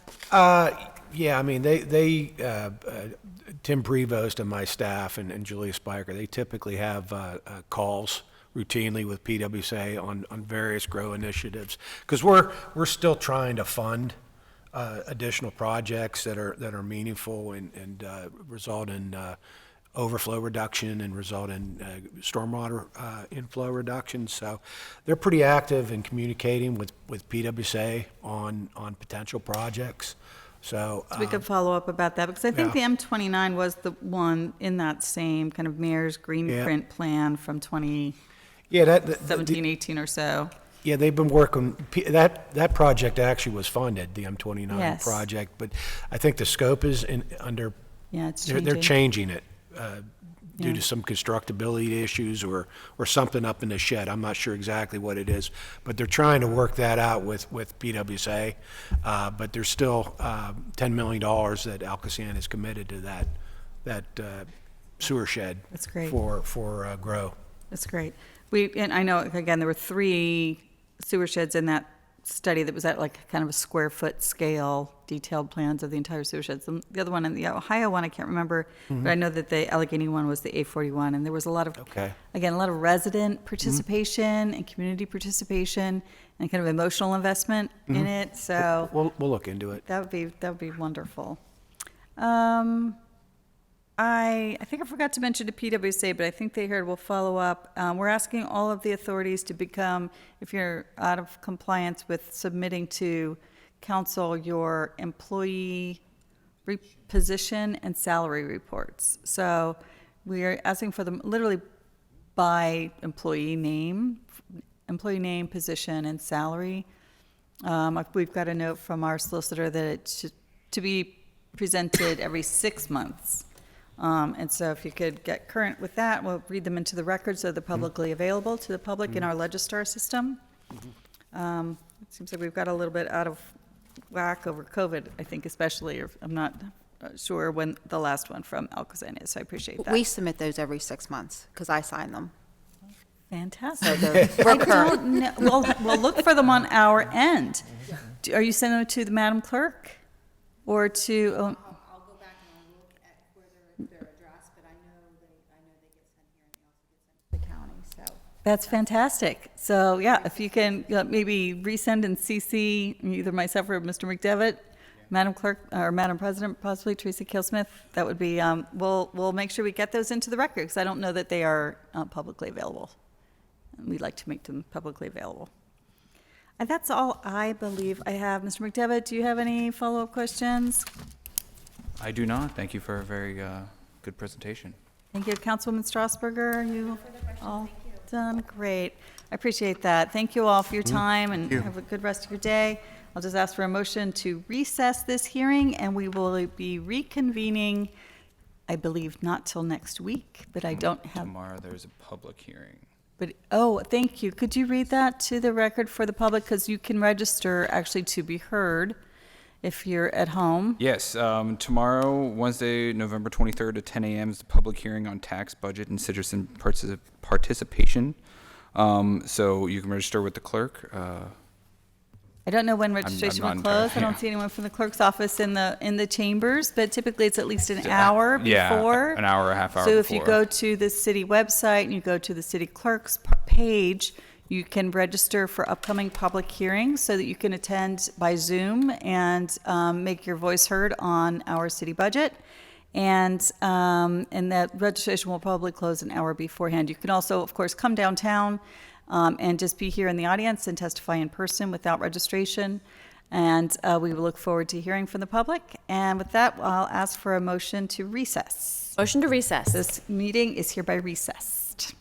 Yeah, I mean, Tim Prevost and my staff and Julia Spiker, they typically have calls routinely with PWSA on various grow initiatives, because we're still trying to fund additional projects that are meaningful and result in overflow reduction and result in stormwater inflow reduction. So they're pretty active in communicating with PWSA on potential projects. So we could follow up about that, because I think the M29 was the one in that same kind of mayor's green print plan from 2017, 18 or so. Yeah, they've been working, that project actually was funded, the M29 project, but I think the scope is under, it's they're changing it due to some constructability issues or something up in the shed. I'm not sure exactly what it is, but they're trying to work that out with PWSA. But there's still $10 million that Alcosan is committed to that sewer shed. That's great. For grow. That's great. And I know, again, there were 3 sewer sheds in that study that was at like kind of a square foot scale, detailed plans of the entire sewer sheds. The other one, in the Ohio one, I can't remember, but I know that the Allegheny one was the A41, and there was a lot of, again, a lot of resident participation and community participation and kind of emotional investment in it. So we'll look into it. That would be wonderful. I think I forgot to mention to PWSA, but I think they heard. We'll follow up. We're asking all of the authorities to become, if you're out of compliance with submitting to council your employee position and salary reports. So we are asking for them literally by employee name, position, and salary. We've got a note from our solicitor that it should to be presented every 6 months. And so if you could get current with that, we'll read them into the record so they're publicly available to the public in our Legistar system. It seems like we've got a little bit out of whack over COVID, I think especially, or I'm not sure when the last one from Alcosan is, so I appreciate that. We submit those every 6 months because I sign them. Fantastic. I don't know. We'll look for them on our end. Are you sending them to the Madam Clerk or to? I'll go back and I'll look at where That's fantastic. So, yeah, if you can maybe resend and CC either myself or Mr. McDevitt, Madam Clerk, or Madam President, possibly Teresa Keelsmith, that would be, we'll make sure we get those into the record, because I don't know that they are publicly available. We'd like to make them publicly available. And that's all I believe I have. Mr. McDevitt, do you have any follow-up questions? I do not. Thank you for a very good presentation. Thank you. Councilwoman Strasburger, are you all done? Great. I appreciate that. Thank you all for your time, and have a good rest of your day. I'll just ask for a motion to recess this hearing, and we will be reconvening, I believe, not till next week, but I don't have. Tomorrow there's a public hearing. But, oh, thank you. Could you read that to the record for the public? Because you can register actually to be heard if you're at home. Yes, tomorrow, Wednesday, November 23rd at 10 a.m. is the public hearing on tax, budget, and citizen participation. So you can register with the clerk. I don't know when registration will close. I don't see anyone from the clerk's office in the chambers, but typically it's at least an hour before. Yeah, an hour or a half hour So before. if you go to the city website and you go to the city clerk's page, you can register for upcoming public hearings so that you can attend by Zoom and make your voice heard on our city budget. And that registration will probably close an hour beforehand. You can also, of course, come downtown and just be here in the audience and testify in person without registration. And we will look forward to hearing from the public. And with that, I'll ask for a motion to recess. Motion to recess. This meeting is hereby recessed.